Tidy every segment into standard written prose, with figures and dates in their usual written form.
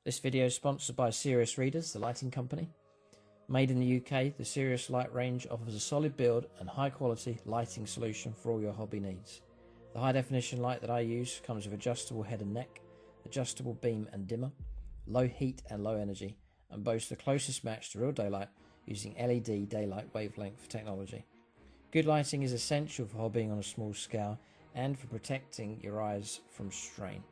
This video is sponsored by Serious Readers, the lighting company. Made in the UK, the Serious Light range offers a solid build and high quality lighting solution for all your hobby needs. The high definition light that I use comes with adjustable head and neck, adjustable beam and dimmer, low heat and low energy, and boasts the closest match to real daylight using LED daylight wavelength technology. Good lighting is essential for hobbying on a small scale and for protecting your eyes from strain.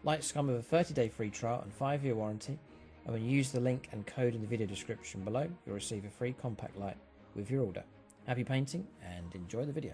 Lights come with a 30-day free trial and 5-year warranty, and when you use the link and code in the video description below, you'll receive a free compact light with your order. Happy painting and enjoy the video.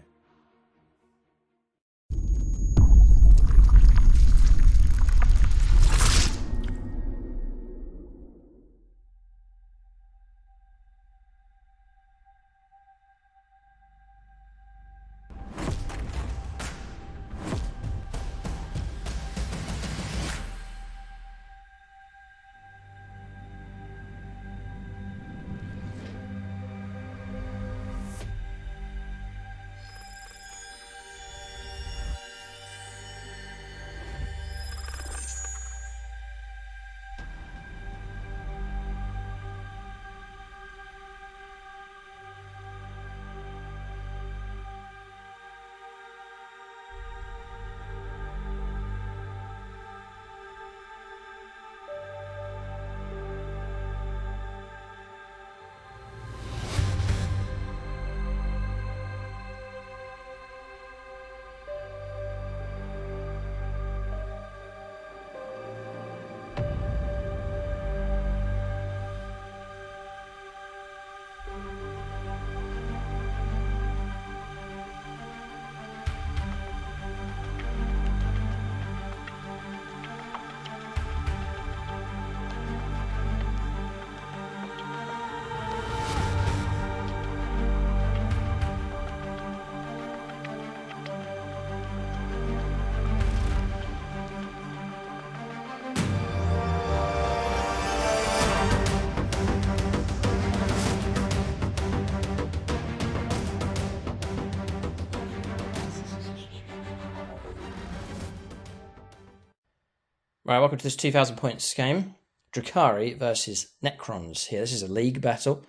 Right, welcome to this 2000 points game. Drukhari versus Necrons here. This is a league battle.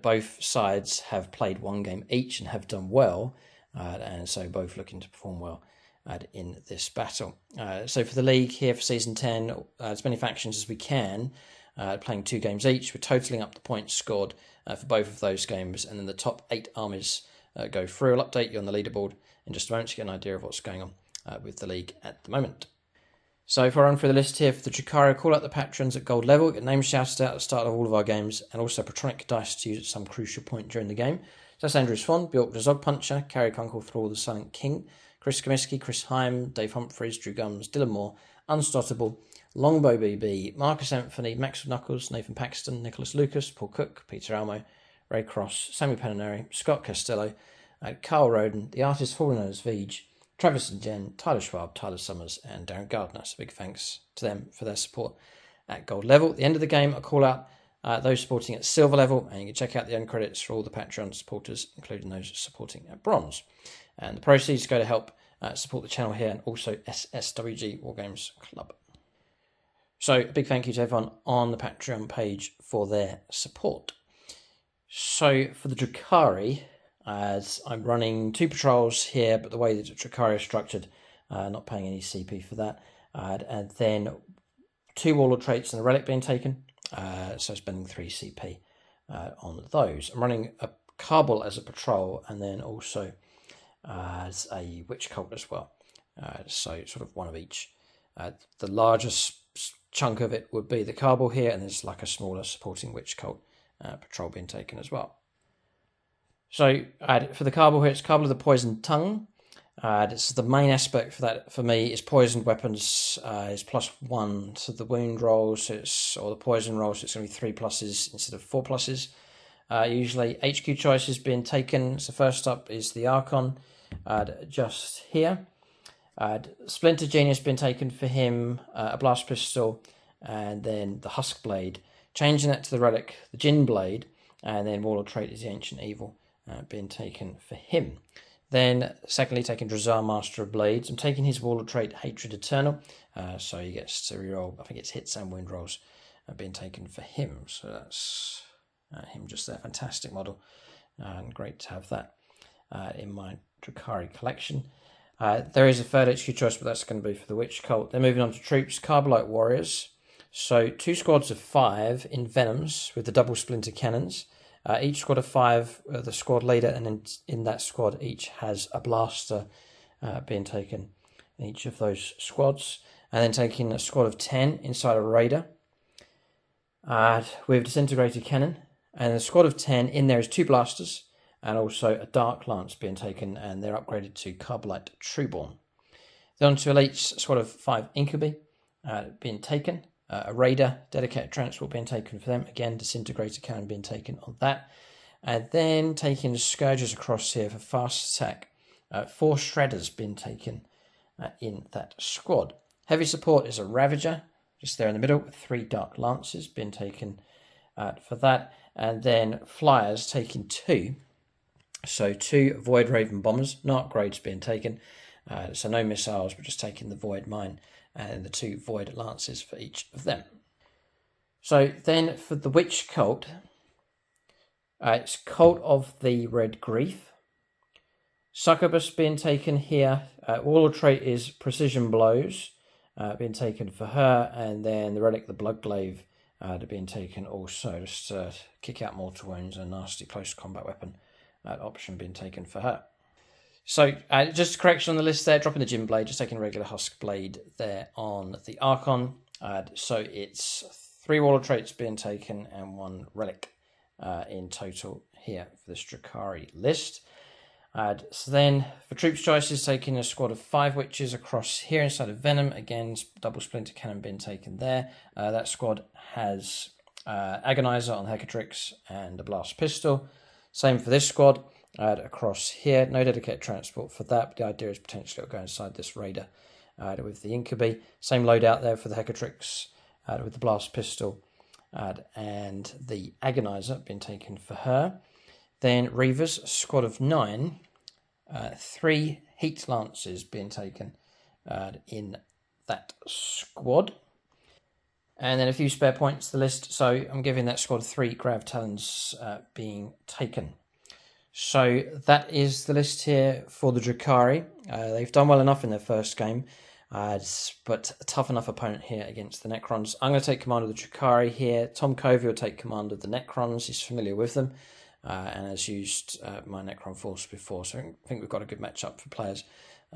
Both sides have played one game each and have done well, and so both looking to perform well in this battle. So for the league here for Season 10, as many factions as we can, playing 2 games each. We're totaling up the points scored for both of those games, and then the top 8 armies go through. I'll update you on the leaderboard in just a moment to get an idea of what's going on with the league at the moment. So if I run through the list here for the Drukhari, call out the patrons at gold level, get names shouted out at the start of all of our games, and also Patronic dice to use at some crucial point during the game. So that's Andrew Swan, Bjork the Zog Puncher, Carrie Kunkel Thrall the Silent King, Chris Comiskey, Chris Heim, Dave Humphreys, Drew Gums, Dylan Moore, Unstoppable, Longbow BB, Marcus Anthony, Max Knuckles, Nathan Paxton, Nicholas Lucas, Paul Cook, Peter Almo, Ray Cross, Sammy Penaneri, Scott Costello, Carl Roden, the artist formerly known as Veej, Travis and Jen, Tyler Schwab, Tyler Summers, and Darren Gardner. So big thanks to them for their support at gold level. At the end of the game, I'll call out those supporting at silver level, and you can check out the end credits for all the Patreon supporters, including those supporting at bronze. And the proceeds go to help support the channel here and also SSWG Wargames Club. So a big thank you to everyone on the Patreon page for their support. So for the Drukhari, as I'm running 2 patrols here, but the way that Drukhari is structured, not paying any CP for that, and then 2 warlord traits and a relic being taken, so spending 3 CP on those. I'm running a Kabul as a patrol, and then also as a witch cult as well, so sort of one of each. The largest chunk of it would be the Kabul here, and there's like a smaller supporting witch cult patrol being taken as well. So for the Kabul here, it's Kabul of the Poisoned Tongue. This is the main aspect for that for me is poisoned weapons is +1 to the wound roll, so or the poison roll, so it's going to be 3 pluses instead of 4 pluses. Usually HQ choices being taken. So first up is the Archon, just here. Splinter Genius being taken for him, a blast pistol, and then the Husk Blade. Changing that to the relic, the Jinn Blade, and then Warlord trait is the Ancient Evil being taken for him. Then, secondly, taking Drazar, Master of Blades. I'm taking his Warlord trait, Hatred Eternal. So he gets to reroll, I think it's hits and wound rolls being taken for him. So that's him just there. Fantastic model. And great to have that in my Drukhari collection. There is a third HQ choice, but that's going to be for the Witch Cult. Then moving on to troops, Carbolite Warriors. So 2 squads of 5 in Venoms with the double splinter cannons. Each squad of 5, the squad leader, and then in that squad each has a blaster being taken in each of those squads. And then taking a squad of 10 inside a raider with disintegrated cannon. And the squad of 10 in there is 2 blasters and also a dark lance being taken, and they're upgraded to Carbolite Trueborn. Then on to elites, squad of 5 incubi being taken. A raider, dedicated transport being taken for them. Again, disintegrator cannon being taken on that. And then taking the scourges across here for fast attack. 4 shredders being taken in that squad. Heavy support is a ravager, just there in the middle, with 3 dark lances being taken for that. And then flyers taking 2. So 2 Void Raven bombers, no upgrades being taken. So no missiles, but just taking the Void Mine and the 2 Void Lances for each of them. So then for the Witch Cult, it's Cult of the Red Grief. Succubus being taken here. Warlord trait is Precision Blows being taken for her, and then the Relic, the Bloodglaive, being taken also, just to kick out mortal wounds and a nasty close combat weapon option being taken for her. So, just a correction on the list there, dropping the Gym Blade, just taking a regular Husk Blade there on the Archon. So it's 3 Warlord traits being taken and 1 Relic in total here for this Drukhari list. So then, for troops choices, taking a squad of 5 Witches across here inside of Venom. Again, double Splinter Cannon being taken there. That squad has Agonizer on Hecatrix and a Blast Pistol. Same for this squad. Across here, no dedicated transport for that, but the idea is potentially it'll go inside this raider with the Incubi. Same loadout there for the Hecatrix with the Blast Pistol and the Agonizer being taken for her. Then Reavers, squad of 9, 3 Heat Lances being taken in that squad. And then a few spare points to the list, so I'm giving that squad 3 Grav Talons being taken. So that is the list here for the Drukhari. They've done well enough in their first game, but a tough enough opponent here against the Necrons. I'm going to take command of the Drukhari here. Tom Covey will take command of the Necrons. He's familiar with them and has used my Necron force before. So I think we've got a good matchup for players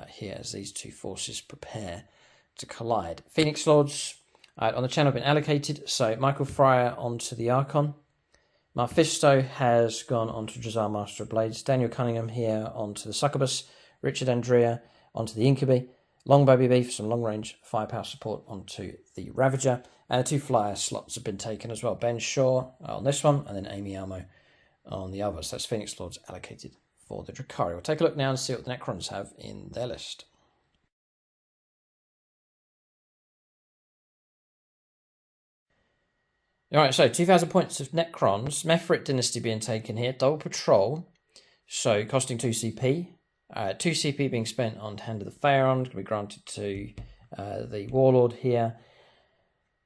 here as these 2 forces prepare to collide. Phoenix Lords on the channel have been allocated. So Michael Fryer onto the Archon. Mephisto has gone on to Drazar, Master of Blades. Daniel Cunningham here onto the Succubus. Richard Andrea onto the Incubi. Long Baby Beef, some long-range firepower support onto the Ravager. And the 2 flyer slots have been taken as well. Ben Shaw on this one, and then Amy Almo on the other. So that's Phoenix Lords allocated for the Drukhari. We'll take a look now and see what the Necrons have in their list. Alright, so 2,000 points of Necrons. Mephrit Dynasty being taken here. Double Patrol. So costing 2 CP. 2 CP being spent on Hand of the Pharaon. Going to be granted to the Warlord here.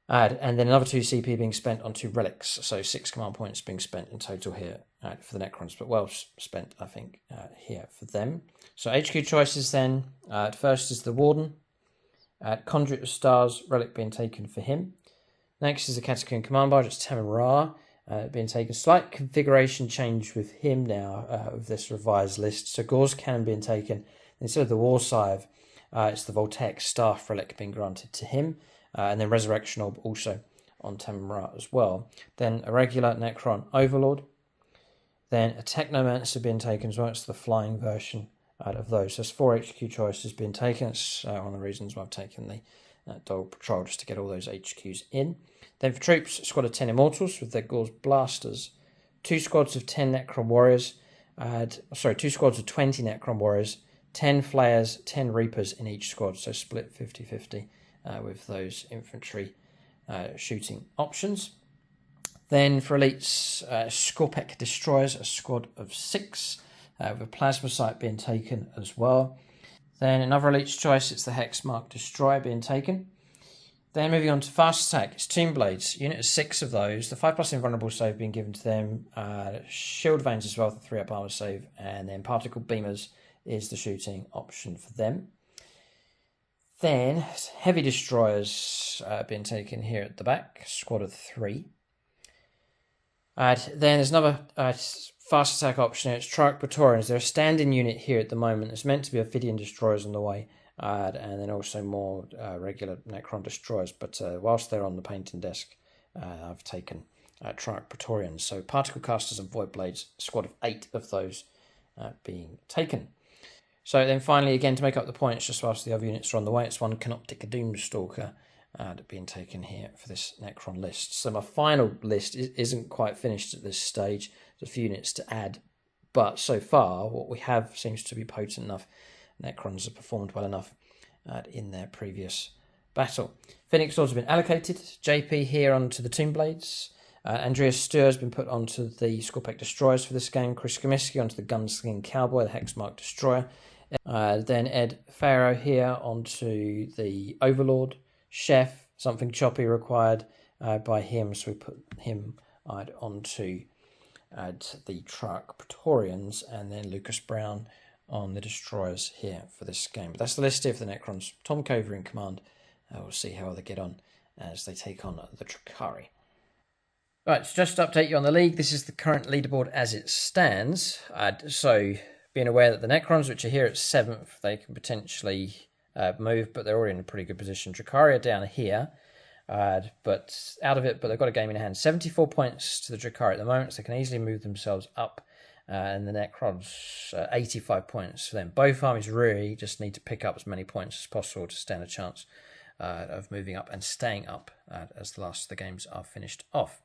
And then another 2 CP being spent on 2 Relics. So 6 command points being spent in total here for the Necrons. But well spent, I think, here for them. So HQ choices then. First is the Warden. Conduit of Stars. Relic being taken for him. Next is the Catacomb Command Barge, it's Tamim Ra, being taken. Slight configuration change with him now, with this revised list. So Gore's Cannon being taken. Instead of the War Scythe, it's the Voltaic Staff Relic being granted to him. And then Resurrection Orb also on Tamim Ra as well. Then a regular Necron Overlord. Then a Technomancer being taken as well. It's the flying version out of those. So there's 4 HQ choices being taken. It's one of the reasons why I've taken the Double Patrol, just to get all those HQs in. Then for troops, a squad of 10 Immortals with their Gore's Blasters. 2 squads of 10 Necron Warriors. 2 squads of 20 Necron Warriors. 10 Flayers, 10 Reapers in each squad. So split 50-50 with those infantry shooting options. Then for elites, Skorpek Destroyers, a squad of 6. with a plasma sight being taken as well. Then another elite's choice, it's the Hex Mark Destroyer being taken. Then moving on to fast attack, it's Tomb Blades. Unit of 6 of those. The 5+ invulnerable save being given to them. Shield Veins as well, the 3-up armor save. And then Particle Beamers is the shooting option for them. Then Heavy Destroyers being taken here at the back. Squad of 3. Then there's another fast attack option. It's Triarch Praetorians. They're a standing unit here at the moment. It's meant to be Ophidian Destroyers on the way. And then also more regular Necron Destroyers. But whilst they're on the painting desk, I've taken Triarch Praetorians. So Particle Casters and Void Blades, a squad of 8 of those being taken. So then finally, again, to make up the points, just whilst the other units are on the way, it's one Canoptic Doomstalker being taken here for this Necron list. So my final list isn't quite finished at this stage. There's a few units to add. But so far, what we have seems to be potent enough. Necrons have performed well enough in their previous battle. Phoenix Swords have been allocated. JP here onto the Tomb Blades. Andreas Stur has been put onto the Scorpec Destroyers for this game. Chris Comiskey onto the Gunsling Cowboy, the Hexmark Destroyer. Then Ed Pharaoh here onto the Overlord. Chef, something choppy required by him, so we put him onto the Triarch Praetorians, and then Lucas Brown on the Destroyers here for this game. But that's the list here for the Necrons. Tom Cover in command. We'll see how they get on as they take on the Drukhari. Right, so just to update you on the league, this is the current leaderboard as it stands. So being aware that the Necrons, which are here at 7th, they can potentially move, but they're already in a pretty good position. Drukhari are down here, but out of it, but they've got a game in hand. 74 points to the Drukhari at the moment, so they can easily move themselves up. And the Necrons, 85 points for them. Both armies really just need to pick up as many points as possible to stand a chance of moving up and staying up as the last of the games are finished off.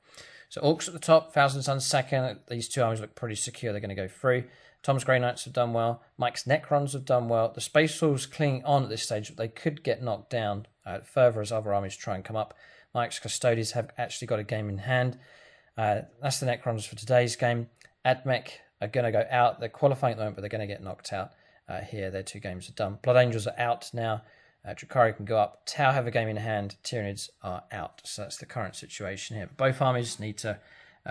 So Orcs at the top, Thousand Suns second. These two armies look pretty secure. They're going to go through. Tom's Grey Knights have done well. Mike's Necrons have done well. The Space Wolves clinging on at this stage, but they could get knocked down further as other armies try and come up. Mike's Custodians have actually got a game in hand. That's the Necrons for today's game. Admech are going to go out. They're qualifying at the moment, but they're going to get knocked out here. Their 2 games are done. Blood Angels are out now. Drukhari can go up. Tau have a game in hand. Tyranids are out. So that's the current situation here. But both armies need to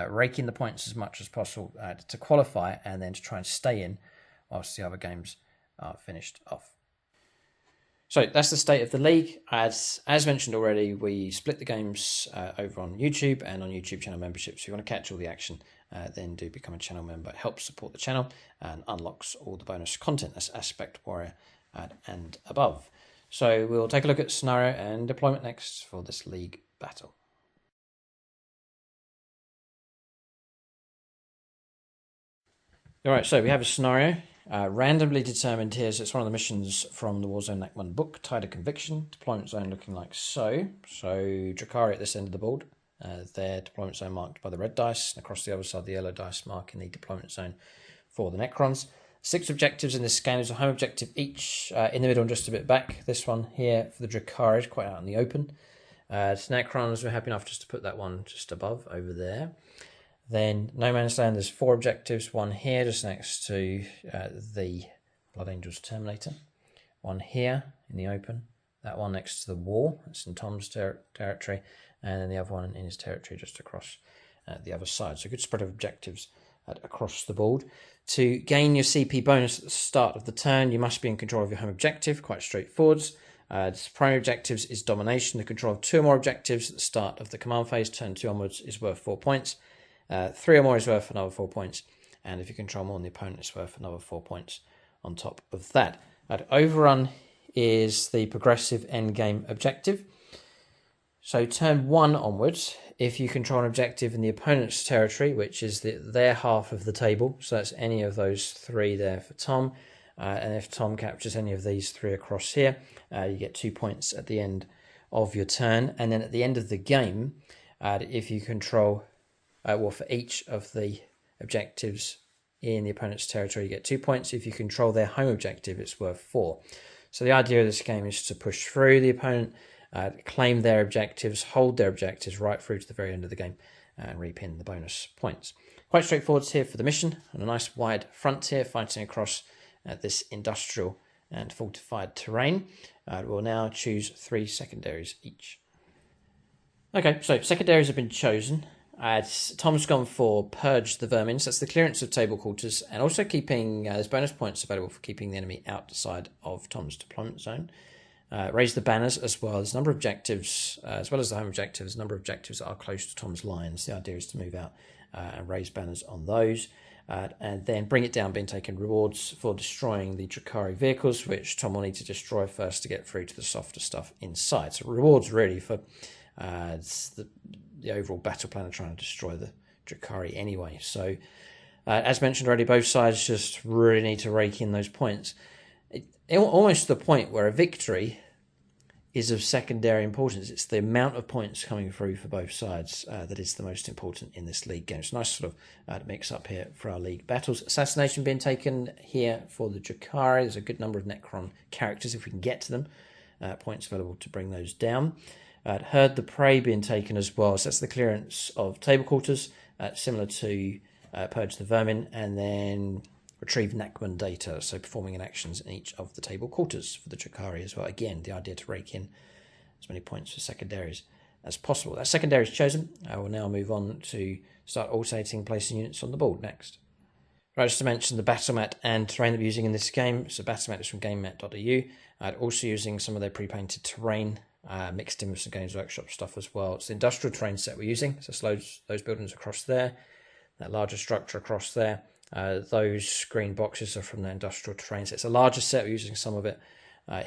rake in the points as much as possible to qualify and then to try and stay in whilst the other games are finished off. So that's the state of the league. As mentioned already, we split the games over on YouTube and on YouTube channel membership. So if you want to catch all the action, then do become a channel member. It helps support the channel and unlocks all the bonus content. That's Aspect Warrior and above. So we'll take a look at scenario and deployment next for this league battle. Alright, so we have a scenario randomly determined here. So it's one of the missions from the Warzone Act 1 book, Tide of Conviction. Deployment zone looking like so. So Drukhari at this end of the board. Their deployment zone marked by the red dice, and across the other side the yellow dice marking the deployment zone for the Necrons. 6 objectives in this game. There's a home objective each in the middle and just a bit back. This one here for the Drukhari is quite out in the open. Necrons, we're happy enough just to put that one just above over there. Then No Man's Land, there's 4 objectives. One here just next to the Blood Angels Terminator. One here in the open. That one next to the wall. That's in Tom's territory. And then the other one in his territory just across the other side. So a good spread of objectives across the board. To gain your CP bonus at the start of the turn, you must be in control of your home objective. Quite straightforward. The primary objectives is domination. The control of 2 or more objectives at the start of the command phase, turn 2 onwards, is worth 4 points. 3 or more is worth another 4 points. And if you control more than the opponent, it's worth another 4 points on top of that. Overrun is the progressive endgame objective. So turn 1 onwards, if you control an objective in the opponent's territory, which is their half of the table, so that's any of those 3 there for Tom, and if Tom captures any of these 3 across here, you get 2 points at the end of your turn. And then at the end of the game, if you control, for each of the objectives in the opponent's territory, you get 2 points. If you control their home objective, it's worth 4. So the idea of this game is to push through the opponent, claim their objectives, hold their objectives right through to the very end of the game, and reap in the bonus points. Quite straightforward here for the mission, and a nice wide front here, fighting across this industrial and fortified terrain. We'll now choose 3 secondaries each. Okay, so secondaries have been chosen. Tom's gone for Purge the Vermin, so that's the clearance of table quarters, and also keeping, there's bonus points available for keeping the enemy outside of Tom's deployment zone. Raise the banners as well. There's a number of objectives, as well as the home objectives, a number of objectives that are close to Tom's lines. The idea is to move out and raise banners on those. And then bring it down, being taken rewards for destroying the Drukhari vehicles, which Tom will need to destroy first to get through to the softer stuff inside. So rewards really for the overall battle plan of trying to destroy the Drukhari anyway. So as mentioned already, both sides just really need to rake in those points. Almost to the point where a victory is of secondary importance. It's the amount of points coming through for both sides that is the most important in this league game. It's a nice sort of mix up here for our league battles. Assassination being taken here for the Drukhari. There's a good number of Necron characters if we can get to them. Points available to bring those down. Herd the Prey being taken as well. So that's the clearance of table quarters, similar to Purge the Vermin, and then retrieve Necron data, so performing actions in each of the table quarters for the Drukhari as well. Again, the idea to rake in as many points for secondaries as possible. That secondary is chosen. I will now move on to start alternating placing units on the board next. Right, just to mention the battle mat and terrain that we're using in this game. So battle mat is from gamemat.eu. Also using some of their pre-painted terrain, mixed in with some Games Workshop stuff as well. It's the industrial terrain set we're using. So those buildings across there, that larger structure across there. Those green boxes are from the industrial terrain. So it's a larger set. We're using some of it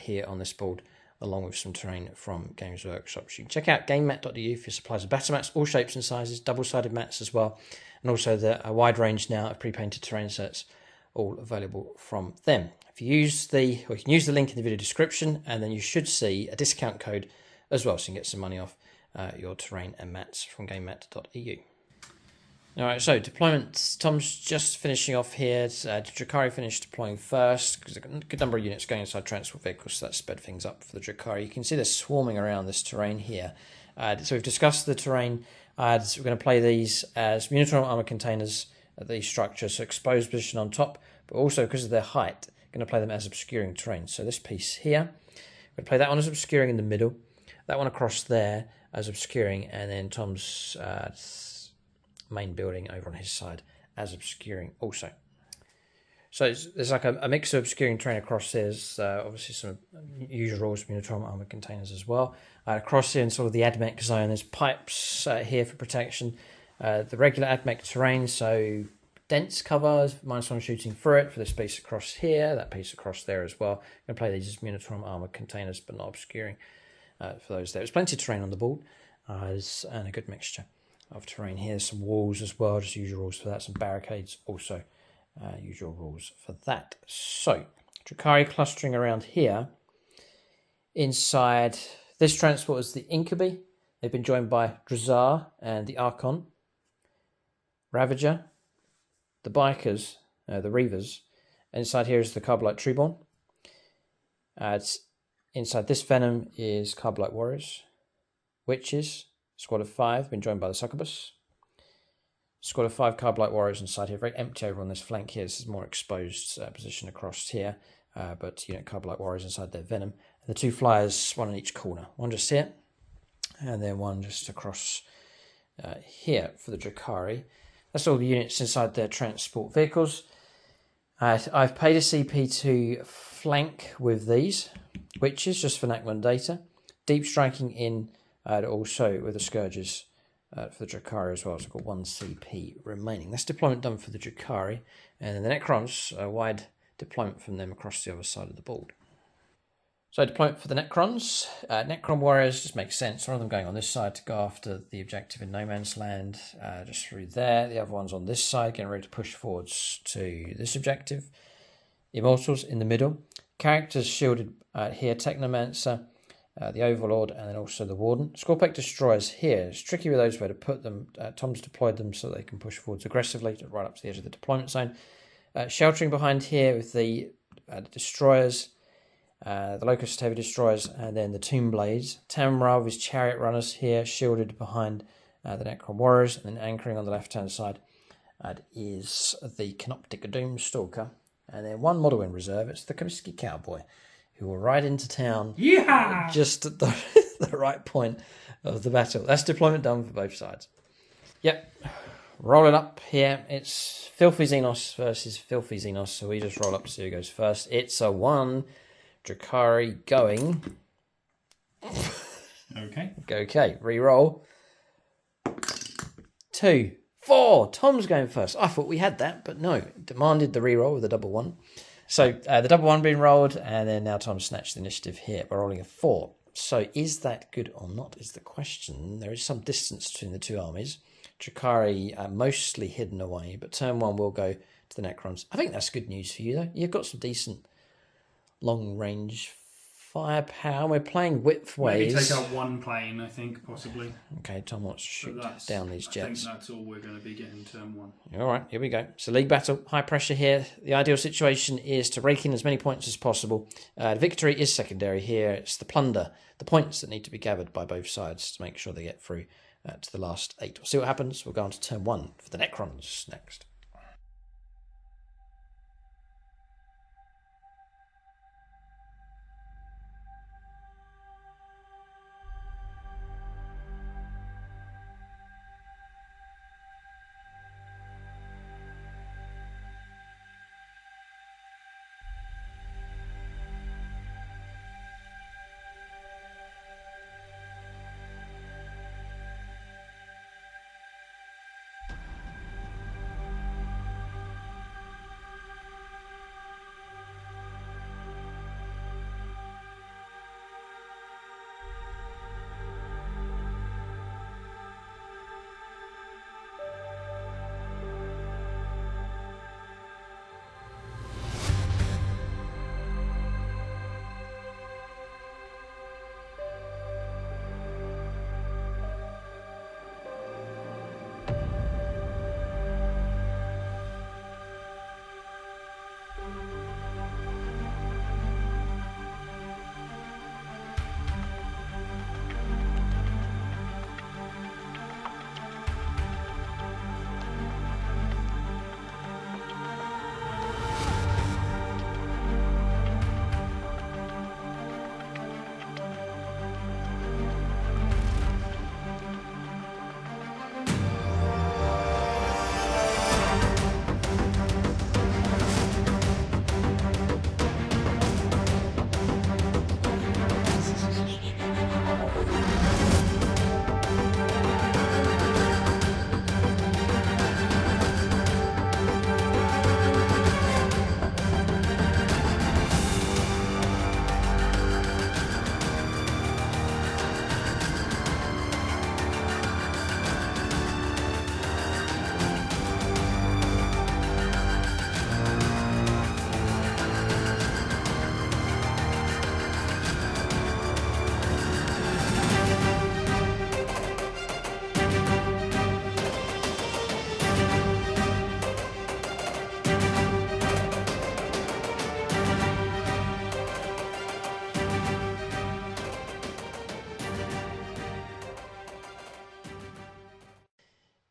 here on this board, along with some terrain from Games Workshop. You can check out gamemat.eu for supplies of battle mats, all shapes and sizes, double-sided mats as well, and also a wide range now of pre-painted terrain sets, all available from them. If you use you can use the link in the video description, and then you should see a discount code as well, so you can get some money off your terrain and mats from gamemat.eu. Alright, so deployment. Tom's just finishing off here. Drukhari finished deploying first, because a good number of units going inside transport vehicles, so that sped things up for the Drukhari. You can see they're swarming around this terrain here. So we've discussed the terrain. We're going to play these as uniform armor containers at these structures, so exposed position on top, but also because of their height, going to play them as obscuring terrain. So this piece here, we're going to play that one as obscuring in the middle, that one across there as obscuring, and then Tom's main building over on his side as obscuring also. So there's like a mix of obscuring terrain across there. There's obviously some usual rules from uniform armor containers as well. Across here in sort of the AdMech zone, there's pipes here for protection. The regular AdMech terrain, so dense cover, -1 shooting through it for this piece across here, that piece across there as well. I'm going to play these as uniform armor containers, but not obscuring for those there. There's plenty of terrain on the board, and a good mixture of terrain here. Some walls as well, just usual rules for that. Some barricades also, usual rules for that. So Drukhari clustering around here. Inside this transport is the Incubi. They've been joined by Drazar and the Archon, Ravager, the Bikers, the Reavers. Inside here is the Carbonite Treeborn. Inside this Venom is Carbonite Warriors, Witches, Squad of 5, been joined by the Succubus. Squad of 5 Carbonite Warriors inside here. Very empty over on this flank here. This is more exposed position across here. But Carbonite Warriors inside their Venom. And the 2 flyers, one in each corner. One just here, and then one just across here for the Drukhari. That's all the units inside their transport vehicles. I've paid a CP to flank with these, which is just for Necron data. Deep striking in, also with the Scourges for the Drukhari as well. So I've got 1 CP remaining. That's deployment done for the Drukhari. And then the Necrons, a wide deployment from them across the other side of the board. So deployment for the Necrons. Necron Warriors just makes sense. One of them going on this side to go after the objective in No Man's Land, just through there. The other one's on this side, getting ready to push forwards to this objective. Immortals in the middle. Characters shielded here, Technomancer, the Overlord, and then also the Warden. Scorpec Destroyers here. It's tricky with those where to put them. Tom's deployed them so they can push forwards aggressively, right up to the edge of the deployment zone. Sheltering behind here with the Destroyers, the Locust Heavy Destroyers, and then the Tomb Blades. Tamra with his Chariot Runners here, shielded behind the Necron Warriors, and then anchoring on the left-hand side That is the Canoptic Doomstalker. And then one model in reserve, it's the Comiskey Cowboy, who will ride into town just at the right point of the battle. That's deployment done for both sides. Yep, rolling up here. It's Filthy Xenos versus Filthy Xenos, so we just roll up to see who goes first. It's a 1. Drukhari going. Okay, re-roll. 2, 4. Tom's going first. I thought we had that, but no. Demanded the re-roll with a double 1. So the double 1 being rolled, and then now Tom snatched the initiative here by rolling a 4. So is that good or not is the question. There is some distance between the two armies. Drukhari mostly hidden away, but turn 1 will go to the Necrons. I think that's good news for you, though. You've got some decent long-range firepower. We're playing width ways. Maybe take out one plane, I think, possibly. Okay, Tom wants to shoot down these jets. I think that's all we're going to be getting turn 1. All right, here we go. So league battle, high pressure here. The ideal situation is to rake in as many points as possible. The victory is secondary here. It's the plunder, the points that need to be gathered by both sides to make sure they get through to the last 8. We'll see what happens. We'll go on to turn 1 for the Necrons next.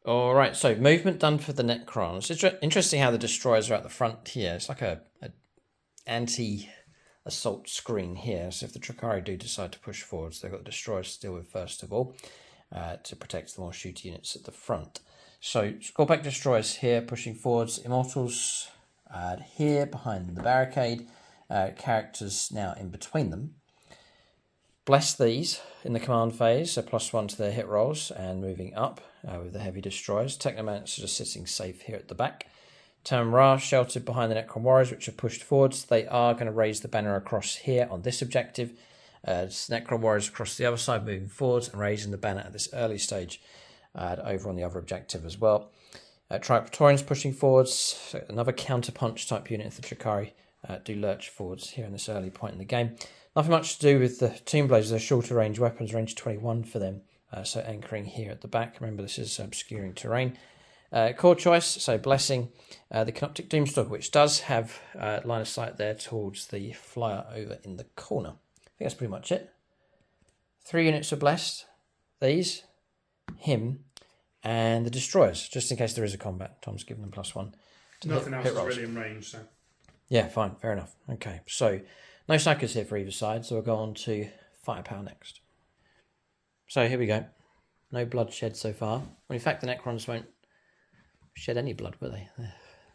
All right, so movement done for the Necrons. It's interesting how the destroyers are at the front here. It's like a anti-assault screen here. So if the Drukhari do decide to push forwards, they've got the destroyers to deal with first of all to protect the more shooter units at the front. So Scorpack destroyers here pushing forwards. Immortals here behind the barricade. Characters now in between them. Bless these in the command phase, so +1 to their hit rolls and moving up with the heavy destroyers. Technomants are just sitting safe here at the back. Tam Ra sheltered behind the Necron Warriors, which are pushed forwards. They are going to raise the banner across here on this objective. Necron Warriors across the other side moving forwards and raising the banner at this early stage over on the other objective as well. Tri-Praetorians pushing forwards, so another counter-punch type unit if the Drukhari do lurch forwards here in this early point in the game. Nothing much to do with the Tomb Blazers. They're shorter range weapons, range 21 for them. So anchoring here at the back. Remember, this is obscuring terrain. Core choice, so blessing the Canoptic Doomstalker, which does have line of sight there towards the flyer over in the corner. I think that's pretty much it. 3 units are blessed. These, him, And the destroyers, just in case there is a combat. Tom's given them +1. Nothing else is really in range, so. Yeah, fine, fair enough. Okay, so no psychers here for either side, so we'll go on to firepower next. So here we go. No bloodshed so far. Well, in fact, the Necrons won't shed any blood, will they?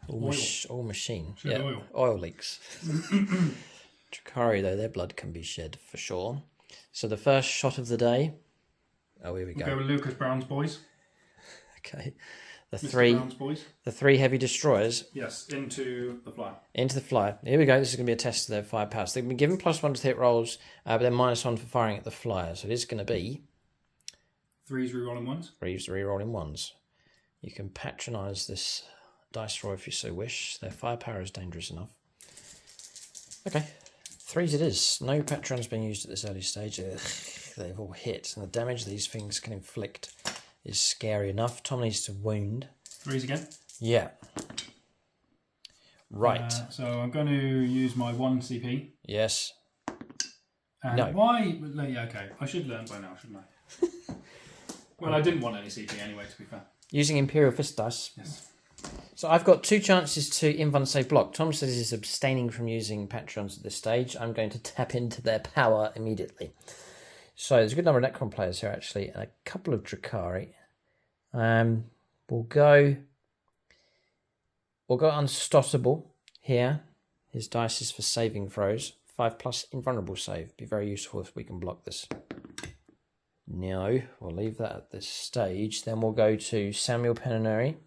All machine. Shed oil leaks. Drukhari, though, their blood can be shed for sure. So the first shot of the day. Oh, here we go. We'll go with Lucas Brown's boys. Okay. Brown's boys. The 3 heavy destroyers. Yes, into the flyer. Into the flyer. Here we go. This is going to be a test of their firepower. So they've been given +1 to hit rolls, but then -1 for firing at the flyer. So it is going to be 3s rerolling 1s. 3s rerolling 1s. You can patronise this dice roll if you so wish. Their firepower is dangerous enough. Okay. 3s it is. No patrons being used at this early stage. Ugh, they've all hit. And the damage these things can inflict is scary enough. Tom needs to wound. 3s again? Yeah. Right. So I'm going to use my 1 CP. Yes. And no. Why? Yeah, okay. I should learn by now, shouldn't I? Well, I didn't want any CP anyway, to be fair. Using Imperial Fist dice. Yes. So I've got 2 chances to invuln save block. Tom says he's abstaining from using patrons at this stage. I'm going to tap into their power immediately. So there's a good number of Necron players here actually, and a couple of Drukhari. We'll go unstoppable here. His dice is for saving throws. 5+ invulnerable save. Be very useful if we can block this. No, we'll leave that at this stage. Then we'll go to Samuel Penonary.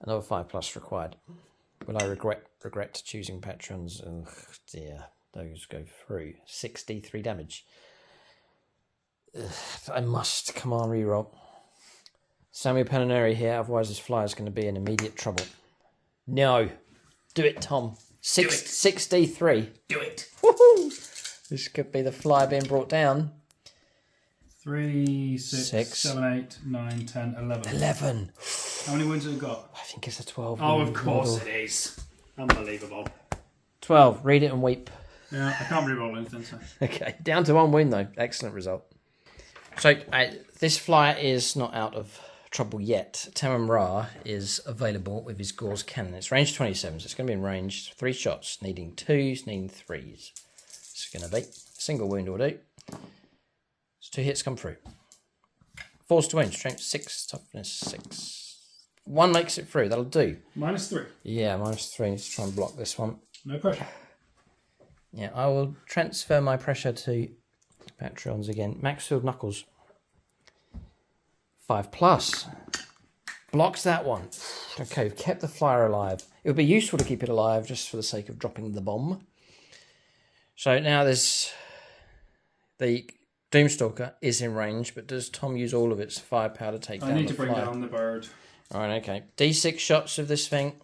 Another 5+ required. Will I regret choosing patrons? Oh dear, those go through. 63 damage. Ugh, I must. Come on, reroll. Samuel Penonary here, otherwise this flyer is going to be in immediate trouble. No. Do it, Tom. 63. Do it. Woohoo! This could be the flyer being brought down. 3, 6, 7, 8, 9, 10, 11. 11. How many wounds have it got? I think it's a 12. Oh, of course it is. Unbelievable. 12. Read it and weep. Yeah, I can't reroll anything, so. Okay, down to 1 wound though. Excellent result. So this flyer is not out of trouble yet. Tamam Ra is available with his Gauze cannon. It's range 27, so it's going to be in range. 3 shots, needing 2s, needing 3s. It's going to be a single wound will do. So 2 hits come through. Force to wound, strength 6, toughness 6. 1 makes it through, that'll do. -3. Yeah, -3. Need to try and block this one. No pressure. Yeah, I will transfer my pressure to Patrons again. Maxfield Knuckles. 5+. Blocks that one. Okay, we've kept the flyer alive. It would be useful to keep it alive just for the sake of dropping the bomb. So now there's the Doomstalker is in range, but does Tom use all of its firepower to take down the I need to bring flyer? down the bird. Alright, okay. D6 shots of this thing.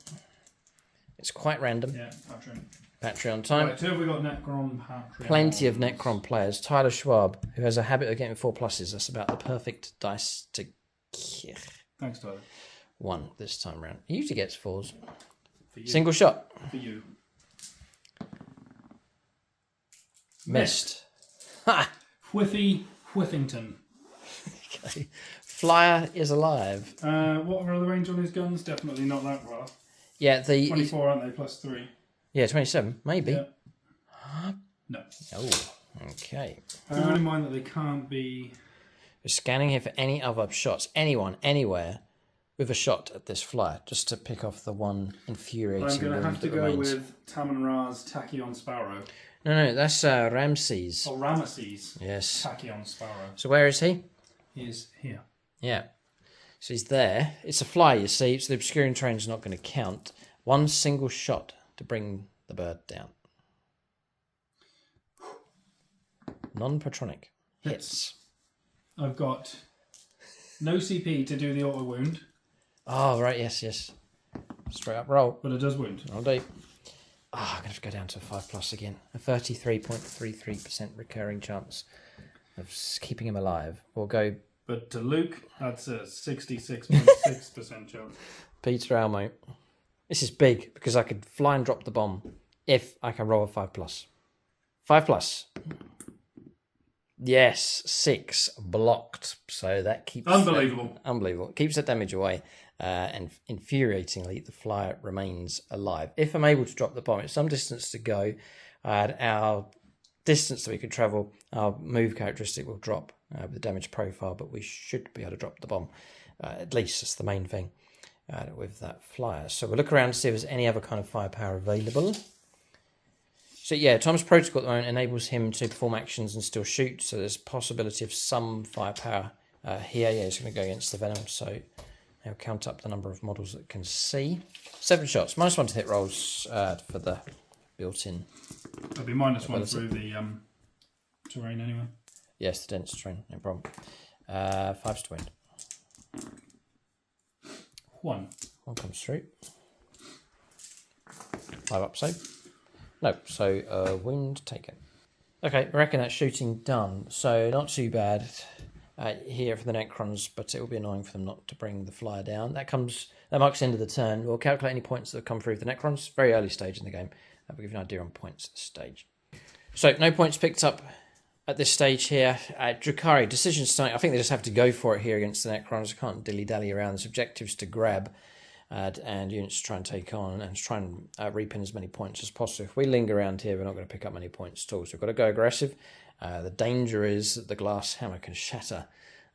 It's quite random. Yeah, Patreon. Patreon time. Right, 2 have we got Necron, Patreon. Plenty of Necron players. Tyler Schwab, who has a habit of getting 4+. That's about the perfect dice to kill. Thanks, Tyler. 1 this time round. He usually gets 4s. For you. Single shot. For you. Missed. Ha! Whiffington. Okay. Flyer is alive. What are the range on his guns? Definitely not that well. Yeah, the 24, aren't they? +3. Yeah, 27, maybe. Yeah. No. Oh, okay. Bear in mind that they can't be. We're scanning here for any other shots. Anyone, anywhere, with a shot at this flyer, just to pick off the one infuriating. I'm going to have to go remains. with Tamam Ra's Tachyon Sparrow. No, that's Ramses. Or Ramesses. Yes. Tachyon Sparrow. So where is he? He is here. Yeah. So he's there. It's a fly, you see, so the obscuring terrain is not going to count. 1 single shot to bring the bird down. Non-patronic. Hits. I've got no CP to do the auto wound. Oh, right, yes. Straight up roll. But it does wound. I'll do. I'm going to have to go down to a 5+ again. A 33.33% recurring chance of keeping him alive. We'll go But to Luke, that's a 66.6% chance. Peter Almo. This is big because I could fly and drop the bomb if I can roll a 5+. 5+. Yes, 6 blocked. So that keeps unbelievable. Keeps that damage away, and infuriatingly, the flyer remains alive. If I'm able to drop the bomb, it's some distance to go. Our distance that we could travel, our move characteristic will drop with the damage profile, but we should be able to drop the bomb. At least that's the main thing with that flyer. So we'll look around to see if there's any other kind of firepower available. So yeah, Tom's protocol at the moment enables him to perform actions and still shoot. So there's a possibility of some firepower here. Yeah, he's going to go against the Venom. So I'll count up the number of models that can see. 7 shots, -1 to hit rolls for the built-in. It'll be -1 through the terrain anyway. Yes, the dense terrain, no problem. 5 to wind. 1 comes through. 5 up save. No, so wind taken. Okay, I reckon that's shooting done. So not too bad here for the Necrons, but it will be annoying for them not to bring the flyer down. That marks the end of the turn. We'll calculate any points that have come through for the Necrons. Very early stage in the game. We'll give you an idea on points at this stage. So no points picked up at this stage here. Drukhari, decision starting. I think they just have to go for it here against the Necrons. Can't dilly-dally around. There's objectives to grab. And units to try and take on and try and reap in as many points as possible. If we linger around here, we're not going to pick up many points at all. So we've got to go aggressive. The danger is that the glass hammer can shatter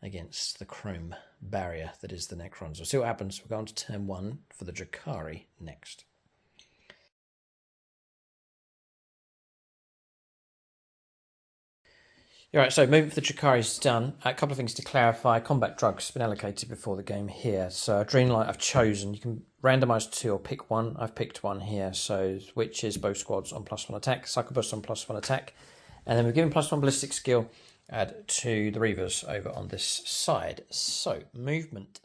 against the chrome barrier that is the Necrons. We'll see what happens. We'll go on to turn 1 for the Drukhari next. Alright, so moving for the Drukhari's done. A couple of things to clarify. Combat drugs have been allocated before the game here. So Adrenalite I've chosen. You can randomise 2 or pick 1. I've picked 1 here. So which is both squads on +1 attack, Succubus on +1 attack. And then we've given +1 ballistic skill to the Reavers over on this side. So movement.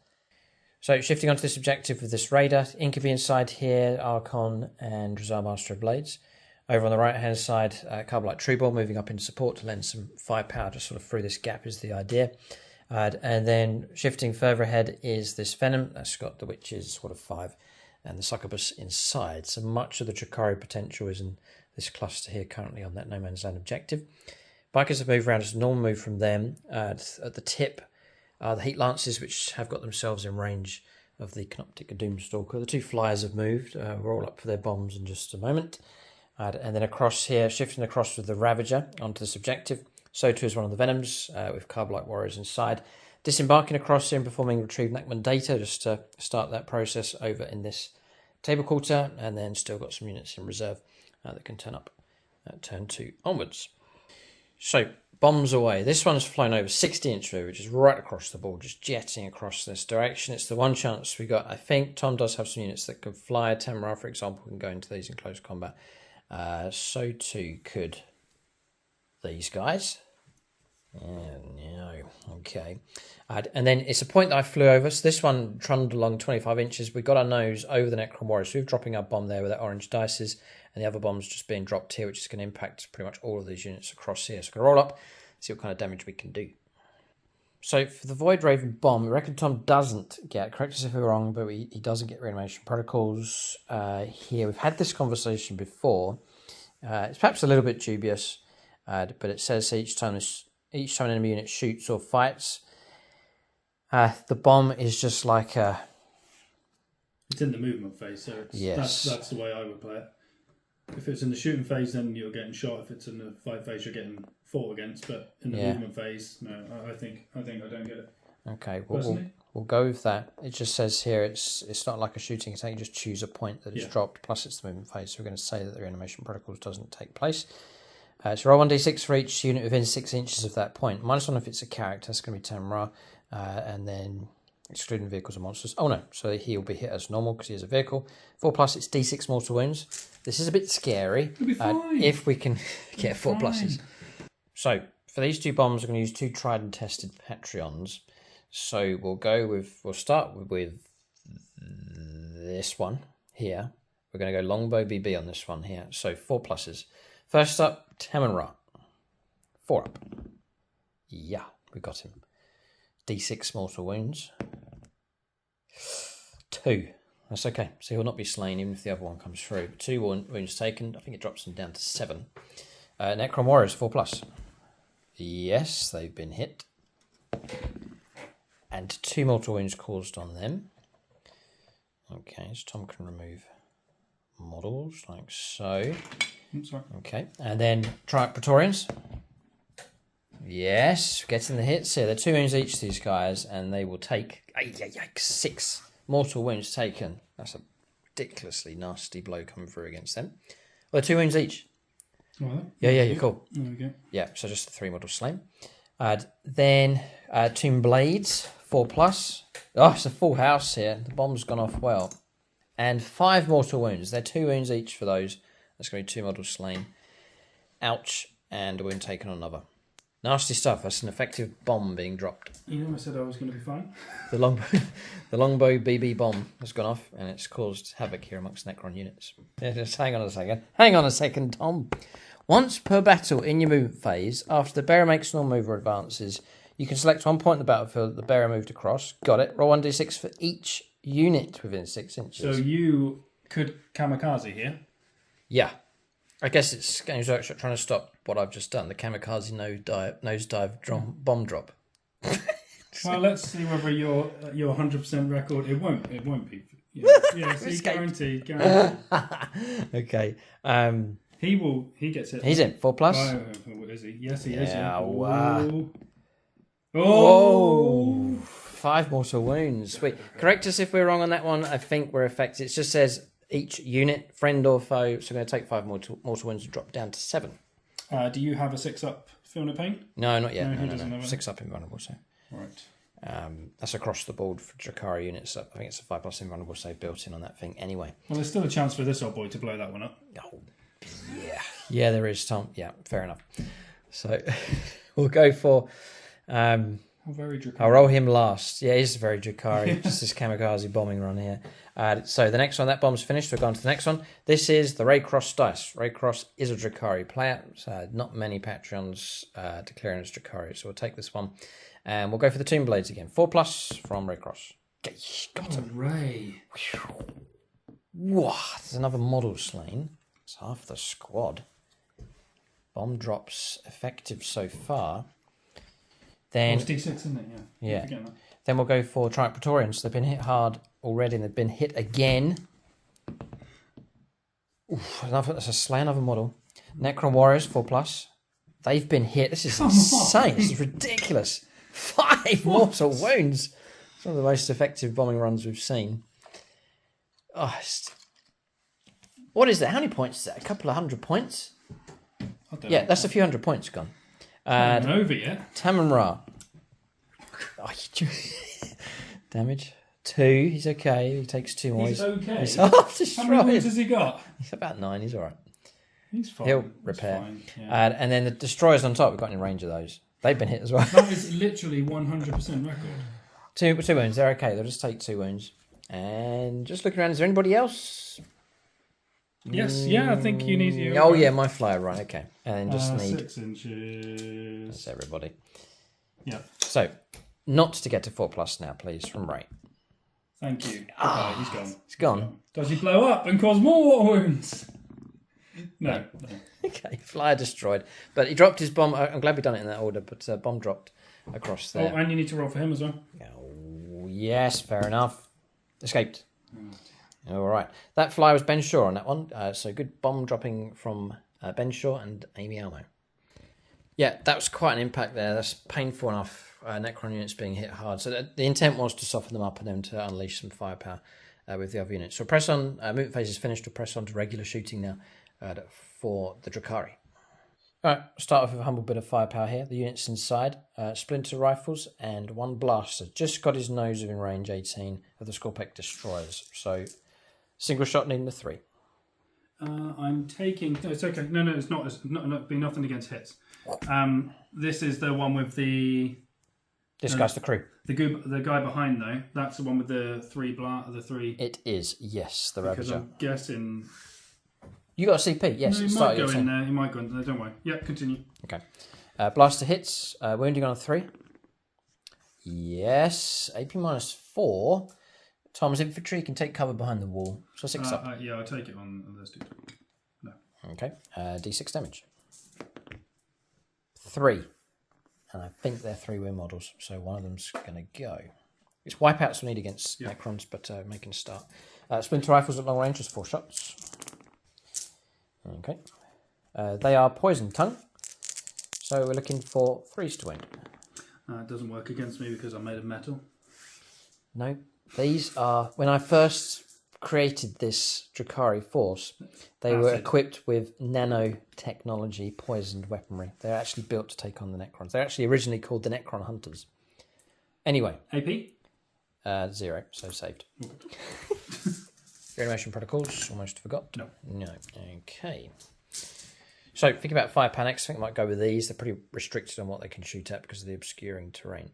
So shifting onto this objective with this Raider. Incubi inside here, Archon and Drazar Master of Blades. Over on the right-hand side, Carbonite Trueball moving up in support to lend some firepower just sort of through this gap is the idea. And then shifting further ahead is this Venom. That's got the Witches, sort of 5, and the Succubus inside. So much of the Drukhari potential is in this cluster here currently on that No Man's Land objective. Bikers have moved around as a normal move from them. At the tip are the Heat Lances, which have got themselves in range of the Canoptic Doomstalker. The 2 Flyers have moved. We're all up for their bombs in just a moment. And then across here, shifting across with the Ravager onto this objective. So too is one of the Venoms with Carbonite Warriors inside. Disembarking across here and performing Retrieve Necman data just to start that process over in this table quarter. And then still got some units in reserve that can turn up at turn 2 onwards. So bombs away. This one's flown over 60-inch through, which is right across the board, just jetting across this direction. It's the one chance we got. I think Tom does have some units that can fly. Tamara, for example, can go into these in close combat. So too could these guys. No, okay. And then it's a point that I flew over. So this one trundled along 25 inches. We got our nose over the Necron Warriors. So we're dropping our bomb there with that orange dices, and the other bomb's just being dropped here, which is going to impact pretty much all of these units across here. So we're going to roll up, see what kind of damage we can do. So for the Void Raven bomb, we reckon Tom doesn't get, correct us if we're wrong, but he doesn't get reanimation protocols here. We've had this conversation before. It's perhaps a little bit dubious, but it says each time an enemy unit shoots or fights, the bomb is just like a... It's in the movement phase, so that's the way I would play it. If it's in the shooting phase, then you're getting shot. If it's in the fight phase, you're getting fought against. But in the movement phase, no, I think I don't get it. Okay, we'll go with that. It just says here it's not like a shooting attack. You just choose a point that is dropped. Plus, it's the movement phase. So we're going to say that the reanimation protocols doesn't take place. So roll 1d6 for each unit within 6 inches of that point. -1 if it's a character. That's going to be Tamra, and then excluding vehicles and monsters. Oh no, so he'll be hit as normal because he is a vehicle. 4+, it's d6 mortal wounds. This is a bit scary. It'll be fine. If we can get 4 pluses. So for these 2 bombs, we're going to use 2 tried and tested Patreons. So we'll start with this one here. We're going to go longbow BB on this one here. So 4 pluses. First up, Tamanra. 4 up. Yeah, we got him. D6 mortal wounds. 2. That's okay. So he'll not be slain even if the other one comes through. 2 wounds taken. I think it drops him down to 7. Necron Warriors, 4+. Yes, they've been hit. And 2 mortal wounds caused on them. Okay, so Tom can remove models like so. Sorry. Okay, and then Triumph Praetorians. Yes, getting the hits here. They're 2 wounds each, these guys, and they will take 6 mortal wounds taken. That's a ridiculously nasty blow coming through against them. Well, 2 wounds each. Right. Yeah, cool. There we go. Yeah, so just the 3 models slain. Then Tomb Blades, 4+. Oh, it's a full house here. The bomb's gone off well. And 5 mortal wounds. They're 2 wounds each for those. That's going to be 2 models slain. Ouch, and a wound taken on another. Nasty stuff. That's an effective bomb being dropped. You know, I said I was going to be fine. The longbow BB bomb has gone off, and it's caused havoc here amongst Necron units. Yeah, just hang on a second. Hang on a second, Tom. Once per battle in your movement phase, after the bearer makes normal move or advances, you can select 1 point in the battlefield that the bearer moved across. Got it. Roll 1d6 for each unit within 6 inches. So you could kamikaze here. Yeah. I guess it's Games Workshop trying to stop what I've just done, the kamikaze nosedive bomb drop. Well, let's see whether your 100% record. It won't be. Yeah, see, guaranteed. Okay. He gets it. He's in 4+. Oh, is he? Yes, he is. Yeah. Wow. Oh! 5 mortal wounds. Sweet. Correct us if we're wrong on that one. I think we're affected. It just says each unit, friend or foe, so we're going to take 5 mortal wounds and drop down to 7. Do you have a 6-up Feel No Pain? No, not yet. No, No. 6-up invulnerable, so. Right. That's across the board for Drukhari units. I think it's a 5+ invulnerable save built in on that thing anyway. Well, there's still a chance for this old boy to blow that one up. Oh, yeah. Yeah, there is, Tom. Yeah, fair enough. So we'll go for... very Drukhari. I'll roll him last. Yeah, he's very Drukhari. Just this kamikaze bombing run here. So the next one, that bomb's finished. We've gone to the next one. This is the Raycross dice. Raycross is a Drukhari player. So not many Patreons declaring as Drukhari. So we'll take this one. And we'll go for the Tomb Blades again. 4+ from Raycross. Okay, got him. Ray. Whoa, there's another model slain. It's half the squad. Bomb drops effective so far. Then it's D6, isn't it? Yeah. Then we'll go for Triumph Praetorians. They've been hit hard already, and they've been hit again. Oof, that's a slay another model. Necron Warriors 4+. They've been hit. This is insane. This is ridiculous. 5 mortal wounds. It's one of the most effective bombing runs we've seen. Oh, what is that? How many points is that? A couple of 100 points? Yeah, that's a few 100 points gone. Over yet. Tamon Ra. Oh, damage 2. He's okay. He takes 2 more. He's okay. He's half destroyed. How many wounds has he got? He's about 9. He's all right. He's fine. He'll repair. Fine. Yeah. And then the destroyers on top. We've got in range of those. They've been hit as well. That is literally 100% record. 2 wounds. They're okay. They'll just take 2 wounds. And just looking around. Is there anybody else? Yes. Yeah. I think you need. Oh yeah, my flyer. Right. Okay. And just need 6 inches. That's everybody. Yeah. So, not to get to 4+ now, please, from Ray. Thank you. Ah, he's gone. He's gone. Does he blow up and cause more wounds? No. Okay, flyer destroyed. But he dropped his bomb. I'm glad we've done it in that order, but bomb dropped across there. Oh, and you need to roll for him as well. Oh, yes, fair enough. Escaped. All right. That flyer was Ben Shaw on that one. So good bomb dropping from Ben Shaw and Amy Almo. Yeah, that was quite an impact there. That's painful enough. Necron units being hit hard. So the intent was to soften them up and then to unleash some firepower with the other units. So press on. Movement phase is finished. We'll press on to regular shooting now for the Drukhari. All right, start off with a humble bit of firepower here. The units inside, splinter rifles and 1 blaster. Just got his nose within range 18 of the Scorpec destroyers. So single shot needing the 3. I'm taking. No, it's okay. No, it's not. It's not be nothing against hits. This is the one with the. This guy's the crew. The guy behind though. That's the one with the 3 the 3. It is, yes, the Because Ravager. I'm guessing. You got a CP, yes. No, he might go in there. He might go in there. Don't worry. Yep, continue. Okay. Blaster hits. Wounding on a 3. Yes. AP -4. Tom's infantry can take cover behind the wall. So 6 up. Yeah, I'll take it on those 2. No. Okay. D6 damage. 3. and I think they're 3-win models, so one of them's going to go. It's wipeouts we need against Necrons, but making a start. Splinter rifles at long range is 4 shots. Okay. They are poison tongue, so we're looking for 3s to win. It doesn't work against me because I'm made of metal. No, these are... When I first created this Drukhari force, they were equipped with nanotechnology poisoned weaponry. They're actually built to take on the Necrons. They're actually originally called the Necron Hunters. Anyway. AP? 0, so saved. Reanimation protocols, almost forgot. No. Okay. So, think about fire panics. I think I might go with these. They're pretty restricted on what they can shoot at because of the obscuring terrain.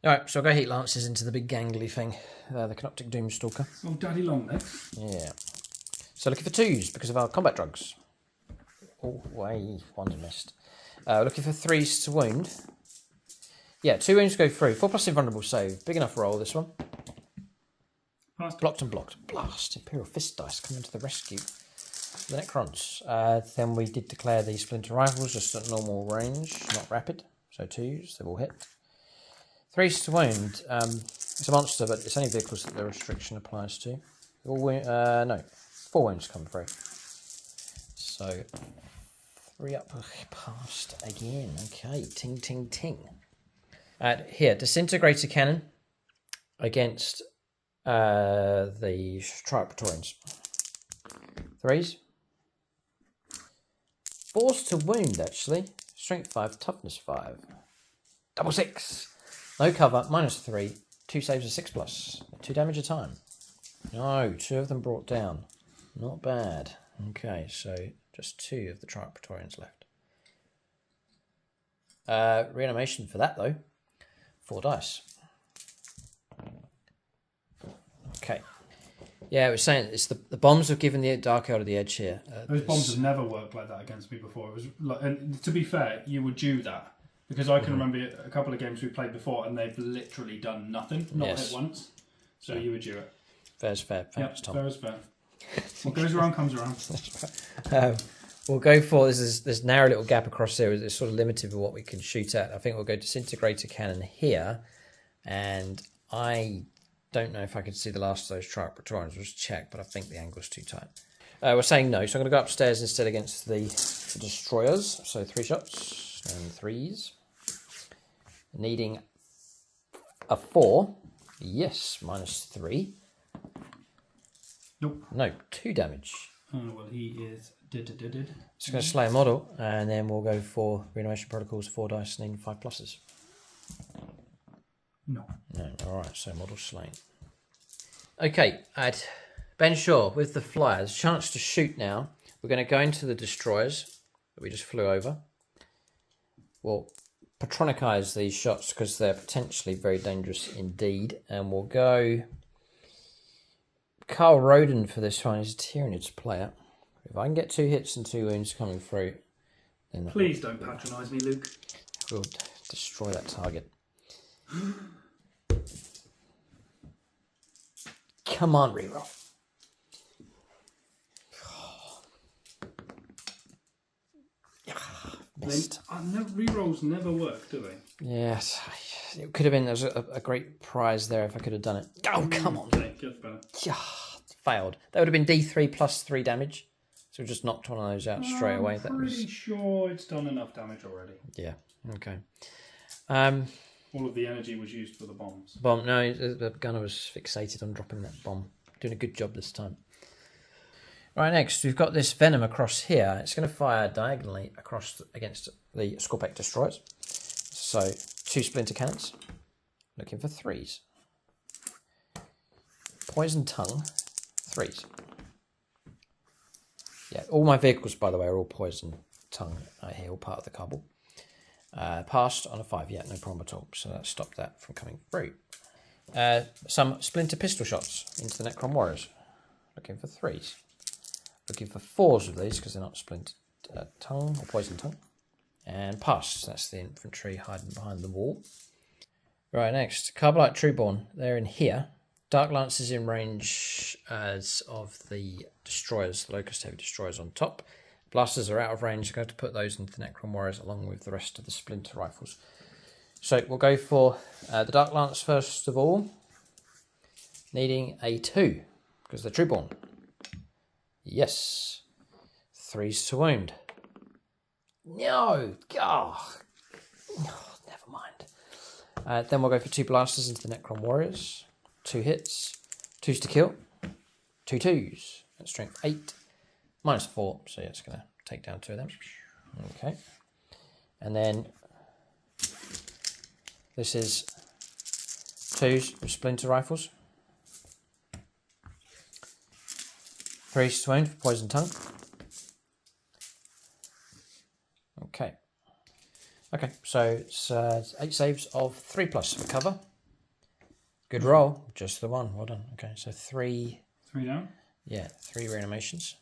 Alright, so I'll go heat lances into the big gangly thing. The Canoptic Doomstalker. Oh, daddy long legs. Yeah. So looking for 2s because of our combat drugs. Oh, one missed. Looking for 3s to wound. Yeah, 2 wounds go through. 4+ invulnerable save. Big enough roll, this one. Passed. Blocked and blocked. Blast. Imperial Fist dice coming to the rescue. The Necrons. Then we did declare these splinter rifles just at normal range, not rapid. So 2s, they've all hit. 3s to wound. It's a monster, but it's only vehicles that the restriction applies to. No, 4 wounds come through. So 3 up, passed again. Okay, ting, ting, ting. Here, disintegrator cannon against the Strike Praetorians. 3s. 4s to wound, actually. Strength 5, toughness 5. Double 6. No cover, -3. 2 saves of 6+. 2 damage a time. No, 2 of them brought down. Not bad. Okay, so just 2 of the Strike Praetorians left. Reanimation for that, though. 4 dice. Okay. Yeah, I was saying it's the bombs have given the Dark Elder the edge here. Those bombs have never worked like that against me before. It was like, and to be fair, you were due that because I can remember a couple of games we played before, and they've literally done nothing, not hit once. So you were due it. Fair's fair. Thanks, Tom. Fair is fair. What goes around comes around. We'll go for this narrow little gap across here. It's sort of limited with what we can shoot at. I think we'll go disintegrator cannon here, and I don't know if I could see the last of those Strike Praetorians. We'll just check, but I think the angle's too tight. We're saying no, so I'm going to go upstairs instead against the destroyers. So 3 shots and 3s. Needing a 4. Yes, -3. Nope. No, 2 damage. Oh, well, he is did. Just going to slay a model, and then we'll go for reanimation protocols, 4 dice, and then 5+. No. Alright, so model slain. Okay, at Ben Shaw with the flyers, chance to shoot now. We're going to go into the destroyers that we just flew over. We'll patronicize these shots because they're potentially very dangerous indeed. And we'll go Carl Roden for this one. He's a Tyranids player. If I can get 2 hits and 2 wounds coming through, then please don't patronise me, Luke. We'll destroy that target. Come on, reroll. Missed. Rerolls never work, do they? Yes, it could have been. There's a great prize there if I could have done it. Oh, come on! Okay, gets better. Yeah, failed. That would have been D3 plus 3 damage. So we just knocked one of those out straight away. I'm pretty sure it's done enough damage already. Yeah. Okay. All of the energy was used for the bombs. Bomb. No, the gunner was fixated on dropping that bomb. Doing a good job this time. Right, next we've got this venom across here. It's going to fire diagonally across against the Scorpec destroyers. So 2 splinter cannons. Looking for 3s. Poison tongue. 3s. Yeah, all my vehicles, by the way, are all poison tongue here, all part of the cobble. Passed on a 5, yeah, no problem at all. So that stopped that from coming through. Some splinter pistol shots into the Necron warriors. Looking for 3s. Looking for 4s of these because they're not splinter tongue or poison tongue. And passed. That's the infantry hiding behind the wall. Right, next. Carbonite Trueborn. They're in here. Dark Lances in range as of the destroyers, the Locust Heavy destroyers on top. Blasters are out of range. I'm going to put those into the Necron warriors along with the rest of the splinter rifles. So we'll go for the Dark Lance first of all, needing a 2 because they're true-born. Yes. 3s to wound. No! Oh, never mind. Then we'll go for 2 blasters into the Necron Warriors. 2 hits. 2s to kill. 2 2s. That's strength 8. -4. So yeah, it's going to take down 2 of them. Okay. And then this is 2s with splinter rifles. 3s to wound for poison tongue. Okay. Okay, so it's 8 saves of 3+ for cover. Good roll, just the one. Well done. Okay, so 3. 3 down? Yeah, 3 reanimations.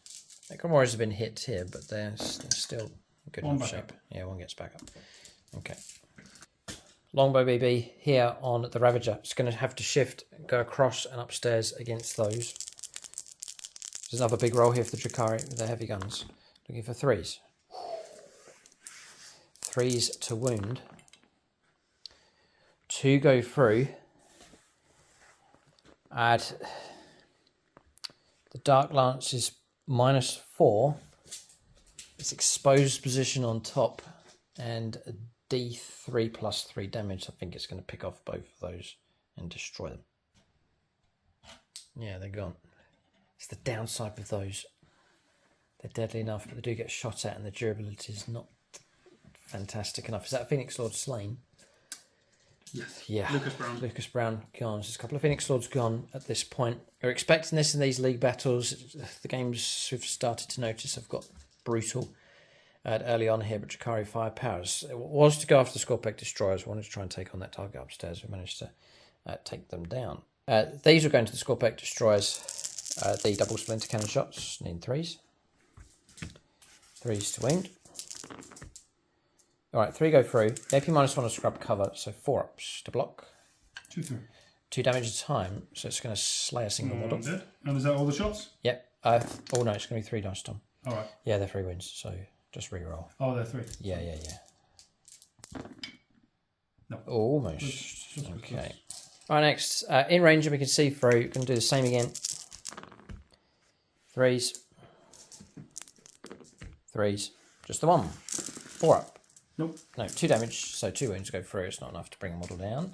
Necron Warriors have been hit here, but they're still in good enough shape. Yeah, one gets back up. Okay. Longbow BB here on the Ravager. It's going to have to shift, go across and upstairs against those. There's another big roll here for the Drukhari with their heavy guns. Looking for 3s. 3s to wound. 2 go through. Add the Dark Lance is -4. It's exposed position on top and a D3 +3 damage. I think it's going to pick off both of those and destroy them. Yeah, they're gone. It's the downside of those. They're deadly enough, but they do get shot at and the durability is not fantastic enough. Is that a Phoenix Lord slain? Yes. Yeah. Lucas Brown gone. There's a couple of Phoenix Lords gone at this point. We're expecting this in these league battles. The games we've started to notice have got brutal early on here, but Drukhari firepowers. It was to go after the Scorpec Destroyers. We wanted to try and take on that target upstairs. We managed to take them down. These are going to the Scorpec Destroyers. The double splinter cannon shots. Need 3s. 3s to wound. Alright, 3 go through. The AP -1 to scrub cover, so 4 ups to block. 2 through. 2 damage at a time, so it's going to slay a single model. Dead. And is that all the shots? Yep. Oh no, it's going to be 3 dice, Tom. Alright. Yeah, they're 3 wins, so just re-roll. Oh, they're 3. Yeah. No. Almost. Okay. Alright, next. In range, we can see through. We're going to do the same again. 3s. 3s. Just the 1. 4 up. Nope. No, 2 damage, so 2 wounds go through. It's not enough to bring a model down.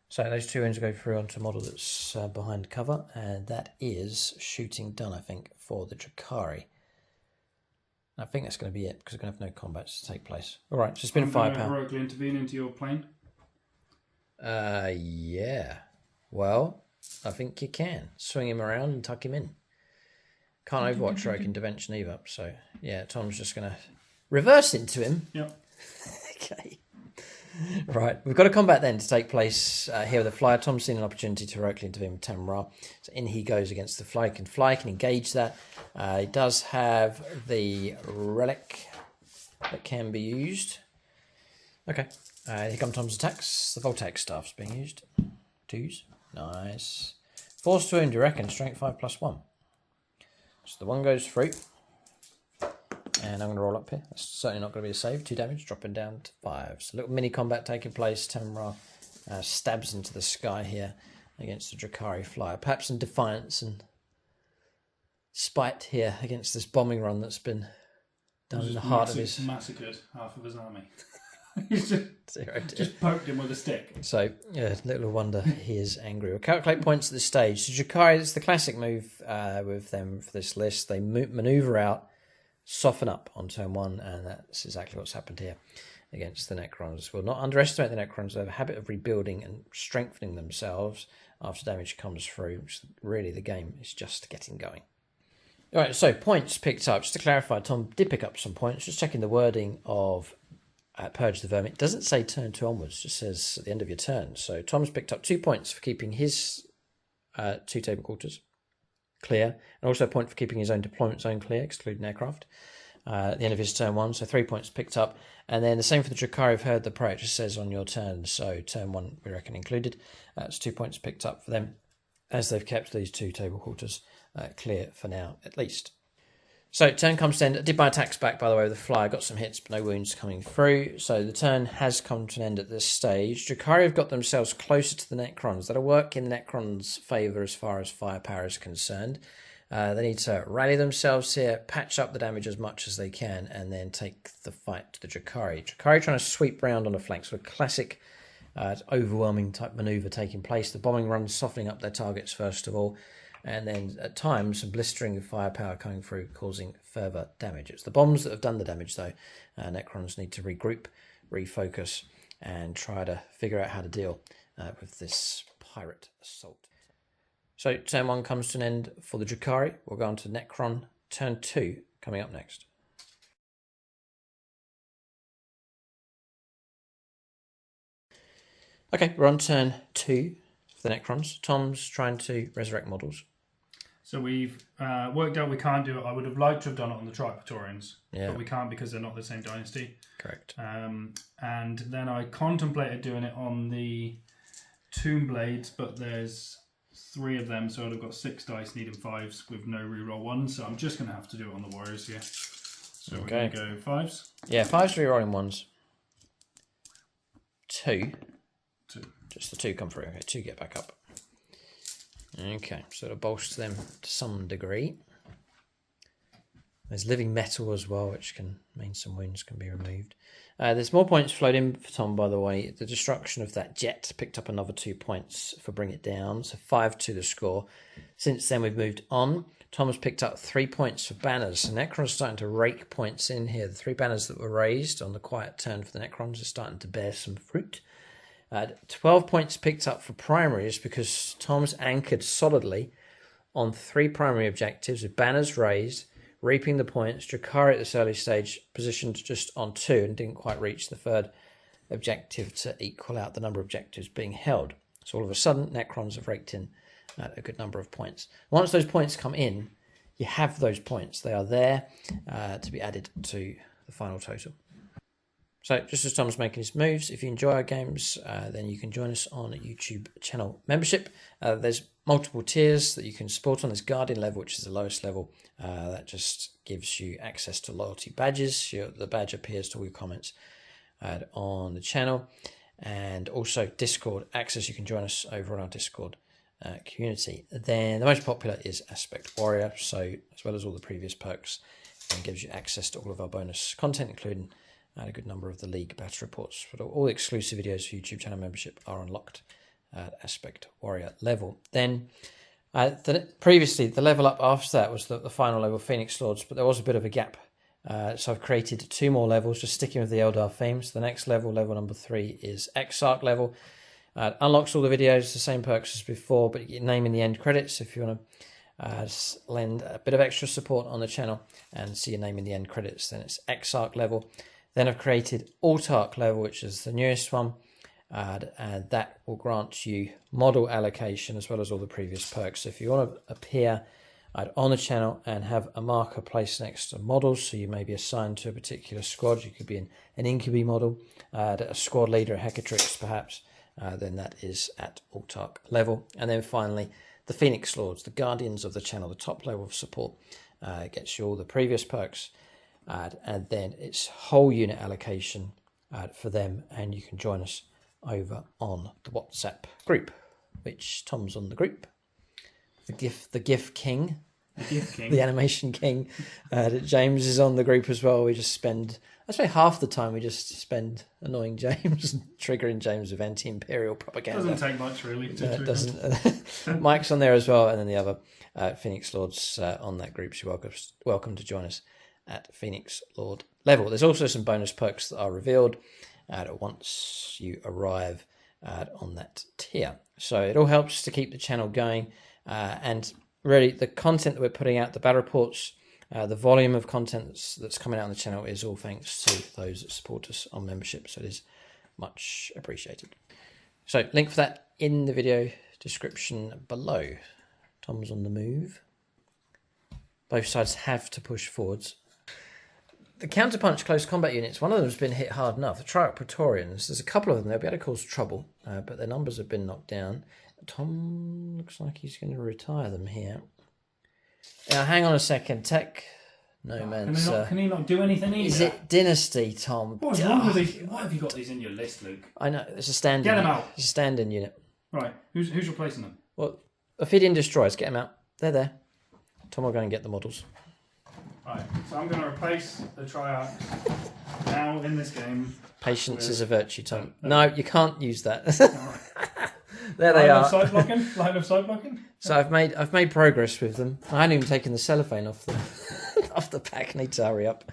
So those 2 wounds go through onto a model that's behind cover, and that is shooting done, I think, for the Drukhari. I think that's going to be it, because we're going to have no combats to take place. All right, so spin a firepower. Heroically intervene into your plane? Yeah. Well, I think you can. Swing him around and tuck him in. Can't Overwatch Rogue Intervention either, so yeah, Tom's just going to reverse into him. Yep. Okay. Right, we've got a combat then to take place here with the flyer. Tom's seen an opportunity to heroically intervene with Tamra. So in he goes against the fly. Can engage that. He does have the relic that can be used. Okay. Here come Tom's attacks. The Voltaic staff's being used. 2s. Nice. Force to wound, you reckon? Strength 5 +1. So the 1 goes through. And I'm going to roll up here. That's certainly not going to be a save. 2 damage, dropping down to 5. So a little mini combat taking place. Tamra stabs into the sky here against the Drukhari flyer. Perhaps in defiance and spite here against this bombing run that's been done in the heart of his... massacred half of his army. He's just poked him with a stick. So, yeah, little wonder he is angry. We'll calculate points at this stage. So Drukhari, it's the classic move with them for this list. They manoeuvre out, soften up on turn 1, and that's exactly what's happened here against the Necrons. We'll not underestimate the Necrons. They have a habit of rebuilding and strengthening themselves after damage comes through, which really the game is just getting going. All right, so points picked up. Just to clarify, Tom did pick up some points. Just checking the wording of Purge the Vermin. It doesn't say turn 2 onwards, it just says at the end of your turn. So Tom's picked up 2 points for keeping his 2 table quarters clear, and also a point for keeping his own deployment zone clear, excluding aircraft, at the end of his turn 1. So 3 points picked up. And then the same for the Drukhari. I've heard the prayer, it just says on your turn. So turn 1, we reckon, included. It's 2 points picked up for them, as they've kept these 2 table quarters clear for now, at least. So turn comes to an end. I did my attacks back, by the way, with the fly. I got some hits, but no wounds coming through. So the turn has come to an end at this stage. Drukhari have got themselves closer to the Necrons. That'll work in the Necrons' favour as far as firepower is concerned. They need to rally themselves here, patch up the damage as much as they can, and then take the fight to the Drukhari. Drukhari trying to sweep round on the flanks with a classic overwhelming type manoeuvre taking place. The bombing runs softening up their targets first of all, and then at times some blistering firepower coming through, causing further damage. It's the bombs that have done the damage though. Necrons need to regroup, refocus, and try to figure out how to deal with this pirate assault. So turn 1 comes to an end for the Drukhari. We'll go on to Necron. Turn 2 coming up next. Okay, we're on turn 2 for the Necrons. Tom's trying to resurrect models. So we've worked out we can't do it. I would have liked to have done it on the Triquetorians, but we can't because they're not the same dynasty. Correct. And then I contemplated doing it on the Tomb Blades, but there's 3 of them, so I've got 6 dice needing 5s with no reroll 1s, so I'm just going to have to do it on the Warriors here. So we're going to go 5s. Yeah, 5s rerolling 1s. 2. 2. Just the 2 come through. Okay, 2 get back up. Okay, so it'll bolster them to some degree. There's living metal as well, which can mean some wounds can be removed. There's more points flowed in for Tom, by the way. The destruction of that jet picked up another 2 points for Bring It Down, so 5 to the score. Since then, we've moved on. Tom has picked up 3 points for banners. So Necron's starting to rake points in here. The 3 banners that were raised on the quiet turn for the Necrons are starting to bear some fruit. 12 points picked up for primaries because Tom's anchored solidly on 3 primary objectives with banners raised, reaping the points. Drukhari at this early stage positioned just on 2 and didn't quite reach the 3rd objective to equal out the number of objectives being held. So all of a sudden, Necrons have raked in a good number of points. Once those points come in, you have those points. They are there to be added to the final total. So just as Tom's making his moves, if you enjoy our games, then you can join us on a YouTube channel membership. There's multiple tiers that you can support on. This Guardian level, which is the lowest level. That just gives you access to loyalty badges. The badge appears to all your comments on the channel. And also Discord access. You can join us over on our Discord community. Then the most popular is Aspect Warrior. So as well as all the previous perks, it gives you access to all of our bonus content, including a good number of the League battle reports. But all the exclusive videos for YouTube channel membership are unlocked at Aspect Warrior level. Then previously the level up after that was the final level, Phoenix Lords, but there was a bit of a gap. So I've created 2 more levels, just sticking with the Eldar theme. So the next level, level number 3, is Exarch level. Unlocks all the videos, the same perks as before, but you get name in the end credits if you want to lend a bit of extra support on the channel and see your name in the end credits. Then it's Exarch level. Then I've created Autarch level, which is the newest one, and that will grant you model allocation as well as all the previous perks. So if you want to appear on the channel and have a marker placed next to models, so you may be assigned to a particular squad, you could be an Incubi model, a squad leader, a Hecatrix perhaps, then that is at Autarch level. And then finally, the Phoenix Lords, the guardians of the channel, the top level of support, gets you all the previous perks. And then it's whole unit allocation for them, and you can join us over on the WhatsApp group, which Tom's on the group. The GIF King, the Animation King. James is on the group as well. We just spend, I'd say half the time we just spend annoying James and triggering James with anti-imperial propaganda. Doesn't take much really. It doesn't. Mike's on there as well, and then the other Phoenix Lords on that group. So you're welcome to join us at Phoenix Lord level. There's also some bonus perks that are revealed once you arrive on that tier. So it all helps to keep the channel going, and really the content that we're putting out, the battle reports, the volume of content that's coming out on the channel is all thanks to those that support us on membership. So it is much appreciated. So link for that in the video description below. Tom's on the move. Both sides have to push forwards. The counterpunch close combat units, one of them has been hit hard enough. The Triarch Praetorians, there's a couple of them, they'll be able to cause trouble, but their numbers have been knocked down. Tom looks like he's going to retire them here. Now, hang on a second. Tech No man's. Can he not do anything either? Is it Dynasty, Tom? What's wrong with these? Why have you got these in your list, Luke? I know it's a stand. Get them out. It's a stand-in unit. Right. Who's replacing them? Well, Ophidian Destroyers, get them out. They're there. Tom will go and get the models. Right. So I'm going to replace the Triarchs now in this game. Patience is a virtue, Tom. No, you can't use that. Right. There they are. Line of sight blocking. So I've made progress with them. I hadn't even taken the cellophane off the pack. I need to hurry up.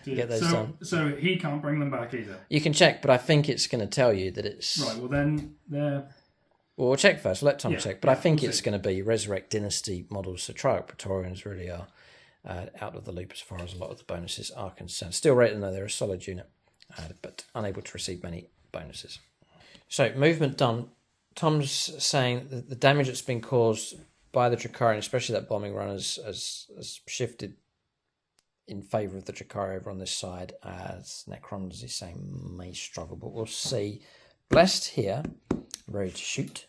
Get those done. So he can't bring them back either. You can check, but I think it's going to tell you that it's right. Well, then they're. Well, we'll check first. We'll let Tom check, but I think it's going to be Resurrect Dynasty models. So Triarch Praetorians really are out of the loop as far as a lot of the bonuses are concerned. Still rated though, they're a solid unit, but unable to receive many bonuses. So movement done. Tom's saying that the damage that's been caused by the Drukhari, especially that bombing run, has shifted in favour of the Drukhari over on this side, as Necrons, he's saying, may struggle, but we'll see. Blessed here, ready to shoot.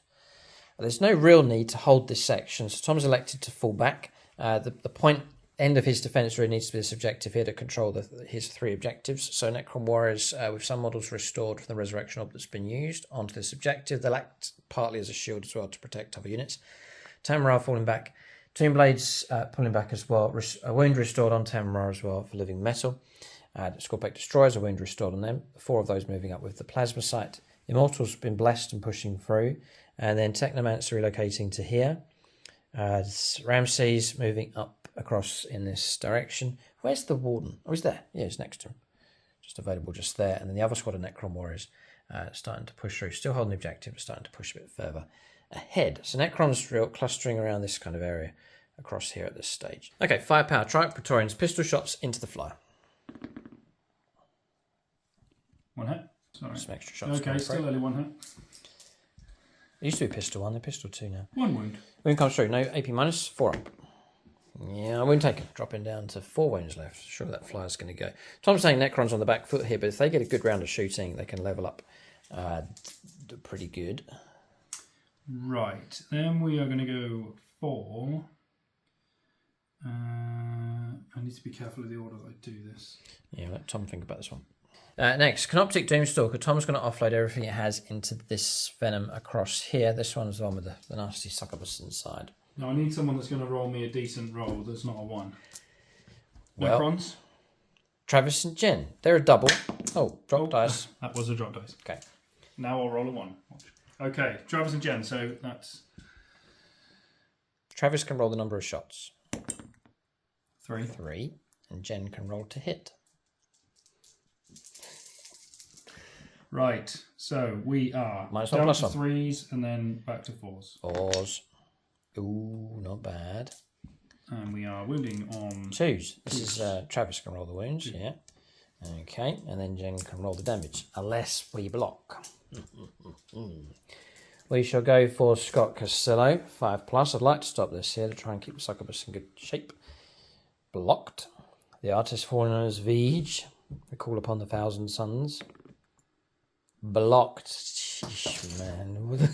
There's no real need to hold this section, so Tom's elected to fall back. The point end of his defence really needs to be this objective here to control his 3 objectives. So Necron Warriors, with some models restored from the Resurrection Orb that's been used onto this objective, they'll act partly as a shield as well to protect other units. Tamara falling back. Tomb Blades pulling back as well. A wound restored on Tamara as well for living metal. Scorpic Destroyers, a wound restored on them. 4 of those moving up with the Plasma Sight. Immortals been blessed and pushing through. And then Technomancer relocating to here. Ramses moving up across in this direction. Where's the Warden? Oh, he's there. Yeah, he's next to him. Just available just there. And then the other squad of Necron Warriors starting to push through. Still holding the objective, starting to push a bit further ahead. So Necron's real clustering around this kind of area across here at this stage. Okay, firepower. Triarch Praetorians, pistol shots into the flyer. 1 hit. Sorry. Some extra shots. Okay, still only 1 hit. It used to be pistol 1, they're pistol 2 now. 1 wound. Wound comes through. No AP minus, 4 up. Yeah, wound taken. Dropping down to 4 wounds left. Sure, that flyer's going to go. Tom's saying Necron's on the back foot here, but if they get a good round of shooting, they can level up pretty good. Right, then we are going to go for... I need to be careful of the order that I do this. Yeah, let Tom think about this one. Next, Canoptic Doomstalker. Tom's going to offload everything it has into this Venom across here. This one's the one with the nasty succubus inside. Now I need someone that's going to roll me a decent roll that's not a 1. Well, Necrons. Travis and Jen. They're a double. Oh, drop dice. That was a drop dice. Okay. Now I'll roll a 1. Okay, Travis and Jen, so that's... Travis can roll the number of shots. 3. 3. And Jen can roll to hit. Right, so we are -1 down plus to 1. 3s and then back to 4s. 4s. Ooh, not bad. And we are wounding on 2s. This is Travis can roll the wounds, yeah. Okay, and then Jen can roll the damage, unless we block. We shall go for Scott Castillo, 5+. I'd like to stop this here to try and keep the succubus in good shape. Blocked. The artist foreigners Vij. We call upon the 1,000 suns. Blocked. Sheesh, man.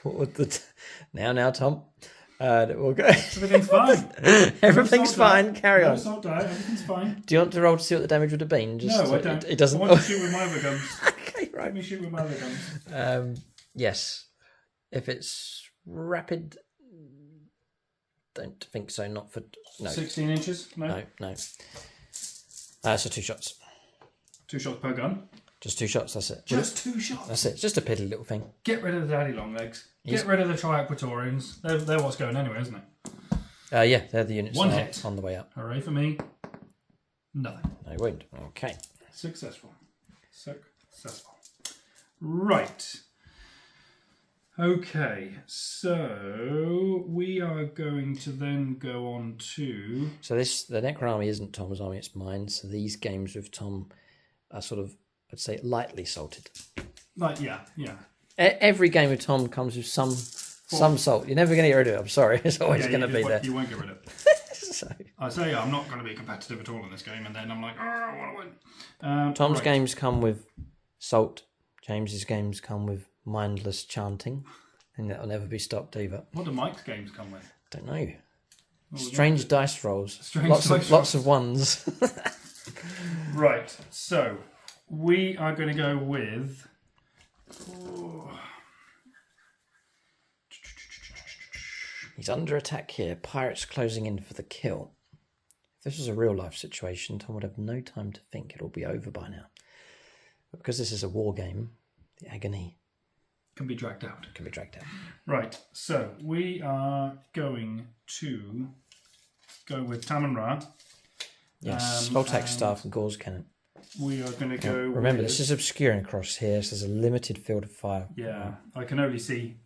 What would the... Now, Tom. We'll go. Everything's fine. Everything's fine. Carry on. No, everything's fine. Do you want to roll to see what the damage would have been? No, I don't. It doesn't. I want to shoot with my other guns. Okay, right. Let me shoot with my other guns. Yes. If it's rapid, don't think so. Not for... No. 16 inches? No? No. So 2 shots. 2 shots per gun? Just 2 shots, that's it. Just 2 shots? That's it. Just a piddly little thing. Get rid of the daddy long legs. Get rid of the Triarch Praetorians. They're what's going anyway, isn't it? Yeah, they're the units 1 hit. On the way up. Hooray for me. Nothing. No wound. Okay. Successful. Right. Okay, so we are going to then go on to... So the Necron army isn't Tom's army, it's mine. So these games with Tom are sort of, I'd say, lightly salted. Like, yeah. Every game with Tom comes with some salt. You're never going to get rid of it. I'm sorry. It's always going to be there. You won't get rid of it. So. I say I'm not going to be competitive at all in this game, and then I'm like, I want to win. Tom's games come with salt. James's games come with mindless chanting, and that'll never be stopped either. What do Mike's games come with? Don't know. Strange dice rolls. Strange Lots of ones. Right, so we are going to go with... He's under attack here. Pirates closing in for the kill. If this was a real life situation, Tom would have no time to think. It'll be over by now. But because this is a war game, the agony can be dragged out. Right, so we are going to go with Tam and Ra. Yes, Voltaic Staff and Gauze Cannon. We are going to go Remember, this is obscuring across here, so there's a limited field of fire. Yeah, I can only see...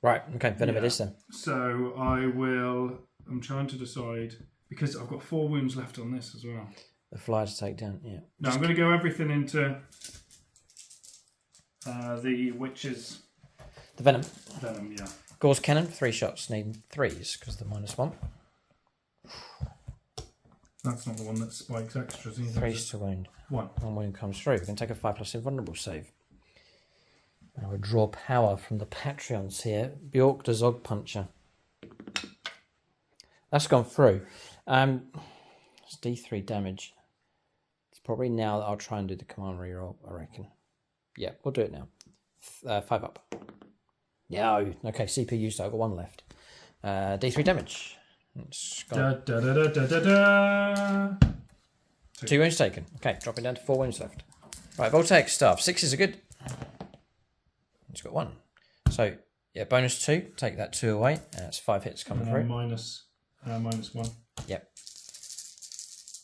Right, okay, Venom it is then. So I'm trying to decide, because I've got 4 wounds left on this as well. The flyer to take down, yeah. No, I'm going to go everything into the witches. The Venom. Venom, yeah. Gauze Cannon, 3 shots, need 3s, because the -1. That's not the one that spikes extras either. 3s to wound. 1 wound comes through. We can take a 5+ invulnerable save. And I would draw power from the Patreons here. Bjork the Zog Puncher. That's gone through. It's D3 damage. It's probably now that I'll try and do the command reroll, I reckon. Yeah, we'll do it now. 5 up. No. Okay, CP used. I've got 1 left. D3 damage. It's gone. 2 wounds taken. Okay, dropping down to 4 wounds left. Right, Voltaic Staff. 6s are good. He's got 1. So, yeah, bonus 2. Take that 2 away. That's 5 hits coming through. Minus 1. Yep.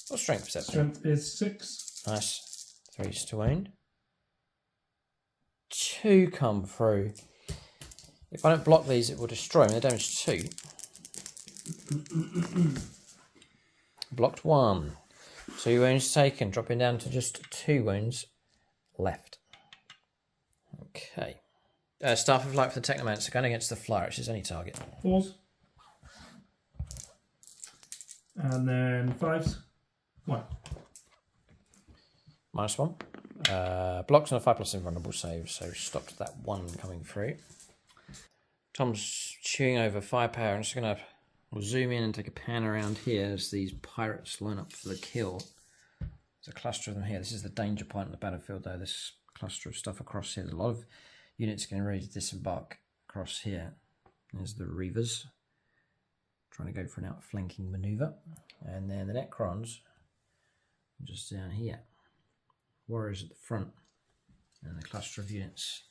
What's strength perception? Strength is 6. Nice. 3s to wound. 2 come through. If I don't block these, it will destroy them. They're damage 2. Blocked 1. 2 wounds taken. Dropping down to just 2 wounds left. Okay. Staff of Light for the Technomancer, going against the Flyer, which is any target. 4s. And then 5s. 1. -1. Blocks on a 5+ invulnerable save, so stopped that 1 coming through. Tom's chewing over firepower. I'm just going to zoom in and take a pan around here as these pirates line up for the kill. There's a cluster of them here. This is the danger point on the battlefield, though. This cluster of stuff across here. There's a lot of units getting ready to disembark across here. There's the Reavers trying to go for an outflanking maneuver. And then the Necrons just down here. Warriors at the front. And the cluster of units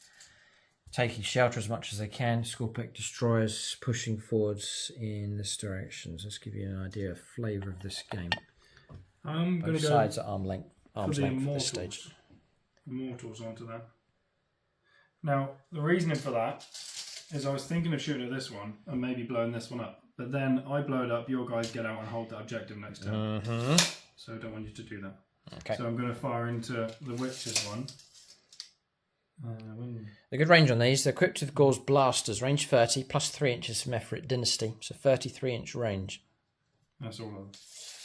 taking shelter as much as they can. Scorpic destroyers pushing forwards in this direction. So let's give you an idea of flavour of this game. I'm going to go sides at arm's length for this stage. Immortals onto that. Now, the reasoning for that is I was thinking of shooting at this one and maybe blowing this one up. But then I blow it up, your guys get out and hold that objective next turn. So I don't want you to do that. Okay. So I'm going to fire into the Witches one. A good range on these. They're equipped with Gauze blasters, range 30, plus 3 inches from Efrit Dynasty. So 33-inch range. That's all of them.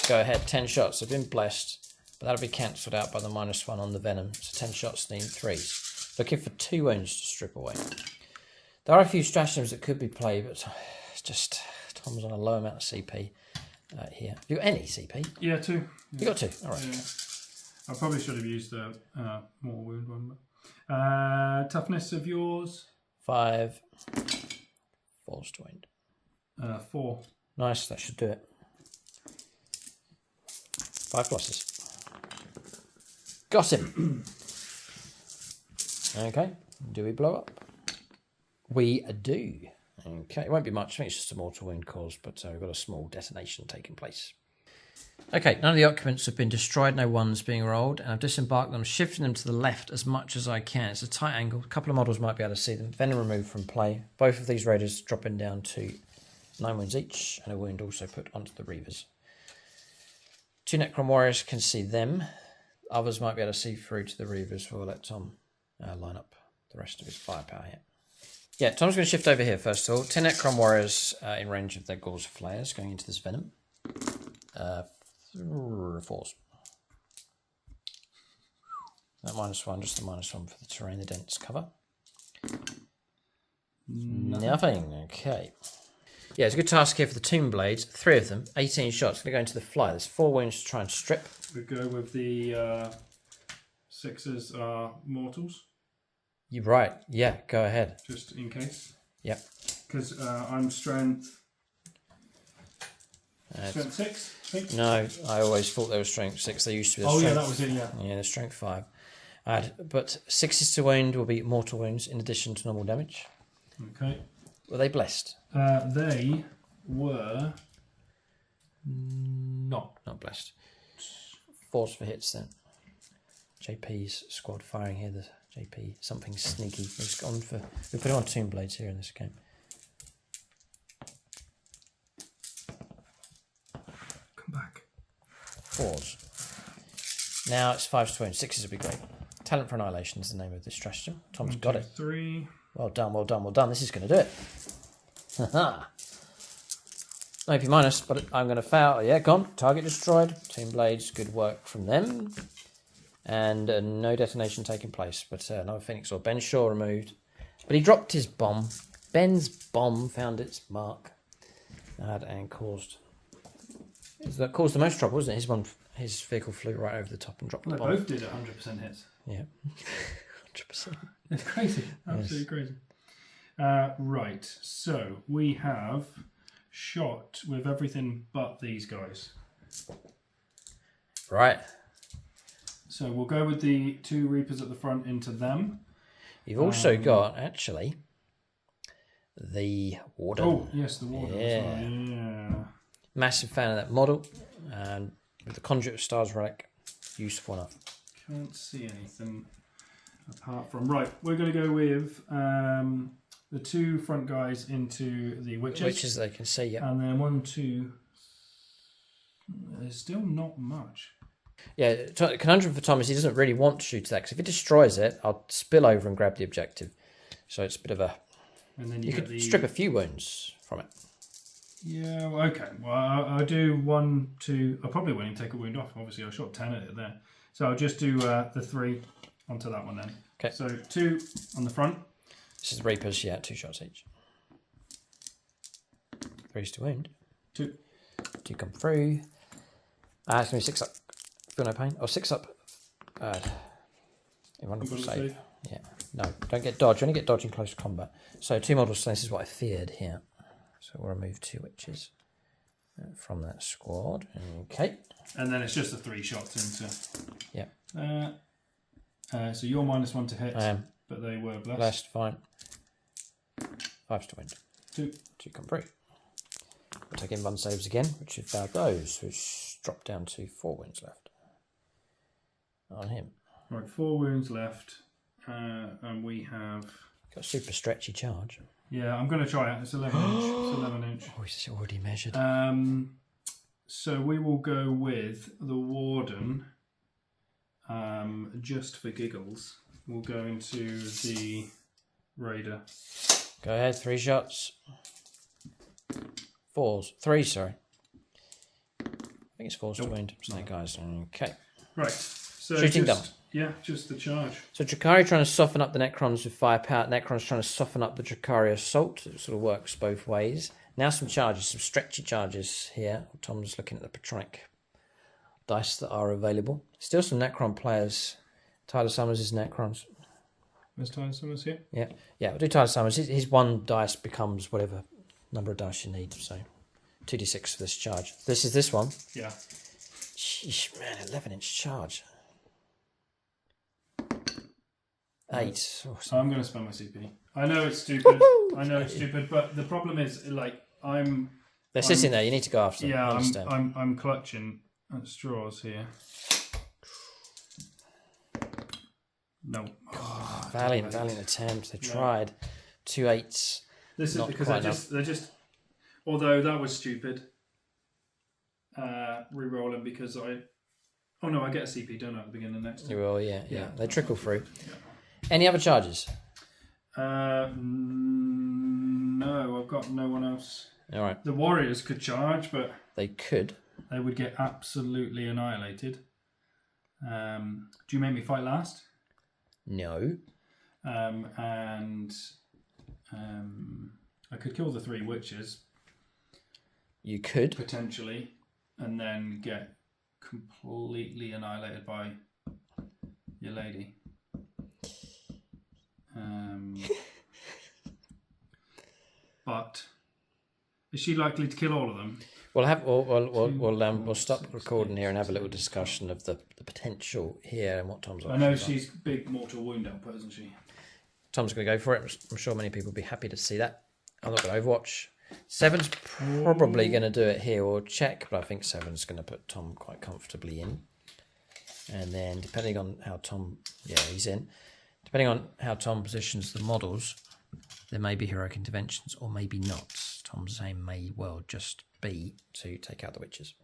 Go ahead, 10 shots. They've been blessed, but that'll be cancelled out by the -1 on the Venom. So 10 shots need 3s. Looking for 2 wounds to strip away. There are a few stratagems that could be played, but it's just Tom's on a low amount of CP here. Have you got any CP? Yeah, 2. Yeah. You got 2? All right. Yeah. I probably should have used the mortal wound one. But... toughness of yours? 5. 4s to wound. 4. Nice, that should do it. 5 pluses. Got him. Okay, do we blow up? We do. Okay, it won't be much. I think it's just a mortal wound caused, but we've got a small detonation taking place. Okay, none of the occupants have been destroyed, no ones being rolled, and I've disembarked them, shifting them to the left as much as I can. It's a tight angle. A couple of models might be able to see them. Venom removed from play. Both of these raiders dropping down to 9 wounds each, and a wound also put onto the Reavers. 2 Necron warriors can see them. Others might be able to see through to the Reavers. We'll let Tom line up the rest of his firepower here. Yeah, Tom's going to shift over here first of all. 10 Necron warriors in range of their Gauze flares going into this Venom. 4s. That -1, just the -1 for the terrain, the dense cover. Nothing. Okay. Yeah, it's a good task here for the Tomb Blades. 3 of them, 18 shots. Going to go into the fly. There's 4 wounds to try and strip. We go with the 6s are mortals. You're right. Yeah, go ahead. Just in case. Yep. Because I'm strength 6, I think. No, I always thought they were strength 6. They used to be. Yeah, that was it. Yeah. Yeah, they're strength 5. But 6s to wound will be mortal wounds in addition to normal damage. Okay. Were they blessed? They were not blessed. 4s for hits then. JP's squad firing here. The JP something sneaky. We put on Tomb Blades here in this game. Come back. 4s. Now it's 5s to wound. 6s would be great. Talent for Annihilation is the name of this stratagem. Tom's got it. 3. Well done, well done, well done. This is going to do it. Haha. No AP minus, but I'm going to foul. Yeah, gone. Target destroyed. Tomb Blades, good work from them. And no detonation taking place. But no Phoenix or Ben Shaw removed. But he dropped his bomb. Ben's bomb found its mark. And caused the most trouble, wasn't it? His vehicle flew right over the top and dropped the bomb. They both did 100% hits. Yeah. 100%. It's crazy. Absolutely crazy. Right. So we have shot with everything but these guys. Right. So we'll go with the 2 Reapers at the front into them. You've also got, actually, the Warden. Oh, yes, the Warden. Yeah. Yeah. Massive fan of that model. And with the Conduit of Stars relic, useful enough. Can't see anything apart from... Right, we're going to go with the 2 front guys into the Witches. Witches they can see, yeah. And then 1, 2... There's still not much. Yeah, conundrum for Tom is he doesn't really want to shoot that, because if it destroys it, I'll spill over and grab the objective. So it's a bit of a... And then you could strip a few wounds from it. Yeah, well, okay. Well, I'll do 1, 2... I probably won't even take a wound off. Obviously, I shot 10 at it there. So I'll just do the 3 onto that one then. Okay. So 2 on the front. This is the Reapers, yeah, 2 shots each. 3's to wound. 2. 2 come through. It's going to be 6 up. Feel no pain. Oh, 6 up. Wonderful save. Yeah. No, don't get dodge. You only get dodge in close combat. So 2 models. This is what I feared here. So we'll remove 2 Witches from that squad. Okay. And then it's just the 3 shots into... Yeah. So you're -1 to hit. I am. But they were blessed. Blessed, fine. 5's to win. 2. 2 come through. We'll take in 1 saves again, which have failed those, which dropped down to 4 wounds left on him. Right, 4 wounds left. And we have... Got a super stretchy charge. Yeah, I'm going to try it. It's 11 inch. It's 11 inch. Oh, it's already measured. So we will go with the Warden. Just for giggles. We'll go into the Raider. Go ahead, 3 shots. 4s. 3, sorry. I think it's 4s to wound. Snake guys. Okay. Right. So shooting just, done. Yeah, just the charge. So Drukhari trying to soften up the Necrons with firepower. Necrons trying to soften up the Drukhari assault. It sort of works both ways. Now some charges, some stretchy charges here. Tom's looking at the Patronic dice that are available. Still some Necron players. Tyler Summers is Necrons. There's Tyler Summers here? Yeah, we'll do Tyler Summers. His 1 dice becomes whatever number of dice you need. So 2d6 for this charge. This is this one. Yeah. Sheesh, man, 11-inch charge. 8. Oh, I'm going to spend my CP. I know it's stupid. I know it's stupid, but the problem is, like, they're sitting there. You need to go after them. Yeah, I'm clutching at straws here. No. God, valiant attempt. They tried. 2 8s. This is because they're just. Although that was stupid. Rerolling because I. Oh no, I get a CP, don't I, at the beginning of next time? You will, yeah. They trickle through. Yeah. Any other charges? No, I've got no one else. All right. The Warriors could charge, but they could. They would get absolutely annihilated. Do you make me fight last? No. I could kill the 3 Witches. you could. Potentially. And then get completely annihilated by your lady. But is she likely to kill all of them? We'll stop recording here and have a little discussion of the potential here and what Tom's. I know she's big mortal wound output, isn't she? Tom's going to go for it. I'm sure many people will be happy to see that. I'm not going to Overwatch. 7's probably going to do it here or check, but I think 7's going to put Tom quite comfortably in. And then depending on how Tom, he's in. Depending on how Tom positions the models, there may be heroic interventions or maybe not. Tom's aim may well just be to take out the witches.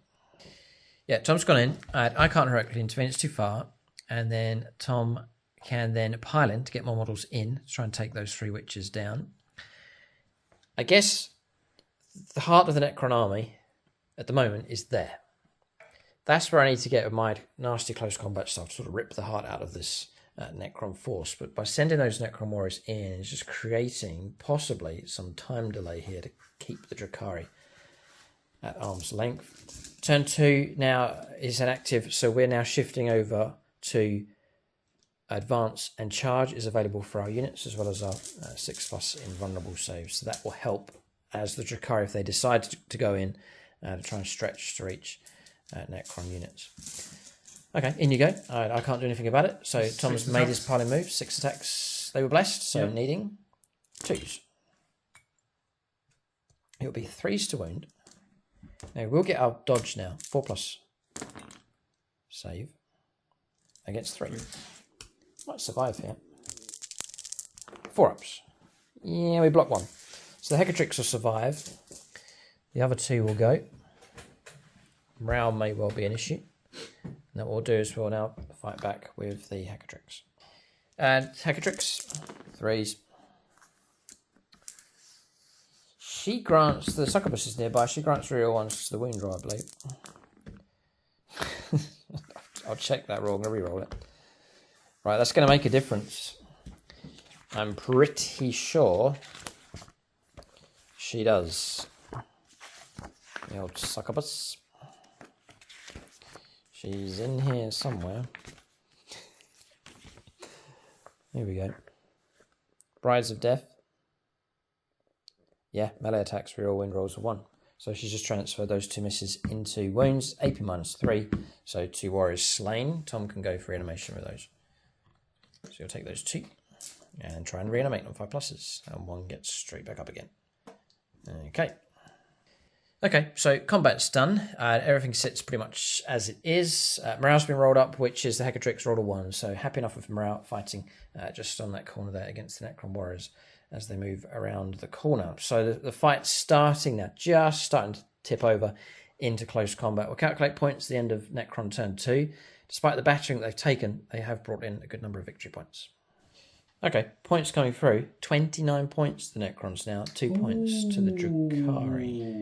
Yeah, Tom's gone in. I can't heroically intervene, it's too far. And then Tom can then pile in to get more models in to try and take those 3 witches down. I guess the heart of the Necron army at the moment is there. That's where I need to get with my nasty close combat stuff, to sort of rip the heart out of this Necron force. But by sending those Necron warriors in, it's just creating possibly some time delay here to keep the Drukhari at arm's length. Turn 2 now is inactive, so we're now shifting over to advance, and charge is available for our units as well as our 6+ invulnerable saves. So that will help as the Drukhari, if they decide to go in, to try and stretch to reach Necron units. Okay, in you go. I can't do anything about it. So Tom's made his piling move. 6 attacks. They were blessed, so needing 2s. It'll be 3s to wound. Now we'll get our dodge now. 4+ save against 3. Might survive here. 4-ups. Yeah, we block 1. So the Hecatrix will survive. The other 2 will go. Morale may well be an issue. And what we'll do is we'll now fight back with the Hecatrix. And Hecatrix, 3s. She grants, the succubus is nearby, she grants real ones to the wound roll, I believe. I'll check that roll, I'm going to reroll it. Right, that's going to make a difference. I'm pretty sure she does. The old succubus. She's in here somewhere. Here we go. Brides of Death. Yeah, melee attacks, reroll wind rolls of 1. So she's just transferred those 2 misses into wounds. AP -3. So 2 warriors slain. Tom can go for reanimation with those. So you'll take those 2 and try and reanimate on 5+. And 1 gets straight back up again. Okay. Okay, so combat's done. Everything sits pretty much as it is. Morale's been rolled up, which is the Hecatrix rolled a 1. So happy enough with morale fighting just on that corner there against the Necron warriors as they move around the corner. So the fight's starting now, just starting to tip over into close combat. We'll calculate points at the end of Necron turn 2. Despite the battering that they've taken, they have brought in a good number of victory points. Okay, points coming through. 29 points to the Necrons now, 2 points to the Drukhari.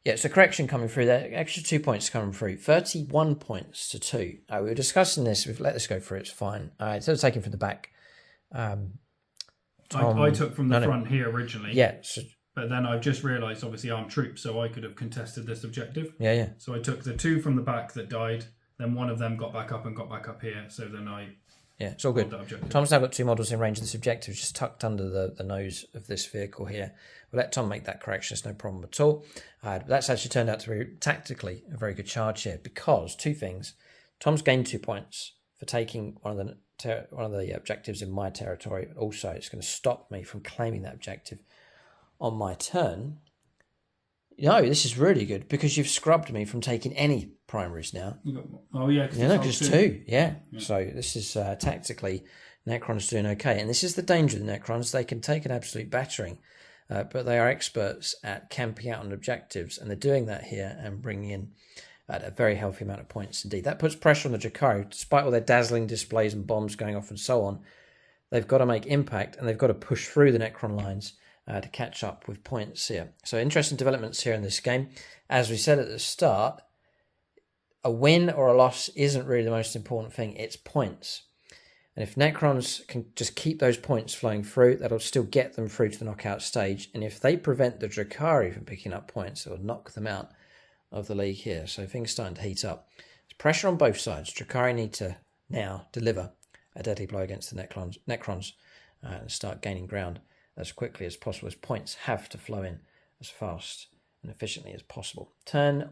Yeah, so correction coming through there. Extra 2 points coming through. 31 points to 2. We were discussing this. We've let this go through. It's fine. Instead of taking from the back. I took from the front here originally. Yeah. So, but then I've just realised, obviously, I'm troops, so I could have contested this objective. Yeah. So I took the 2 from the back that died. Then one of them got back up and got back up here. So then yeah, it's all good. Tom's now got 2 models in range of this objective, just tucked under the nose of this vehicle here. We'll let Tom make that correction, it's no problem at all. But that's actually turned out to be tactically a very good charge here, because 2 things. Tom's gained 2 points for taking one of the objectives in my territory, but also it's going to stop me from claiming that objective on my turn. No, this is really good, because you've scrubbed me from taking any primaries now. Oh, yeah. Just 2. Yeah. So this is tactically, Necron's doing okay. And this is the danger of the Necrons. They can take an absolute battering, but they are experts at camping out on objectives, and they're doing that here and bringing in a very healthy amount of points indeed. That puts pressure on the Drukhari. Despite all their dazzling displays and bombs going off and so on, they've got to make impact, and they've got to push through the Necron lines to catch up with points here. So interesting developments here in this game. As we said at the start, a win or a loss isn't really the most important thing, it's points. And if Necrons can just keep those points flowing through, that'll still get them through to the knockout stage. And if they prevent the Drukhari from picking up points, it'll knock them out of the league here. So things starting to heat up. There's pressure on both sides. Drukhari need to now deliver a deadly blow against the Necrons and start gaining ground as quickly as possible, as points have to flow in as fast and efficiently as possible. Turn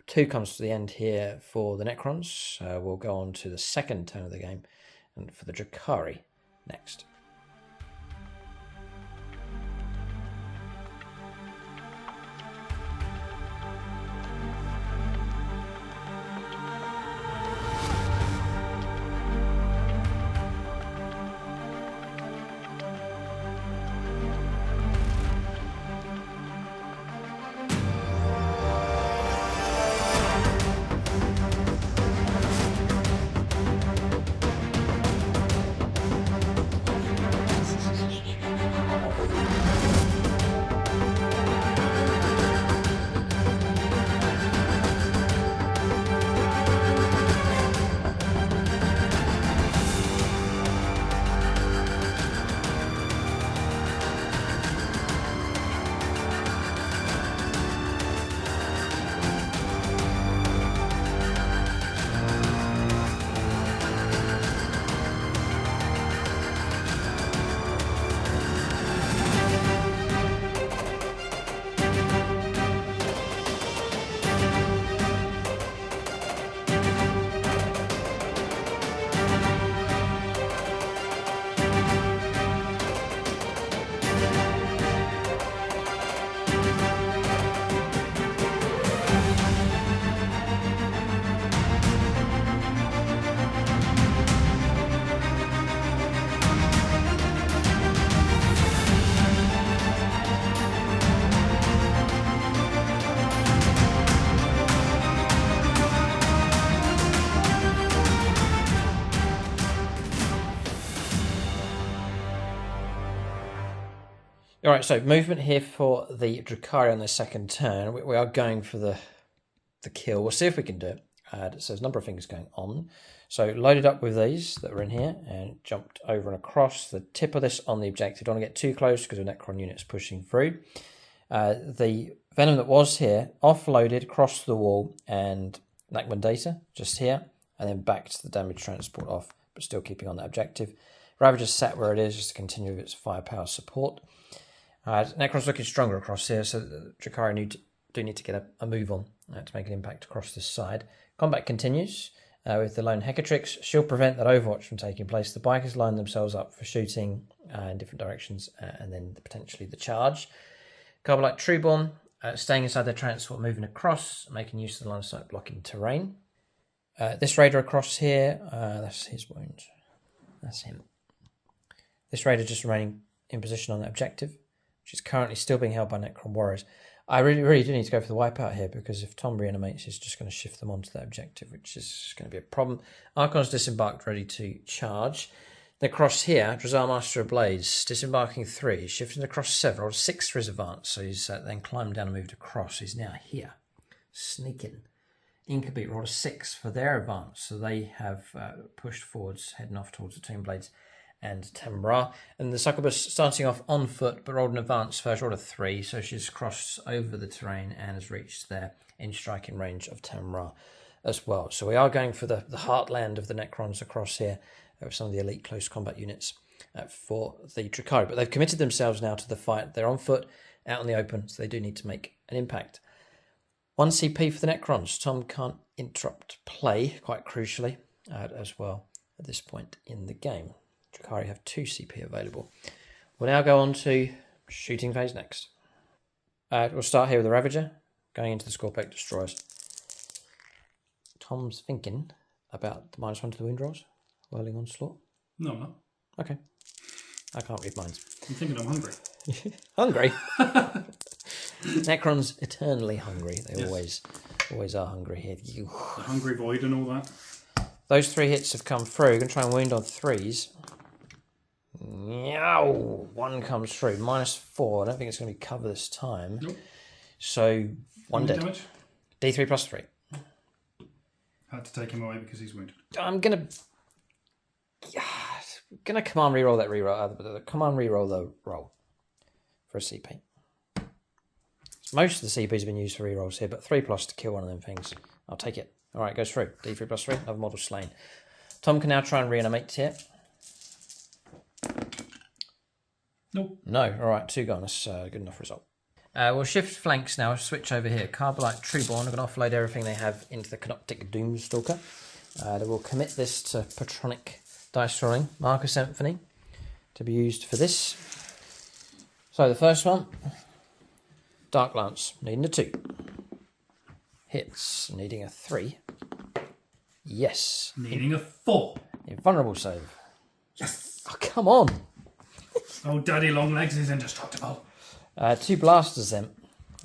2 comes to the end here for the Necrons. We'll go on to the second turn of the game and for the Drukhari next. All right, so movement here for the Drukhari on the second turn. We are going for the kill. We'll see if we can do it. So there's a number of things going on. So loaded up with these that were in here and jumped over and across the tip of this on the objective. Don't want to get too close because the Necron unit's pushing through. The venom that was here, offloaded, crossed the wall and Nakman data just here, and then back to the damage transport off, but still keeping on that objective. Ravager's sat where it is just to continue with its firepower support. Necron's looking stronger across here, so the Drukhari do need to get a move on to make an impact across this side. Combat continues with the lone Hecatrix. She'll prevent that overwatch from taking place. The bikers line themselves up for shooting in different directions and then potentially the charge. Carbolite Trueborn staying inside their transport, moving across, making use of the line of sight blocking terrain. This raider across here, that's his wound. That's him. This raider just remaining in position on that objective, which is currently still being held by Necron warriors. I really do need to go for the wipeout here because if Tom reanimates, he's just going to shift them onto that objective, which is going to be a problem. Archon's disembarked, ready to charge. Then across here, Drazar Master of Blades, disembarking 3, shifting across 7, or 6 for his advance, so he's then climbed down and moved across. He's now here, sneaking. Incubate rolled a 6 for their advance, so they have pushed forwards, heading off towards the Tomb Blades and Tamra. And the Succubus starting off on foot, but rolled an advance first, rolled a 3, so she's crossed over the terrain and has reached there in striking range of Tamra as well. So we are going for the heartland of the Necrons across here with some of the elite close combat units for the Drukhari. But they've committed themselves now to the fight. They're on foot, out in the open, so they do need to make an impact. 1 CP for the Necrons. Tom can't interrupt play, quite crucially, as well at this point in the game. Drukhari have 2 CP available. We'll now go on to shooting phase next. We'll start here with the Ravager, going into the Scorpec Destroyers. Tom's thinking about the -1 to the wound rolls, whirling onslaught. No, I'm not. Okay. I can't read minds. I'm thinking I'm hungry. Hungry? Necrons eternally hungry. They Yes. always are hungry here. The hungry void and all that. Those 3 hits have come through. Going to try and wound on 3s. Yow! 1 comes through. -4. I don't think it's going to be cover this time. Nope. So 1 dead. Damage? D3 plus 3. Had to take him away because he's wounded. I'm gonna command reroll that reroll. Command reroll the roll for a CP. Most of the CPs have been used for rerolls here, but 3+ to kill one of them things. I'll take it. All right, goes through. D3 plus 3, another model slain. Tom can now try and reanimate here. Nope. No, all right, 2 gone. That's a good enough result. We'll shift flanks now, switch over here. Carbolite Trueborn are going to offload everything they have into the Canoptic Doomstalker. They will commit this to Patronic Dice Rolling, Marker Symphony, to be used for this. So the first one, Dark Lance, needing a 2. Hits, needing a 3. Yes. Needing a 4. Invulnerable save. Yes. Oh, come on. Oh, Daddy Longlegs is indestructible. 2 blasters then.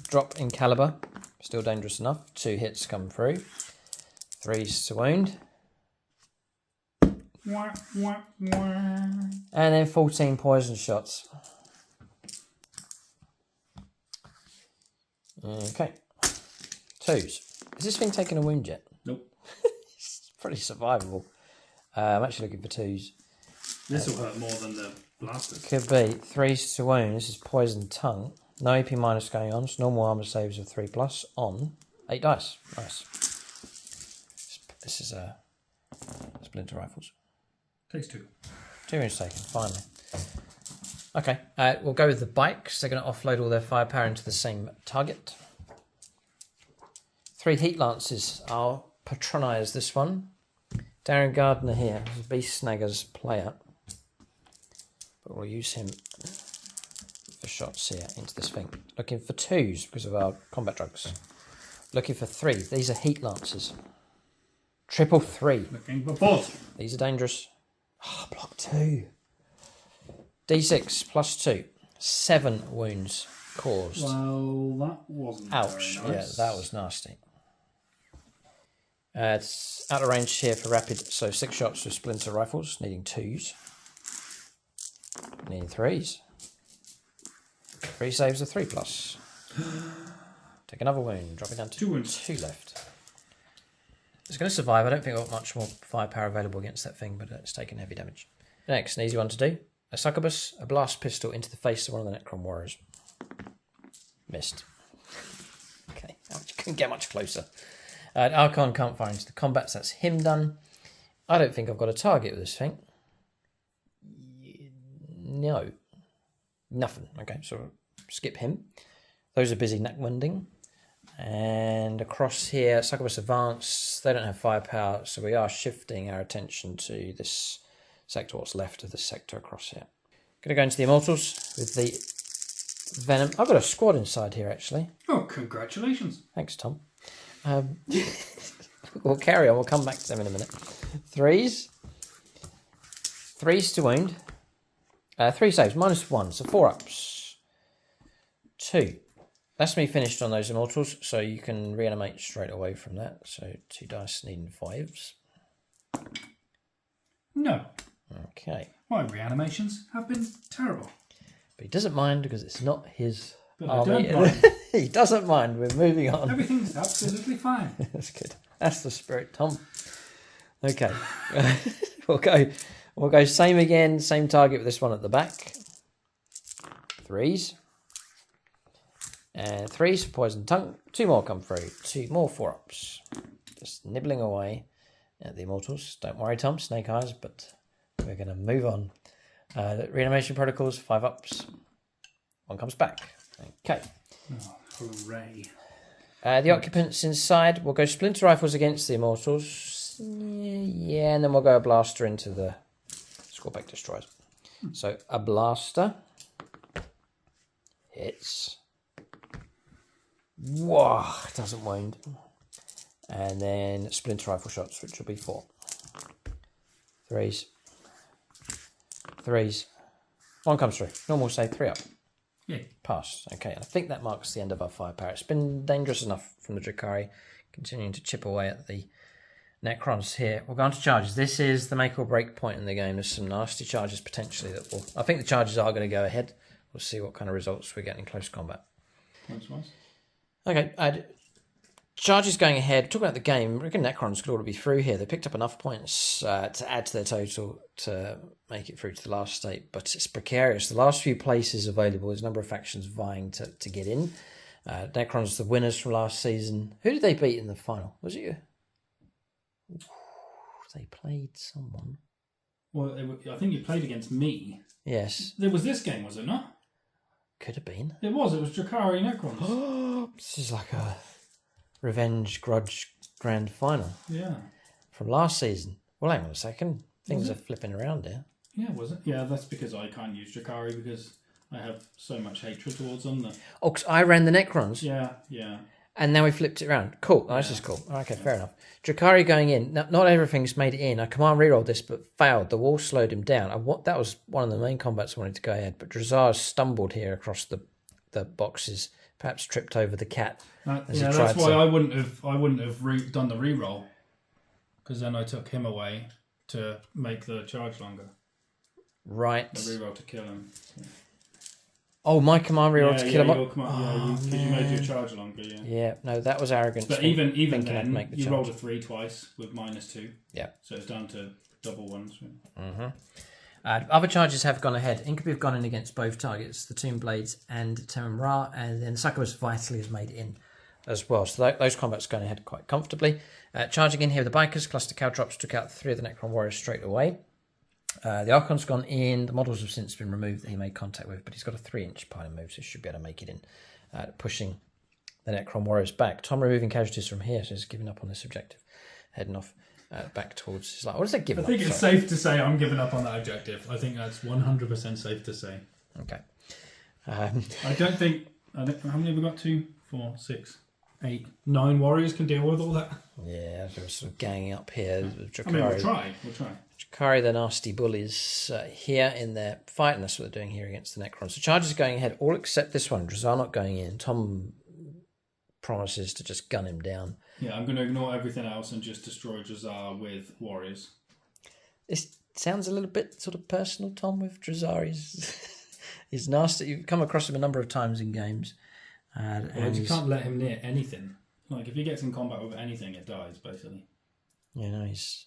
Drop in caliber. Still dangerous enough. 2 hits come through. 3s to wound. Wah, wah, wah. And then 14 poison shots. Okay. 2s. Is this thing taking a wound yet? Nope. It's pretty survivable. I'm actually looking for 2s. This will hurt more than the blasters. Could be 3s to wound. This is poison tongue. No AP minus going on. So normal armor saves of 3+ on 8 dice. Nice. This is splinter rifles. Takes 2. 2 wounds taken. Finally. Okay. We'll go with the bikes. They're going to offload all their firepower into the same target. 3 heat lances. I'll patronize this one. Darren Gardner here, Beast Snagger's player. But we'll use him for shots here into this thing. Looking for 2s because of our combat drugs. Looking for 3. These are heat lances. 3 Looking for 4s. These are dangerous. Oh, block 2. D6 plus 2. 7 wounds caused. Well, that wasn't Ouch. very nice. Yeah, that was nasty. It's out of range here for rapid, so 6 shots with splinter rifles, needing 2s. Needing 3s. 3 saves of 3+. Take another wound, drop it down to 2 wounds. 2 left. It's going to survive. I don't think I've got much more firepower available against that thing, but it's taken heavy damage. Next, an easy one to do. A succubus, a blast pistol into the face of one of the Necron warriors. Missed. Okay, couldn't get much closer. Archon can't fire into the combats. That's him done. I don't think I've got a target with this thing. No. Nothing. Okay, so skip him. Those are busy neck winding. And across here, Succubus Advance, they don't have firepower, so we are shifting our attention to this sector, what's left of this sector across here. Going to go into the Immortals with the Venom. I've got a squad inside here, actually. Oh, congratulations. Thanks, Tom. We'll carry on. We'll come back to them in a minute. 3s. 3s to wound. 3 saves, -1, so 4 ups. 2. That's me finished on those Immortals, so you can reanimate straight away from that. So 2 dice needing 5s. No. Okay. My reanimations have been terrible. But he doesn't mind because it's not his But army. I don't mind. He doesn't mind. We're moving on. Everything's absolutely fine. That's good. That's the spirit, Tom. Okay. We'll go same again, same target with this one at the back. 3s. And 3s for poison tongue. 2 more come through. 2 more 4 ups. Just nibbling away at the Immortals. Don't worry, Tom, snake eyes, but we're going to move on. Reanimation protocols, 5 ups. 1 comes back. Okay. Oh, hooray. The occupants inside, we'll go splinter rifles against the Immortals. Yeah, and then we'll go a blaster into the Scorpic Destroyers. So a blaster hits. Whoa, doesn't wound. And then splinter rifle shots, which will be 4. 3s. 3s. 1 comes through. Normal save, 3 up. Yeah. Passed. Okay, and I think that marks the end of our firepower. It's been dangerous enough from the Drukhari, continuing to chip away at the Necrons here. We'll go on to charges. This is the make or break point in the game. There's some nasty charges potentially that will... I think the charges are going to go ahead. We'll see what kind of results we get in close combat. That's nice. Okay, charges going ahead. Talking about the game, I reckon Necrons could all be through here. They picked up enough points to add to their total to make it through to the last state, but it's precarious. The last few places available, there's a number of factions vying to get in. Necrons, the winners from last season. Who did they beat in the final? Was it you? They played someone. Well, I think you played against me. Yes. There was this game, was it not? Could have been. It was. It was Drukhari Necrons. This is like a revenge grudge grand final. Yeah. From last season. Well, hang on a second. Things are flipping around here. Yeah, was it? Yeah, that's because I can't use Drukhari because I have so much hatred towards them. That... Oh, because I ran the Necrons. Yeah. And now we flipped it around. Cool. Oh, this is cool. Okay, fair enough. Drukhari going in. Not everything's made it in. I command reroll this, but failed. The wall slowed him down. That was one of the main combats I wanted to go ahead. But Drazar stumbled here across the boxes, perhaps tripped over the cat. That's why I wouldn't have done the reroll, because then I took him away to make the charge longer. Right. The reroll to kill him. Yeah. Oh, my command reroll to kill him. Because you made your charge longer. Yeah. No, that was arrogance. But even then, you rolled a 3 twice with -2. Yeah. So it's down to double ones. Mm-hmm. Other charges have gone ahead. Incubi have gone in against both targets, the Tomb Blades and Temem Ra, and then Succubus Vitally has made in as well. So those combats going ahead quite comfortably. Charging in here with the Bikers, cluster Caltrops took out 3 of the Necron Warriors straight away. The Archon's gone in. The models have since been removed that he made contact with, but he's got a 3-inch piling move, so he should be able to make it in, pushing the Necron Warriors back. Tom removing casualties from here, so he's giving up on this objective, heading off back towards his line. What does that give up? I think it's safe to say I'm giving up on that objective. I think that's 100% safe to say. Okay. I don't think... How many have we got? 2, 4, 6, 8, 9 warriors can deal with all that. Yeah, they're sort of ganging up here. Drukhari. I mean, we'll try. Drukhari, the nasty bullies here in their fight, and that's what they're doing here against the Necrons. So charges are going ahead, all except this one. Drazar not going in. Tom promises to just gun him down. Yeah, I'm going to ignore everything else and just destroy Drazar with warriors. This sounds a little bit sort of personal, Tom, with Drazar. He's nasty. You've come across him a number of times in games. And you can't let him near anything. Like, if he gets in combat with anything, it dies, basically. You know, he's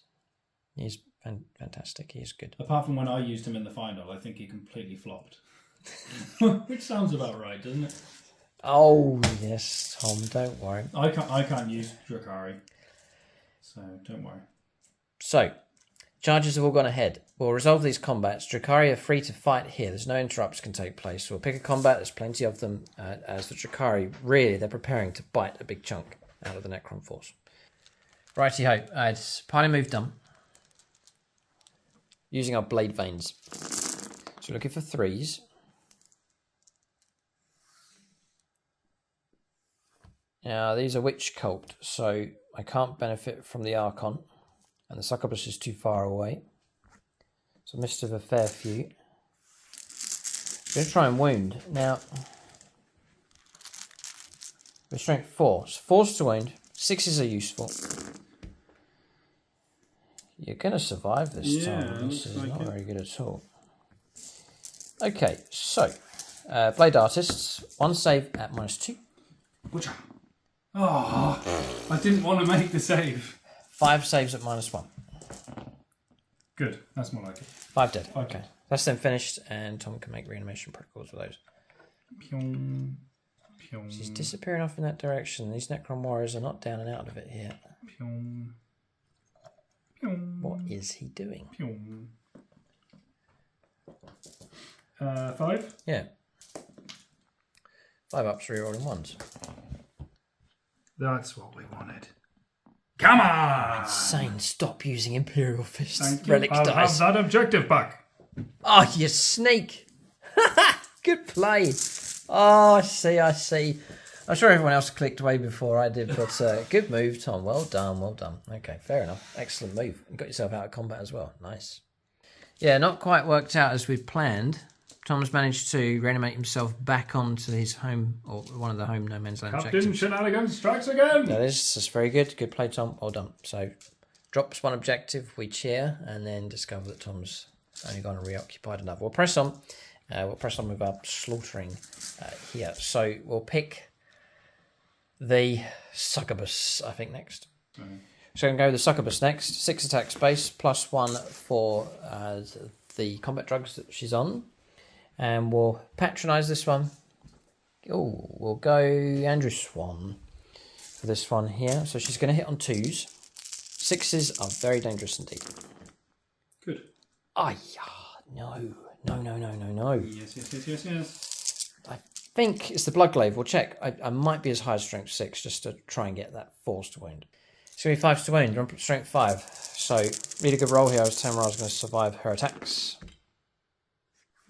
fantastic. He's good. Apart from when I used him in the final, I think he completely flopped. Which sounds about right, doesn't it? Oh, yes, Tom, don't worry. I can't use Drukhari, so don't worry. So, charges have all gone ahead. We'll resolve these combats. Drukhari are free to fight here. There's no interrupts can take place. So we'll pick a combat. There's plenty of them. As the Drukhari, really, they're preparing to bite a big chunk out of the Necron force. Righty-ho. It's piling move done. Using our blade veins. So we're looking for 3s. Now, these are Witch Cult, so I can't benefit from the Archon, and the Succubus is too far away. So I missed of a fair few. I'm going to try and wound. Now, we're strength 4. So 4's to wound. 6s are useful. You're going to survive this time. This is not very good at all. Okay, so, Blade Artists, 1 save at -2. Oh, I didn't want to make the save. 5 saves at -1. Good, that's more like it. 5 dead. Okay. That's then finished, and Tom can make reanimation protocols with those. Pyong, pyong. He's disappearing off in that direction. These Necron Warriors are not down and out of it here. Pyong, pyong, what is he doing? Pyong. 5? Yeah. 5 ups, rerolling 1s. That's what we wanted. Come on! Insane. Stop using Imperial Fists. Thank you. Relic I'll dice. have that objective back. Oh, you sneak. Good play. Oh, I see. I'm sure everyone else clicked away before I did, but good move, Tom. Well done. Okay, fair enough. Excellent move. You got yourself out of combat as well. Nice. Yeah, not quite worked out as we'd planned. Tom's managed to reanimate himself back onto his home, or one of the home no man's land objectives. Captain Shenanigans strikes again! That's very good. Good play, Tom. Well done. So, drops 1 objective, we cheer, and then discover that Tom's only gone and reoccupied another. We'll press on. With our slaughtering here. So, we'll pick the Succubus, I think, next. Mm-hmm. So, we're going to go with the Succubus next. 6 attack space, +1 for the combat drugs that she's on. And we'll patronise this one. Oh, we'll go Andrew Swan for this one here. So she's going to hit on 2s. 6s are very dangerous indeed. Good. Ah, no. Yes. I think it's the Blood Glaive. We'll check. I might be as high as strength 6 just to try and get that 4s to wound. It's going to be 5s to wound. You're on strength 5. So, really good roll here as Tamara's going to survive her attacks.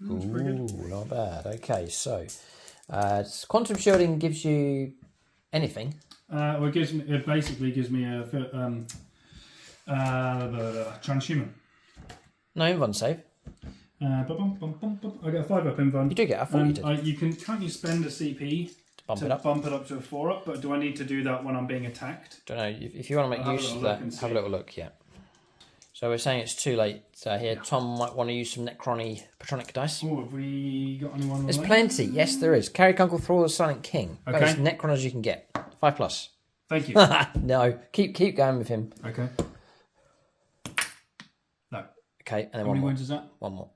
Ooh, not bad. Okay, so quantum shielding gives you anything. Well, it basically gives me a transhuman. No invuln save. I get a 5-up invuln. You do get. I thought you did. Can't you spend a CP to bump it up to a 4-up? But do I need to do that when I'm being attacked? Don't know. If you want to make use of that, have a little look. Yeah. So we're saying it's too late here. Tom might want to use some Necron-y Patronic dice. Oh, have we got anyone? There's plenty. Yes, there is. Carrick Uncle Thrall, the Silent King. Okay. About as Necron as you can get. 5+. Thank you. No, keep going with him. Okay. No. Okay, and then how many wounds is that? One more.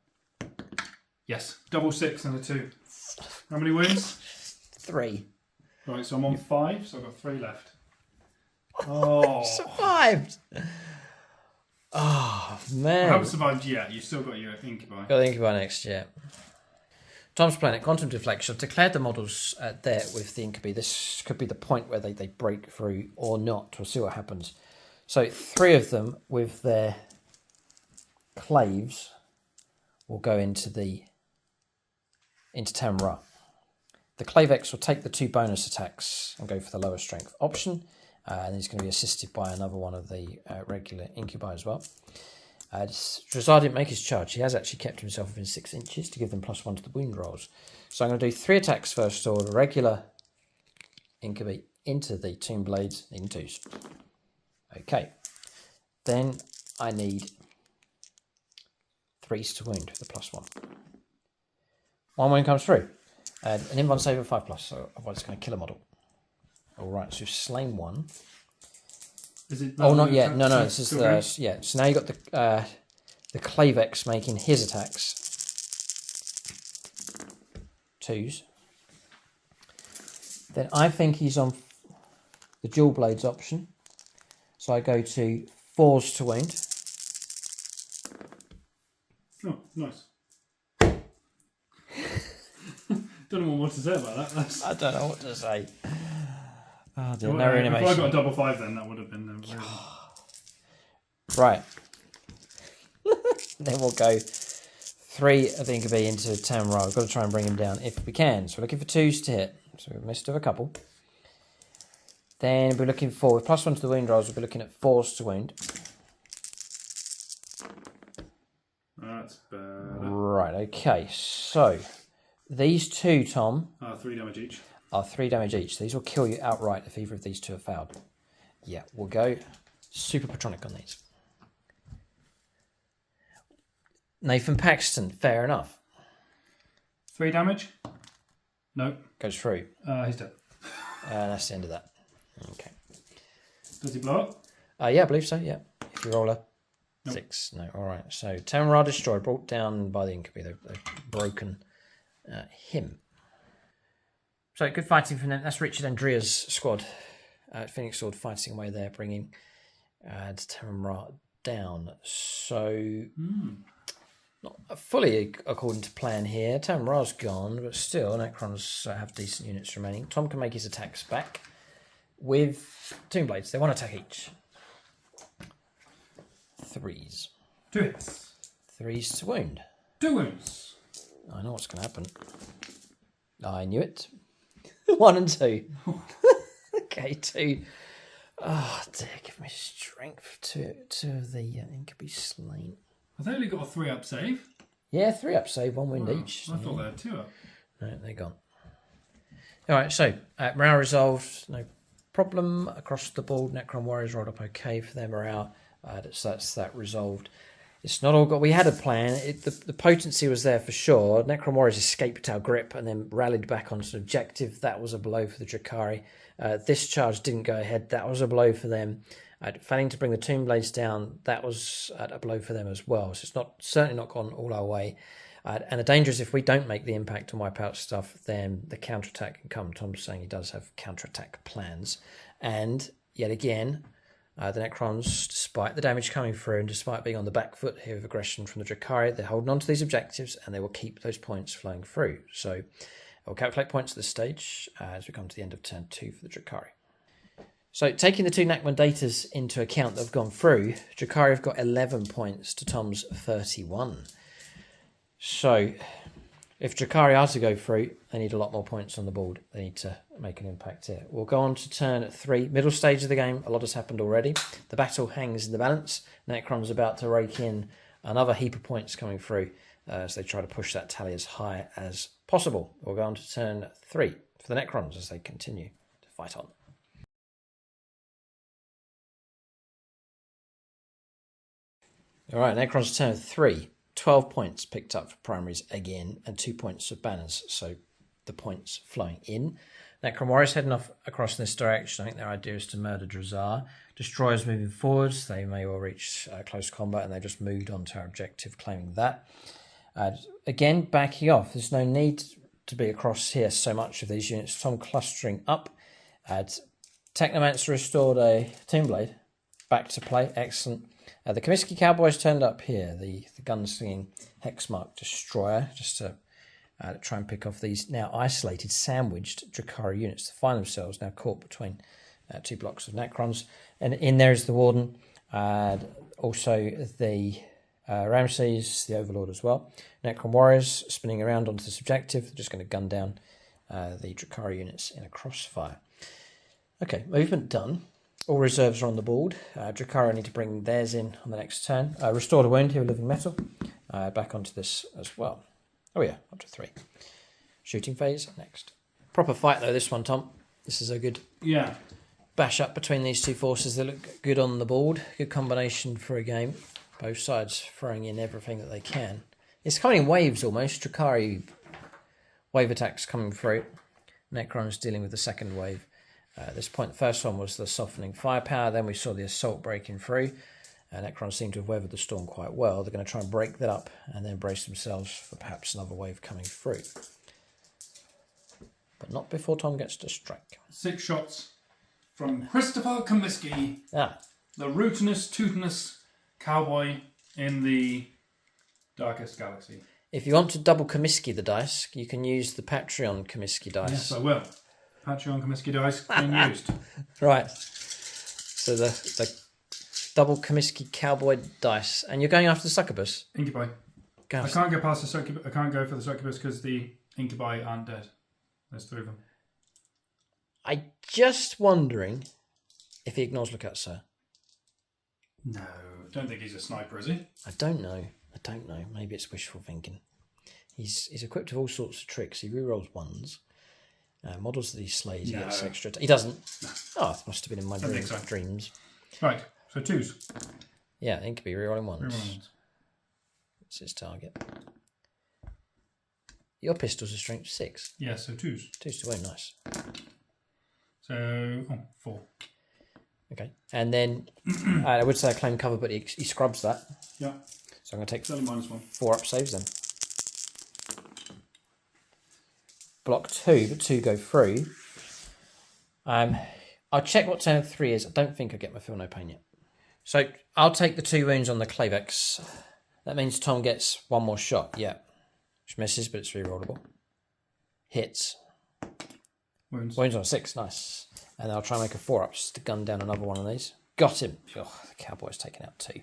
Yes, double 6 and a 2. How many wounds? 3. Right, so I'm on 5, so I've got 3 left. Oh, survived. Oh man! I haven't survived yet. You've still got your incubi. Got the incubi next, yeah. Tom's planet, Quantum Deflection. I've declared the models there with the incubi. This could be the point where they break through or not. We'll see what happens. So 3 of them with their claves will go into Tamra. The Clavex will take the 2 bonus attacks and go for the lower strength option. And he's going to be assisted by another one of the regular incubi as well. Drazar didn't make his charge. He has actually kept himself within 6 inches to give them +1 to the wound rolls. So I'm going to do 3 attacks first order, regular incubi into the Tomb Blades in 2s. Okay. Then I need 3s to wound with the +1. 1 wound comes through. An invuln save of 5+, so otherwise it's going to kill a model. All right, so you've slain 1. Is it? Oh, not yet. No. This is the yeah. So now you got the Clavex making his attacks. 2s. Then I think he's on the dual blades option. So I go to 4s to wound. Oh, nice. Don't know what to say about that. I don't know what to say. Oh, dear, well, no reanimation. If I got a double 5, then that would have been right. Then we'll go 3 of the incubi into Tamra. We've got to try and bring him down if we can. So we're looking for 2s to hit. So we've missed of a couple. Then we're looking for, with +1 to the wound rolls, we'll be looking at 4s to wound. That's better. Right, okay. So these 2, Tom, 3 damage each. Are 3 damage each. These will kill you outright if either of these 2 have failed. Yeah, we'll go Super Patronic on these. Nathan Paxton, fair enough. 3 damage? No. Goes through. He's dead. That's the end of that. Okay. Does he blow up? Yeah, I believe so, yeah. If you roll a 6. No, alright. So Tamara destroyed, brought down by the incubi. They've broken him. So good fighting from them. That's Richard Andrea's squad. Phoenix Sword fighting away there, bringing Tamara down. So not fully according to plan here. Tamara's gone, but still Necrons have decent units remaining. Tom can make his attacks back with Tomb Blades. They 1 attack each. 3s. 2 hits. 3s to wound. 2 wounds. I know what's going to happen. I knew it. 1 and 2. Okay, 2. Oh dear, give me strength to the incubi slain. Have they only got a 3-up save? Yeah, 3-up save, 1 wound each. I thought they had 2-up. No, they're gone. Alright, so morale resolved, no problem. Across the board, Necron Warriors rolled up okay for their morale. So that's that resolved. It's not all got. We had a plan. The potency was there for sure. Necron Warriors escaped our grip and then rallied back onto an objective. That was a blow for the Drukhari. This charge didn't go ahead. That was a blow for them. Failing to bring the Tomb Blades down, that was a blow for them as well. So it's certainly not gone all our way. And the danger is if we don't make the impact and wipe out stuff, then the counterattack can come. Tom's saying he does have counterattack plans. And yet again, the Necrons, despite the damage coming through and despite being on the back foot here with aggression from the Drukhari, they're holding on to these objectives and they will keep those points flowing through. So we'll calculate points at this stage as we come to the end of turn 2 for the Drukhari. So taking the 2 Nakman datas into account that have gone through, Drukhari have got 11 points to Tom's 31. So if Drukhari are to go through, they need a lot more points on the board. They need to make an impact here. We'll go on to turn 3, middle stage of the game. A lot has happened already. The battle hangs in the balance. Necron's about to rake in another heap of points coming through as they try to push that tally as high as possible. We'll go on to turn 3 for the Necrons as they continue to fight on. All right, Necron's turn 3. 12 points picked up for primaries again and 2 points for banners. So the points flowing in. Necron Warriors heading off across in this direction. I think their idea is to murder Drazar. Destroyers moving forwards. They may well reach close combat and they just moved on to our objective, claiming that. Again, backing off. There's no need to be across here so much of these units. Tom clustering up. Technomancer restored a Tomb Blade. Back to play. Excellent. The Comiskey Cowboys turned up here. The gunslinging Hexmark Destroyer. Just to try and pick off these now isolated, sandwiched Drukhari units to find themselves now caught between 2 blocks of Necrons. And in there is the Warden. Also the Ramses, the Overlord as well. Necron Warriors spinning around onto this objective. They're just going to gun down the Drukhari units in a crossfire. Okay, movement done. All reserves are on the board. Drukhari need to bring theirs in on the next turn. Restore the wound here with living metal. Back onto this as well. Oh yeah, up to 3. Shooting phase next. Proper fight though, this one, Tom. This is a good bash up between these two forces. They look good on the board. Good combination for a game. Both sides throwing in everything that they can. It's coming in waves almost. Drukhari wave attacks coming through. Necron's dealing with the second wave. At this point, the first one was the softening firepower. Then we saw the assault breaking through. Necron seem to have weathered the storm quite well. They're going to try and break that up and then brace themselves for perhaps another wave coming through. But not before Tom gets to strike. 6 shots from Christopher Comiskey. The rootinest, tootinest cowboy in the darkest galaxy. If you want to double Comiskey the dice, you can use the Patreon Comiskey dice. Yes, I will. Patreon Comiskey dice being used. Right. So the double Comiskey cowboy dice. And you're going after the succubus? Incubi. I can't go past the succubus. I can't go for the succubus because the incubi aren't dead. There's 3 of them. I'm just wondering if he ignores lookout, sir. No, don't think he's a sniper, is he? I don't know. Maybe it's wishful thinking. He's equipped with all sorts of tricks. He rerolls 1s. Models that he slays, he gets extra. He doesn't. No. Oh, it must have been in my dreams. Right, so 2s. Yeah, it could be rerolling 1s. It's his target. Your pistol's a strength 6. Yeah, so 2s. 2s to win, nice. So, 4. Okay, and then I would say I claim cover, but he scrubs that. Yeah. So I'm going to take -1. 4 up saves then. Block 2, but 2 go through. I'll check what turn 3 is. I don't think I get my feel no pain yet. So I'll take the 2 wounds on the Clavex. That means Tom gets 1 more shot. Yeah. Which misses, but it's rerollable. Hits. Wounds on a 6. Nice. And I'll try and make a 4 up just to gun down another one of these. Got him. Oh, the Cowboy's taken out 2.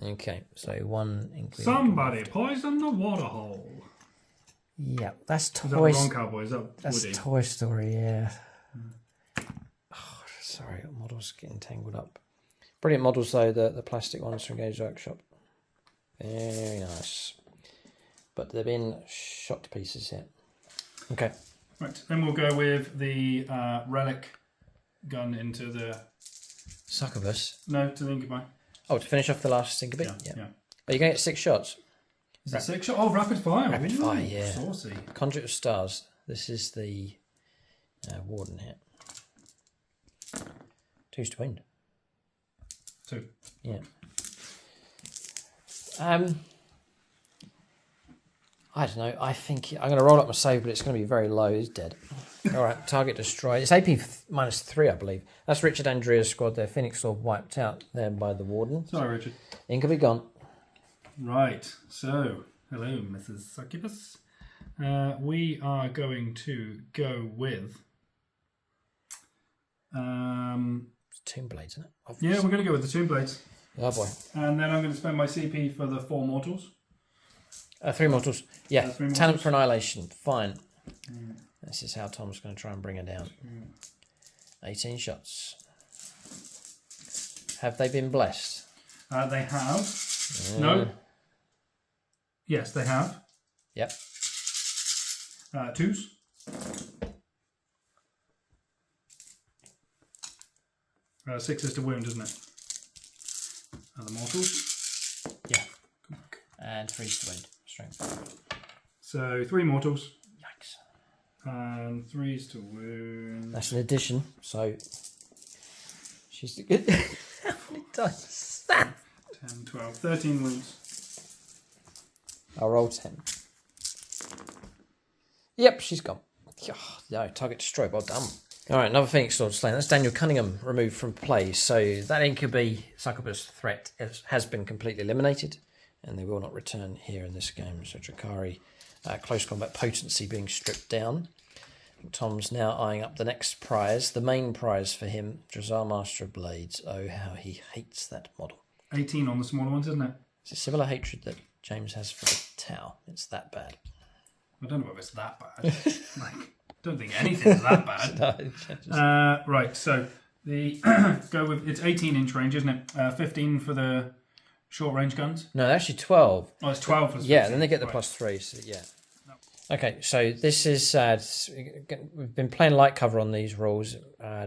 Okay, so 1 including... Somebody poisoned the waterhole. Yeah, that's Toy... Is that the wrong Cowboy? Is that That's Woody? Toy Story, yeah. Oh, sorry, models getting tangled up. Brilliant models, though, the plastic ones from Games Workshop. Very nice. But they've been shot to pieces here. Okay. Right, then we'll go with the relic gun into the... Succubus? No, to the incubi. Oh, to finish off the last incubi? Yeah. Are you going to get 6 shots? Is that 6 shot? Oh, rapid fire. Rapid fire, yeah. Saucy. Conduit of Stars. This is the Warden here. 2s to wound. 2. Yeah. I don't know. I think I'm going to roll up my save, but it's going to be very low. He's dead. All right, target destroyed. It's AP -3, I believe. That's Richard Andrea's squad there. Phoenix Sword wiped out there by the Warden. Sorry, Richard. Ink will be gone. Right, so, hello, Mrs. Succubus. We are going to go with... Tomb Blades, isn't it? Obviously. Yeah, we're going to go with the Tomb Blades. Oh, boy. And then I'm going to spend my CP for the 4 mortals. 3 mortals. Yeah, 3 mortals. Talent for Annihilation. Fine. This is how Tom's going to try and bring her down. 18 shots. Have they been blessed? They have. No. Yes, they have. Yep. 2s. Sixes to wound, isn't it? And the mortals. Yeah. And 3s to wound. Strength. So 3 mortals. Yikes. And 3s to wound. That's an addition, so she's the good. How many dice? 10, 12, 13 wounds. I'll roll 10. Yep, she's gone. Oh, no, target destroyed. Well done. All right, another Phoenix Sword slain. That's Daniel Cunningham removed from play. So that Incubi Succubus threat has been completely eliminated, and they will not return here in this game. So Drukhari, close combat potency being stripped down. Tom's now eyeing up the next prize, the main prize for him, Drazar Master of Blades. Oh, how he hates that model. 18 on the smaller ones, isn't it? It's a similar hatred that James has for the Tau. It's that bad. I don't know if it's that bad. I don't think anything's that bad. Right, so the go with it's 18-inch range, isn't it? 15 for the short range guns. No, they're actually 12. Oh, it's 12 for the yeah. Then they get the +3. So yeah. No. Okay, so this is we've been playing light cover on these rules,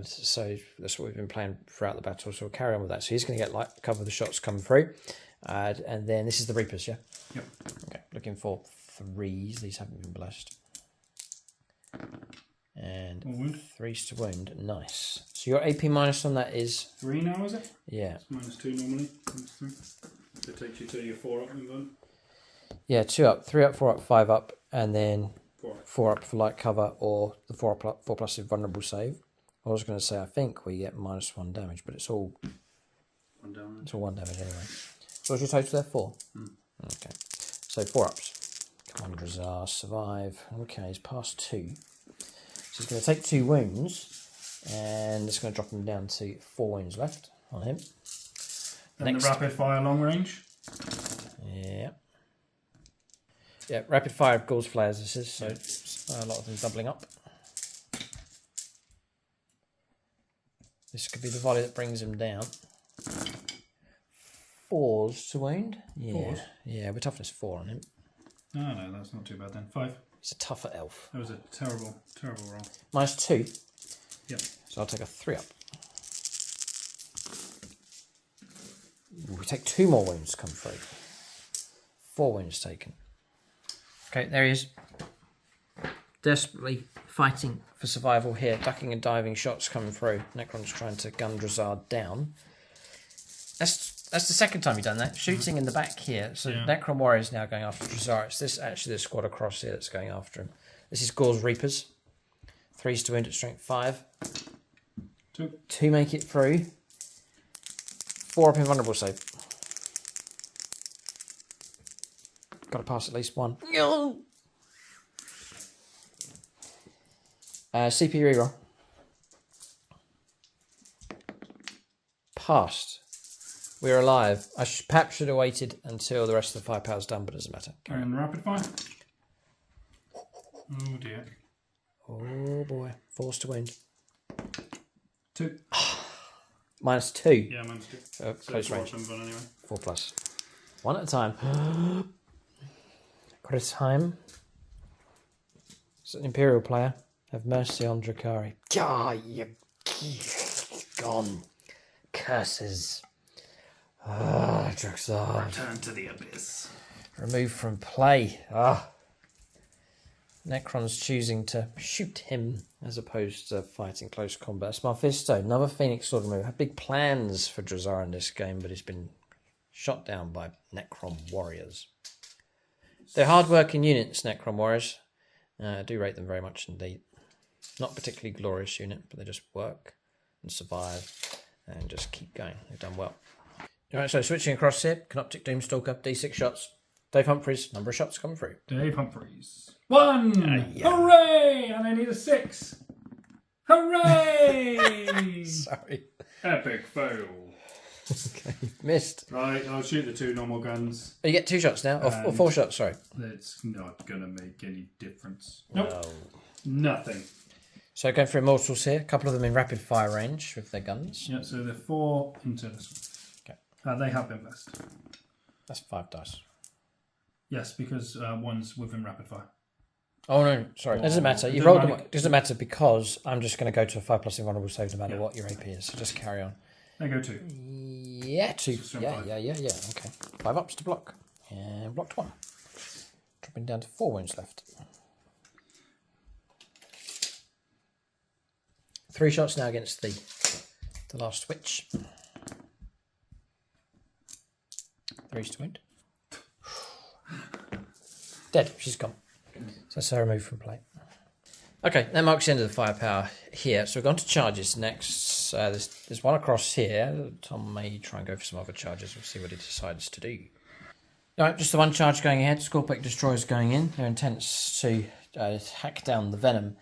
so that's what we've been playing throughout the battle. So we'll carry on with that. So he's going to get light cover the shots coming through, and then this is the Reapers, yeah. Yep. Okay, looking for 3s. These haven't been blessed. And 3s to wound. Nice. So your AP minus on that is 3 now, is it? Yeah. It's -2 normally. It takes you to your 4 up and then. Yeah, 2 up, 3 up, 4 up, 5 up, and then 4 up for light cover, or the 4 plus is vulnerable save. I was going to say I think we get -1 damage, but it's all 1 damage. It's all 1 damage anyway. So what's your total there? 4. Okay. So 4 ups. Come on, Drazar, survive. Okay, he's past 2. So he's going to take 2 wounds, and it's going to drop him down to 4 wounds left on him. And the rapid fire long range. Yeah. Yeah, rapid fire Gauls flares this is, so a lot of them doubling up. This could be the volley that brings him down. 4s to wound. Yeah. 4s? Yeah, we're toughness 4 on him. Oh, no, that's not too bad then. 5. He's a tougher elf. That was a terrible, terrible roll. -2. Yep. So I'll take a 3 up. Ooh, we take 2 more wounds come through. 4 wounds taken. Okay, there he is. Desperately fighting for survival here. Ducking and diving shots coming through. Necron's trying to gun Drazar down. That's the second time you've done that. Shooting in the back here. So yeah. Necron Warrior is now going after Drazar. It's this actually the squad across here that's going after him. This is Gauls Reapers. 3s to wound at strength 5. 2 make it through. 4 up invulnerable save. Got to pass at least 1. CP reroll. Passed. We're alive. I perhaps should have waited until the rest of the firepower's done, but it doesn't matter. And rapid fire. Oh dear. Oh boy. 4s to wound. 2. -2. Yeah, -2. So close range. Anyway. 4 plus. 1 at a time. Got a time. It's an Imperial player. Have mercy on Drukhari. Ah, you gone. Curses. Ah, Drukhari. Return to the abyss. Removed from play. Ah. Necron's choosing to shoot him as opposed to fighting close combat. Smartfisto, another Phoenix Sword move. Had big plans for Drazar in this game, but he's been shot down by Necron warriors. They're hard-working units, Necron Warriors. I do rate them very much indeed. Not particularly glorious unit, but they just work and survive and just keep going. They've done well. Alright, so switching across here, Canoptic Doomstalker, D6 shots. Dave Humphreys, number of shots coming through. Dave Humphreys. 1! Yeah. Hooray! And I need a 6. Hooray! Sorry. Epic fail. Okay, missed. Right, I'll shoot the 2 normal guns. You get 2 shots now, or 4 shots, sorry. It's not going to make any difference. Nope. No. Nothing. So going for Immortals here, a couple of them in rapid fire range with their guns. Yeah, so they're 4 into this one. Okay. They have been blessed. That's 5 dice. Yes, because one's within rapid fire. Oh no, sorry. It doesn't matter. You rolled them. It doesn't matter because I'm just going to go to a 5+ invulnerable save no matter what your AP is. So just carry on. They go 2. Yeah, 2. Yeah. Okay. 5 ups to block. And blocked 1. Dropping down to 4 wounds left. 3 shots now against the last witch. 3's to wound. Dead. She's gone. So that's her removed from play. Okay, that marks the end of the firepower here. So we've gone to charges next. There's one across here. Tom may try and go for some other charges. We'll see what he decides to do. Alright, just the one charge going ahead. Scorpic Destroyers going in. They're intent to hack down the Venom.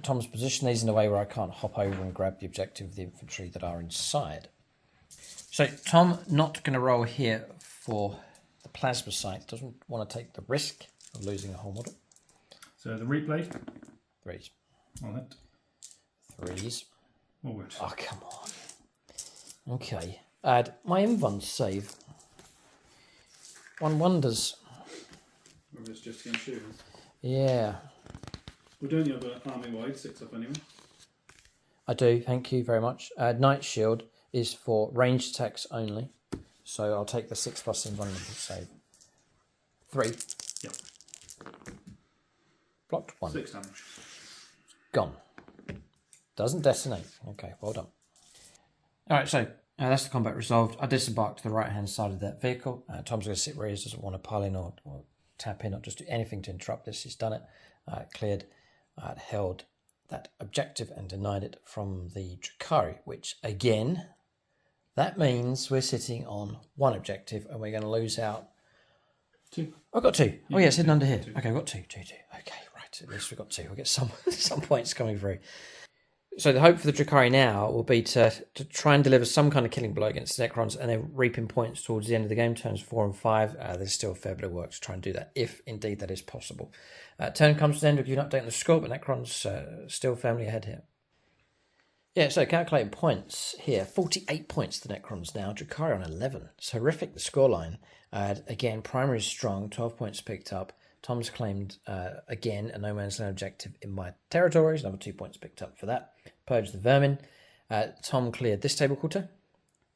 Tom's position these in a way where I can't hop over and grab the objective of the infantry that are inside. So Tom not going to roll here for the plasma sight. Doesn't want to take the risk of losing a whole model. So the replay. 3s. All that. 3s. Forward. Oh, come on. Okay. My invulns save. One wonders. Maybe it's just against shooting. Yeah. Well, don't you have an army-wide 6 up anyway? I do, thank you very much. Night Shield is for ranged attacks only. So I'll take the 6+ invulnerable save. 3. Yep. Blocked 1. 6 damage. Gone. Doesn't detonate. Okay, well done. Alright, so that's the combat resolved. I disembarked to the right-hand side of that vehicle. Tom's going to sit where he is, doesn't want to pile in or tap in or just do anything to interrupt this. He's done it. Cleared. Held that objective and denied it from the Drukhari, which again, that means we're sitting on 1 objective and we're going to lose out 2. I've got 2. Oh yeah, it's hidden under here. 2. Okay, I've got 2. Okay, right. At least we've got 2. We'll get some points coming through. So the hope for the Drukhari now will be to try and deliver some kind of killing blow against the Necrons and then reaping points towards the end of the game, turns 4 and 5. There's still a fair bit of work to try and do that, if indeed that is possible. Turn comes to the end, we'll give you an update on the score, but Necrons still firmly ahead here. Yeah, so calculating points here. 48 points to the Necrons now, Drukhari on 11. It's horrific, the scoreline. Again, primary is strong, 12 points picked up. Tom's claimed, again, a no man's land objective in my territories. Another 2 points picked up for that. Purge the vermin. Tom cleared this table quarter,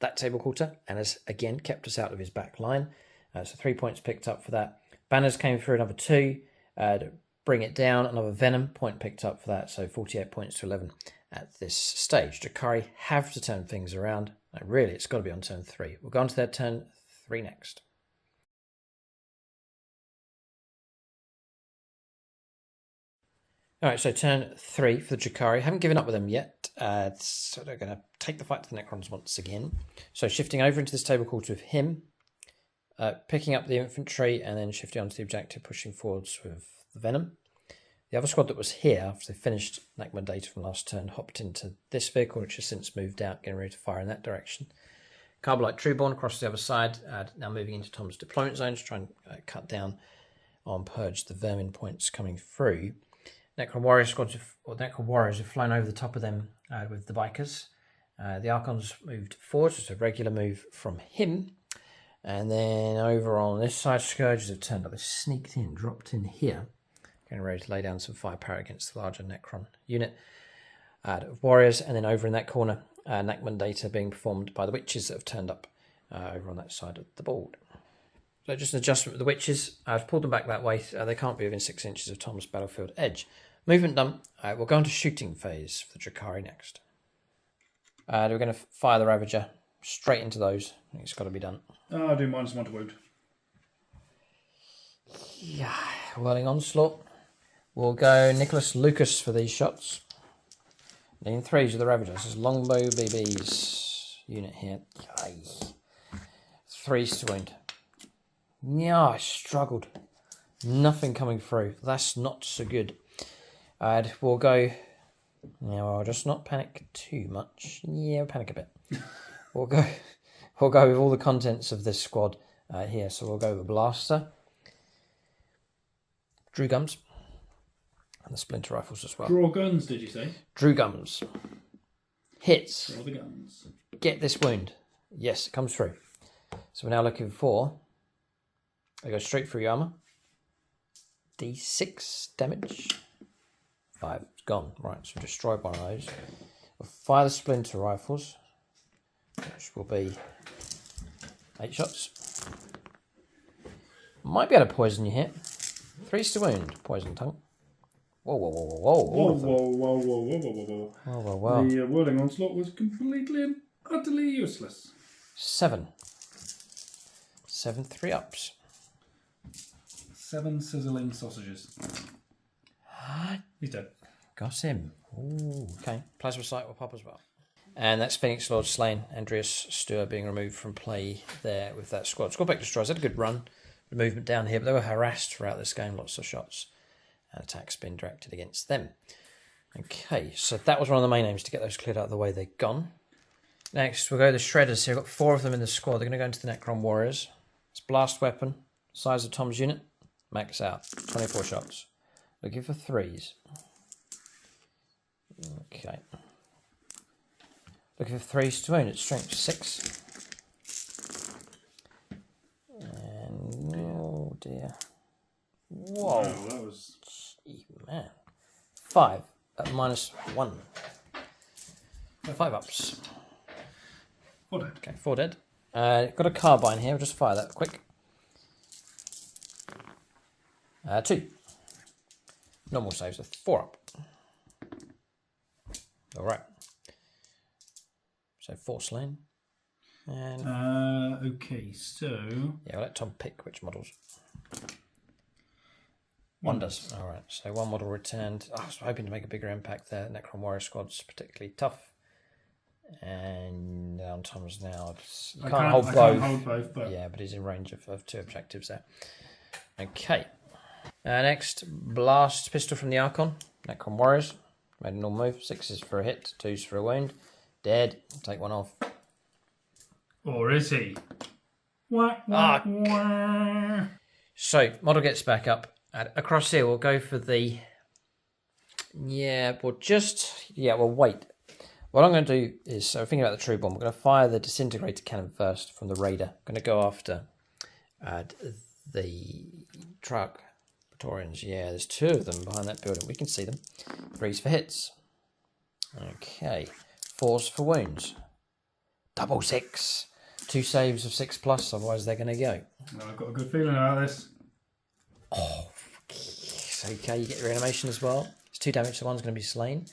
that table quarter, and has, again, kept us out of his back line. So 3 points picked up for that. Banners came through, another 2. To bring it down, another venom point picked up for that. So 48 points to 11 at this stage. Drukhari have to turn things around. No, really, it's got to be on turn 3. We'll go on to their turn 3 next. All right, so turn 3 for the Drukhari. Haven't given up with them yet, so they're going to take the fight to the Necrons once again. So shifting over into this table quarter with him, picking up the infantry, and then shifting onto the objective, pushing forwards with the Venom. The other squad that was here, after they finished Necron data from last turn, hopped into this vehicle, which has since moved out, getting ready to fire in that direction. Carbolite Trueborn across the other side, now moving into Tom's deployment zone to try and cut down on Purge the vermin points coming through. Necron Warriors have flown over the top of them with the bikers. The Archons moved forward, so it's a regular move from him. And then over on this side, Scourges have turned up. They sneaked in, dropped in here. Getting ready to lay down some firepower against the larger Necron unit. Warriors, and then over in that corner, Necron data being performed by the Witches that have turned up over on that side of the board. So just an adjustment with the Witches. I've pulled them back that way. They can't be within 6 inches of Tom's battlefield edge. Movement done. We'll go into shooting phase for the Drukhari next. We're going to fire the Ravager straight into those. I think it's got to be done. I'll do -1 to wound. Yeah, Whirling Onslaught. We'll go Nicholas Lucas for these shots. Needing 3s with the Ravagers. This is Longbow BB's unit here. Aye. 3s to wound. Yeah, I struggled. Nothing coming through. That's not so good. And we'll go... Yeah, well, I'll just not panic too much. Yeah, panic a bit. We'll go with all the contents of this squad here. So we'll go with Blaster, Drew Gums, and the Splinter Rifles as well. Draw guns, did you say? Drew Gums. Hits. Draw the guns. Get this wound. Yes, it comes through. So we're now looking for... I go straight through your armour. D6 damage. 5. It's gone. Right, so destroy one of those. We'll fire the Splinter Rifles, which will be 8 shots. Might be able to poison you here. 3s to wound. Poison tongue. Whoa, whoa, whoa, whoa, whoa. Whoa. The Whirling Onslaught was completely and utterly useless. 7. 7 3-ups. 7 sizzling sausages. He's dead. Got him. Ooh, okay. Plasma Sight will pop as well. And that's Phoenix Lord slain. Andreas Stuer being removed from play there with that squad. Squadback Destroyers had a good run. The movement down here, but they were harassed throughout this game. Lots of shots and attacks being directed against them. Okay, so that was one of the main aims, to get those cleared out of the way. They're gone. Next, we'll go to the Shredders here. We've got 4 of them in the squad. They're going to go into the Necron Warriors. It's blast weapon. Size of Tom's unit. Max out. 24 shots. Looking for 3s. Okay. Looking for 3s to wound. It's strength 6. And oh dear. Whoa. Wow, that was... Gee, man. 5 at -1. 5 ups. 4 dead. Okay, 4 dead. Got a carbine here. We'll just fire that quick. 2. Normal saves are 4 up. Alright. So 4 slain. And okay, so... yeah, we'll let Tom pick which models. 1 does. Alright, so 1 model returned. I was hoping to make a bigger impact there. Necron Warrior Squad's particularly tough. And on Tom's now. You can't hold both. But... yeah, but he's in range of 2 objectives there. Okay. Next, Blast Pistol from the Archon. Necron Warriors. Made a normal move. 6s for a hit, 2s for a wound. Dead. Take 1 off. Or is he? Wah. So, model gets back up. Across here, we'll go for the... yeah, we'll wait. What I'm going to do is, so thinking about the true bomb, we're going to fire the disintegrator cannon first from the Raider. I'm going to go after the truck. Praetorians, yeah, there's 2 of them behind that building. We can see them. 3s for hits. Okay. 4s for wounds. Double 6. 2 saves of 6+, otherwise they're going to go. No, I've got a good feeling about this. Oh, okay, you get reanimation as well. It's 2 damage, so one's going to be slain.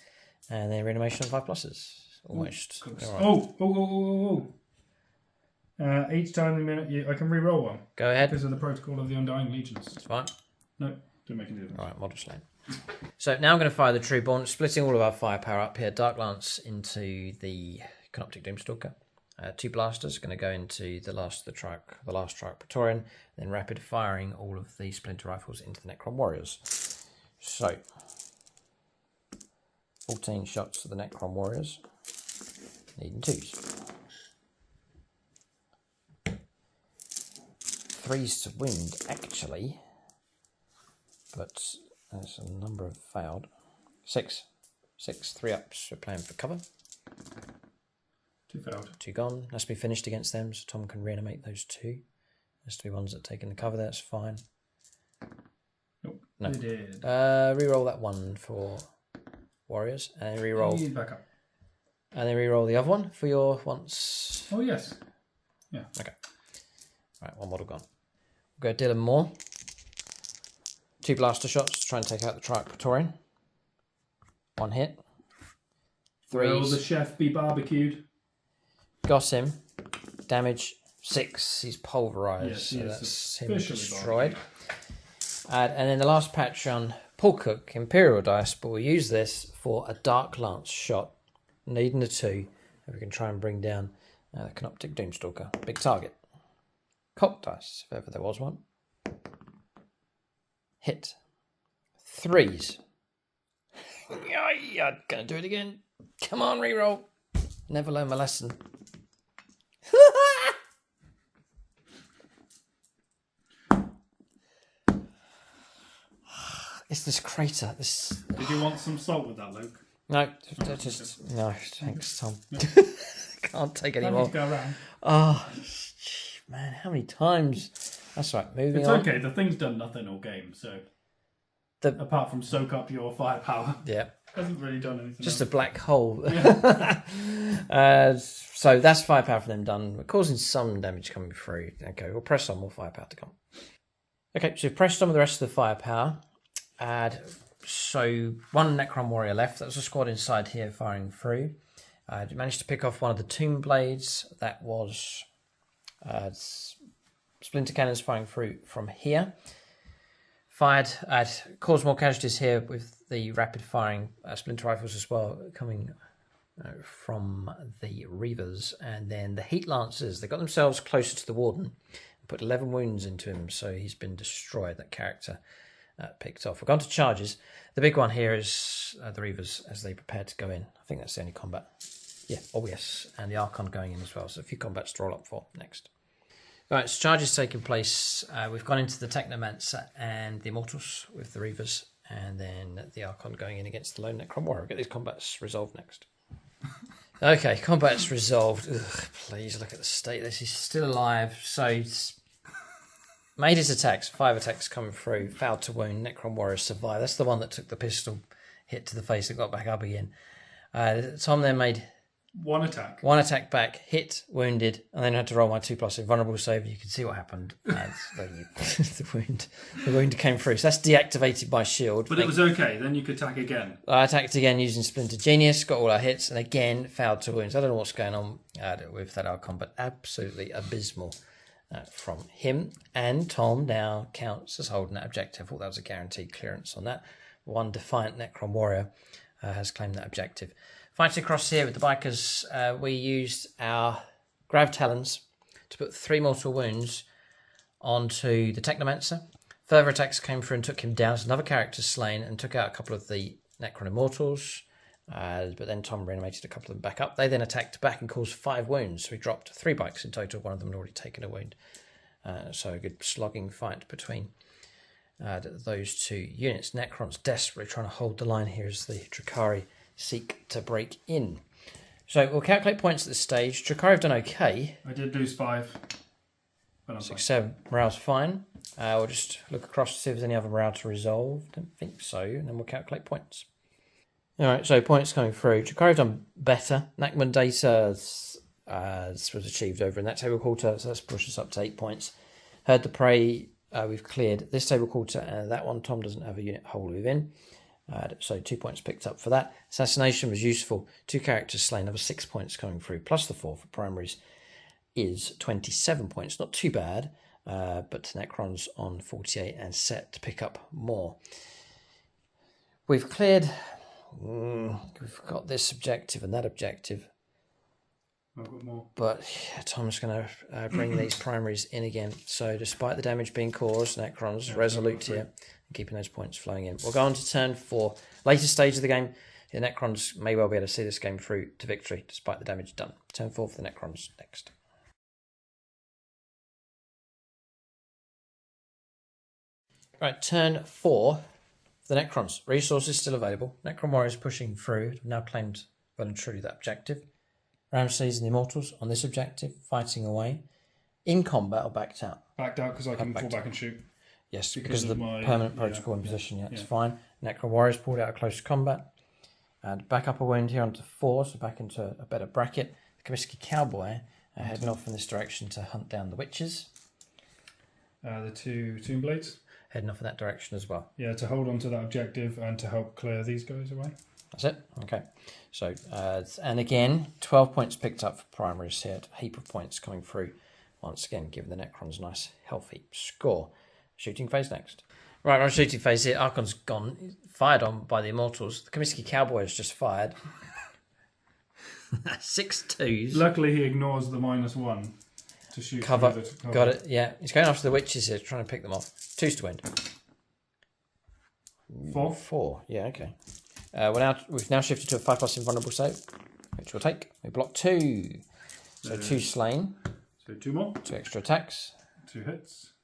And then reanimation on 5+. Almost. Oh. Each time I can re-roll one. Go ahead. Because of the protocol of the Undying Legions. It's fine. No, didn't make any difference. Alright, model slain. So now I'm going to fire the Trueborn, splitting all of our firepower up here. Dark Lance into the Canoptic Doomstalker. 2 blasters going to go into the last truck Praetorian, then rapid firing all of the Splinter Rifles into the Necron Warriors. So 14 shots to the Necron Warriors, needing 2s. 3s to wound actually, but there's a number of failed. 6 3-ups. We're playing for cover. 2 failed. 2 gone. Has to be finished against them, so Tom can reanimate those 2. Has to be ones that are taking the cover. That's fine. Nope. No. They did. Reroll that 1 for Warriors, and then reroll. Back up. And then reroll the other one for your once. Oh yes. Yeah. Okay. Right, 1 model gone. We'll go Dylan Moore. 2 blaster shots to try and take out the Triarch Praetorian. 1 hit. 3s. Will the chef be barbecued? Got him. Damage 6. He's pulverised. Yes, so that's him destroyed. And then the last patch on Paul Cook, Imperial Dice, but we'll use this for a Dark Lance shot. Needing a 2, if we can try and bring down the Canoptic Doomstalker. Big target. Cock dice, if ever there was one. Hit. 3s. I'm gonna do it again. Come on, reroll. Never learn my lesson. It's this crater. This. Did you want some salt with that, Luke? No, just no. Thanks, Tom. Can't take any more. Need to go around. Oh, man, how many times? That's right. Moving on. It's okay. The thing's done nothing all game, so apart from soak up your firepower. Yeah. Hasn't really done anything. Just else. a black hole. Yeah. So that's firepower for them done. We're causing some damage coming through. Okay, we'll press on, more firepower to come. Okay, so we've pressed on with the rest of the firepower. So one Necron warrior left. That was a squad inside here firing through. Managed to pick off one of the tomb blades. That was splinter cannons firing through from here. Fired, caused more casualties here with the rapid firing splinter rifles as well coming from the Reavers. And then the Heat Lancers, they got themselves closer to the Warden and put 11 wounds into him, so he's been destroyed, that character picked off. We've gone to charges. The big one here is the Reavers as they prepare to go in. I think that's the only combat. Yeah, oh yes, and the Archon going in as well, so a few combats to roll up for next. Right, so charges taking place. We've gone into the Technomancer and the Immortals with the Reavers, and then the Archon going in against the Lone Necron Warrior. We'll get these combats resolved next. Okay, combats resolved. Ugh, please look at the state. This is still alive. So he's made his attacks. 5 attacks coming through. Failed to wound. Necron Warrior survived. That's the one that took the pistol hit to the face and got back up again. Tom then made one attack back, hit, wounded, and then had to roll my 2+ invulnerable save. You can see what happened. The wound came through. So that's deactivated by shield. But it was okay. Then you could attack again. I attacked again using Splinter Genius, got all our hits, and again failed to wound. So I don't know what's going on with that Archon, but absolutely abysmal from him. And Tom now counts as holding that objective. I thought that was a guaranteed clearance on that. One defiant Necron Warrior has claimed that objective. Fighting across here with the bikers, we used our Grav Talons to put 3 mortal wounds onto the Technomancer. Further attacks came through and took him down. So another character slain and took out a couple of the Necron Immortals. But then Tom reanimated a couple of them back up. They then attacked back and caused 5 wounds. So we dropped 3 bikes in total. One of them had already taken a wound. So a good slogging fight between those 2 units. Necron's desperately trying to hold the line here as the Drukhari seek to break in. So we'll calculate points at this stage. Drukhari have done okay. I did lose 5. 6, 7. Morale's fine. We'll just look across to see if there's any other morale to resolve. Don't think so. And then we'll calculate points. Alright, so points coming through. Drukhari have done better. Nachman data was achieved over in that table quarter, so let's push us up to 8 points. Herd the Prey, we've cleared this table quarter, and that one Tom doesn't have a unit wholly within. So 2 points picked up for that. Assassination was useful. 2 characters slain, another 6 points coming through, plus the 4 for primaries is 27 points. Not too bad, but Necrons on 48 and set to pick up more. We've cleared, we've got this objective and that objective. I've got more. But yeah, Tom's going to bring these primaries in again. So despite the damage being caused, Necrons resolute here. Keeping those points flowing in. We'll go on to turn 4. Later stage of the game, the Necrons may well be able to see this game through to victory, despite the damage done. Turn 4 for the Necrons next. Right, turn 4 for the Necrons. Resources still available. Necron Warriors pushing through. We've now claimed well and truly that objective. Ramses and the Immortals on this objective, fighting away. In combat or backed out? Backed out because I can fall back and shoot. Yes, because of the permanent protocol in position. Yeah, it's fine. Necron Warriors pulled out of close combat. And back up a wound here onto 4, so back into a better bracket. The Comiskey Cowboy heading off in this direction to hunt down the witches. The 2 Tomb Blades. Heading off in that direction as well. Yeah, to hold on to that objective and to help clear these guys away. That's it. Okay. So, and again, 12 points picked up for primaries here. A heap of points coming through. Once again, giving the Necrons a nice, healthy score. Shooting phase next. Right, on shooting phase here, Archon's gone. He's fired on by the Immortals. The Comiskey Cowboy has just fired. 6 twos. Luckily, he ignores the -1 to shoot. Cover. Got it, yeah. He's going after the witches here, trying to pick them off. 2s to win. 4, yeah, okay. We've now shifted to a 5+ invulnerable save, which we'll take. We block 2. So 2 slain. So 2 more. 2 extra attacks. 2 hits.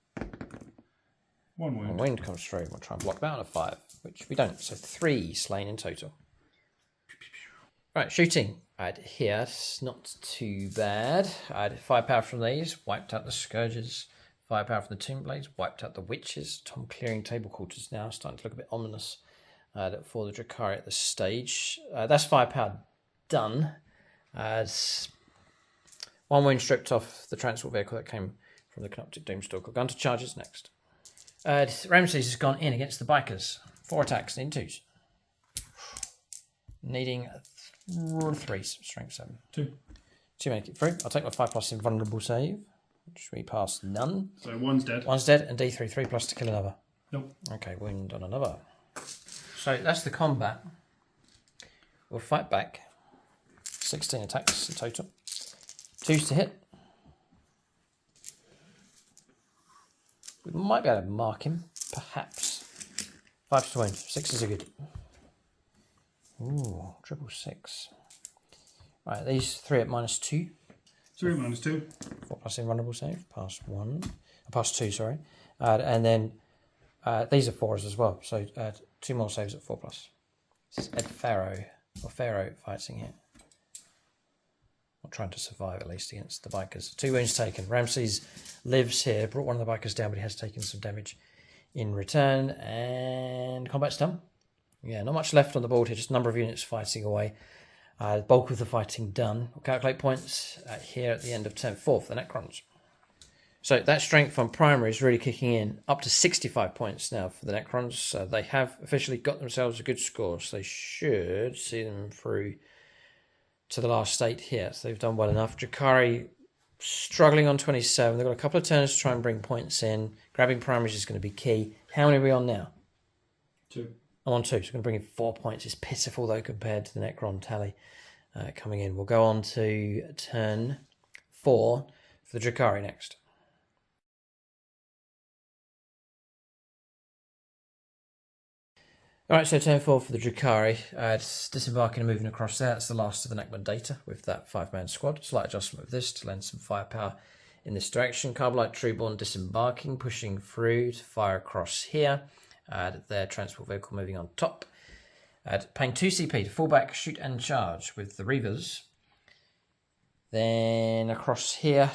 1 wound. 1 wound comes through. We'll try and block that on a 5, which we don't. So 3 slain in total. Right, shooting. Here, it's not too bad. I had firepower from these, wiped out the Scourges. Firepower from the Tomb Blades, wiped out the Witches. Tom clearing table quarters now, starting to look a bit ominous for the Drukhari at this stage. That's firepower done. 1 wound stripped off the transport vehicle that came from the Canoptic Doomstalker. Gone to charges next. Ramses has gone in against the bikers. 4 attacks in 2s. Needing 3, strength 7. 2. To make it through. I'll take my 5+ invulnerable save, which we pass none. So 1's dead. 1's dead, and D3, 3+ to kill another. Nope. Okay, wound on another. So that's the combat. We'll fight back. 16 attacks in total. 2s to hit. We might be able to mark him, perhaps. 5s to wound. 6s are good. Ooh, 666. Right, these 3 at -2. 3 -2. 4+ invulnerable save. Pass 1. Pass 2, sorry. And then these are 4s as well. So 2 more saves at 4+. This is Ed Pharaoh, or Pharaoh fighting here. Or trying to survive at least against the bikers. 2 wounds taken. Ramses lives here. Brought one of the bikers down, but he has taken some damage in return. And combat's done. Yeah, not much left on the board here. Just a number of units fighting away. The bulk of the fighting done. We'll calculate points here at the end of turn 4 for the Necrons. So that strength on primary is really kicking in. Up to 65 points now for the Necrons. They have officially got themselves a good score. So they should see them through to the last state here. So they've done well enough. Drukhari struggling on 27. They've got a couple of turns to try and bring points in. Grabbing primaries is going to be key. How many are we on now? 2. I'm on 2, so I'm going to bring in 4 points. It's pitiful, though, compared to the Necron tally coming in. We'll go on to turn 4 for the Drukhari next. All right, so turn 4 for the Drukhari. It's disembarking and moving across there. That's the last of the Necron data with that 5-man squad. Slight adjustment of this to lend some firepower in this direction. Carbonite Trueborn disembarking, pushing through to fire across here. Their transport vehicle moving on top. Paying 2 CP to fall back, shoot and charge with the Reavers. Then across here,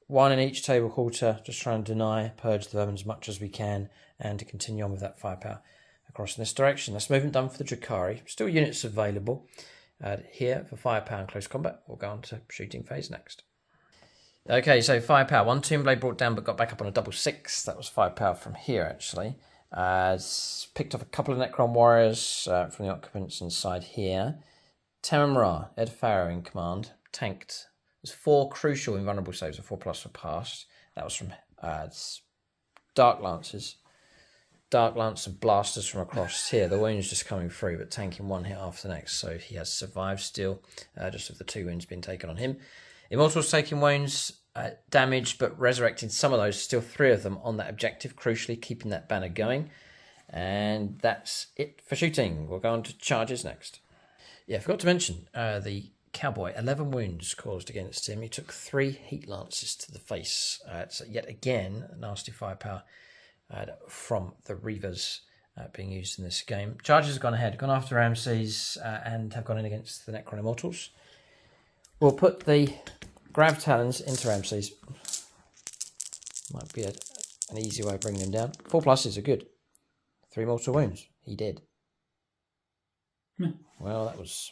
1 in each table quarter, just trying to deny, purge the vermin as much as we can, and to continue on with that firepower across in this direction. That's movement done for the Drukhari. Still units available here for firepower and close combat. We'll go on to shooting phase next. Okay, so firepower. 1 Tomb Blade brought down but got back up on a 666. That was firepower from here, actually. Picked off a couple of Necron warriors from the occupants inside here. Tamra, Ed Pharaoh in command, tanked. There's 4 crucial invulnerable saves, a 4+ were passed. That was from Dark Lances. Dark Lance and blasters from across here. The wounds just coming through, but tanking 1 hit after the next. So he has survived still, just with the 2 wounds being taken on him. Immortals taking wounds, damage, but resurrecting some of those. Still 3 of them on that objective, crucially keeping that banner going. And that's it for shooting. We'll go on to charges next. Yeah, I forgot to mention the Cowboy. 11 wounds caused against him. He took 3 heat lances to the face. So yet again, nasty firepower from the Reavers being used in this game. Charges have gone ahead, gone after Ramses and have gone in against the Necron Immortals. We'll put the Grav Talons into Ramses. Might be an easy way of bringing them down. 4 pluses are good. 3 mortal wounds. He did. Well, that was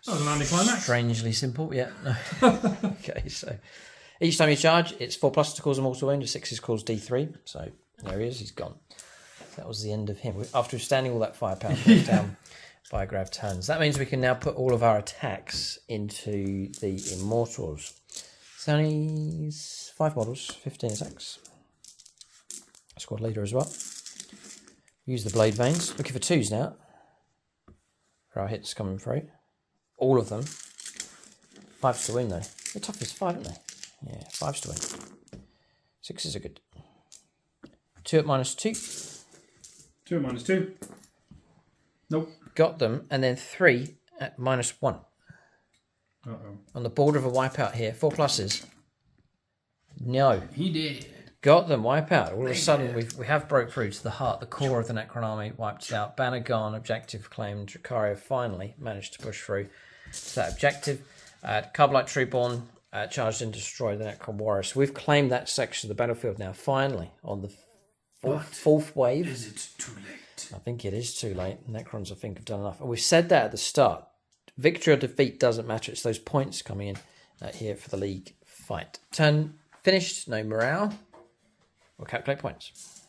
an anticlimax. Strangely simple, yeah. Okay, so each time you charge, it's 4+ to cause a mortal wound, a 6 is cause D3. So there he is, he's gone. That was the end of him. After standing all that firepower down by Grav Talons. That means we can now put all of our attacks into the Immortals. It's only 5 models, 15 attacks. squad leader as well. Use the blade veins. Looking for 2s now. For our hits coming through. All of them. 5s to win though. They're tough as 5, aren't they? Yeah, 5s to win. 6s are good. 2 at -2. 2 at -2. Nope. Got them, and then 3 at -1. Uh-oh. On the border of a wipeout here. 4 pluses. No. He did. Got them, wipeout. All of a sudden, we have broke through to the heart, the core of the Necron army, wiped out. Banner gone, objective claimed. Drukhari finally managed to push through to that objective. Carbonite Trueborn charged and destroyed the Necron Warrior. So we've claimed that section of the battlefield now, finally, on the fourth wave. Is it too late? I think it is too late. Necrons, I think, have done enough. And we said that at the start. Victory or defeat doesn't matter. It's those points coming in here for the league fight. Turn finished, no morale. We'll calculate points.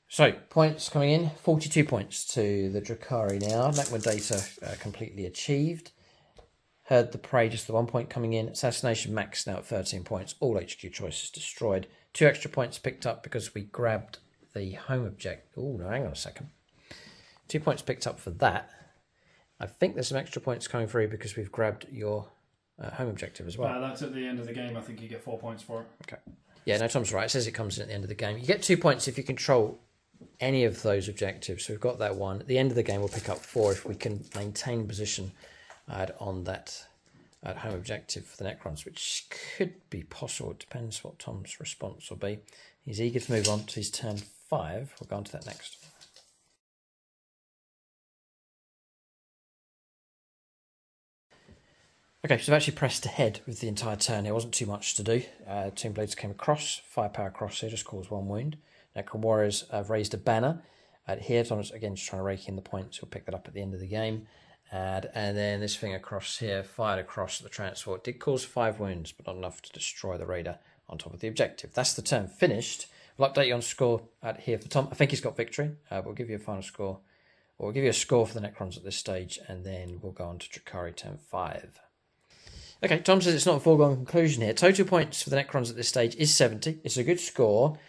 So, points coming in. 42 points to the Drukhari now. Necron data completely achieved. Heard the Prey, just the 1 point coming in. Assassination max now at 13 points. All HQ choices destroyed. 2 extra points picked up because we grabbed the home object. Oh, no, hang on a second. 2 points picked up for that. I think there's some extra points coming through because we've grabbed your home objective as well. That's at the end of the game. I think you get 4 points for it. Okay. Yeah, no, Tom's right. It says it comes in at the end of the game. You get 2 points if you control any of those objectives. So we've got that one. At the end of the game, we'll pick up 4 if we can maintain position on that home objective for the Necrons, which could be possible. It depends what Tom's response will be. He's eager to move on to his turn 5. We'll go on to that next. Okay, so I've actually pressed ahead with the entire turn. There wasn't too much to do. Tomb Blades came across. Firepower across here just caused 1 wound. Necron Warriors have raised a banner. Here, Tom's again just trying to rake in the points. He'll pick that up at the end of the game. And then this thing across here, fired across the transport. Did cause 5 wounds, but not enough to destroy the raider on top of the objective. That's the turn finished. We'll update you on score here for Tom. I think he's got victory. We'll give you a final score. Or we'll give you a score for the Necrons at this stage, and then we'll go on to Drukhari turn 5. Okay, Tom says it's not a foregone conclusion here. Total points for the Necrons at this stage is 70. It's a good score.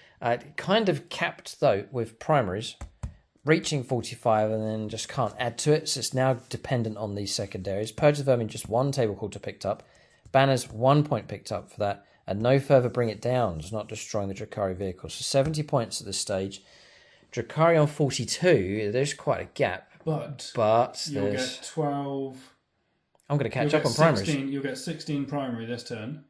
Kind of capped, though, with primaries, reaching 45 and then just can't add to it. So it's now dependent on these secondaries. Purge the Vermin, just 1 table quarter picked up. Banners, 1 point picked up for that. And no further bring it downs, not destroying the Drukhari vehicle. So 70 points at this stage. Drukhari on 42, there's quite a gap. But you'll get 12... I'm going to catch up on primaries. You'll get 16 primary this turn.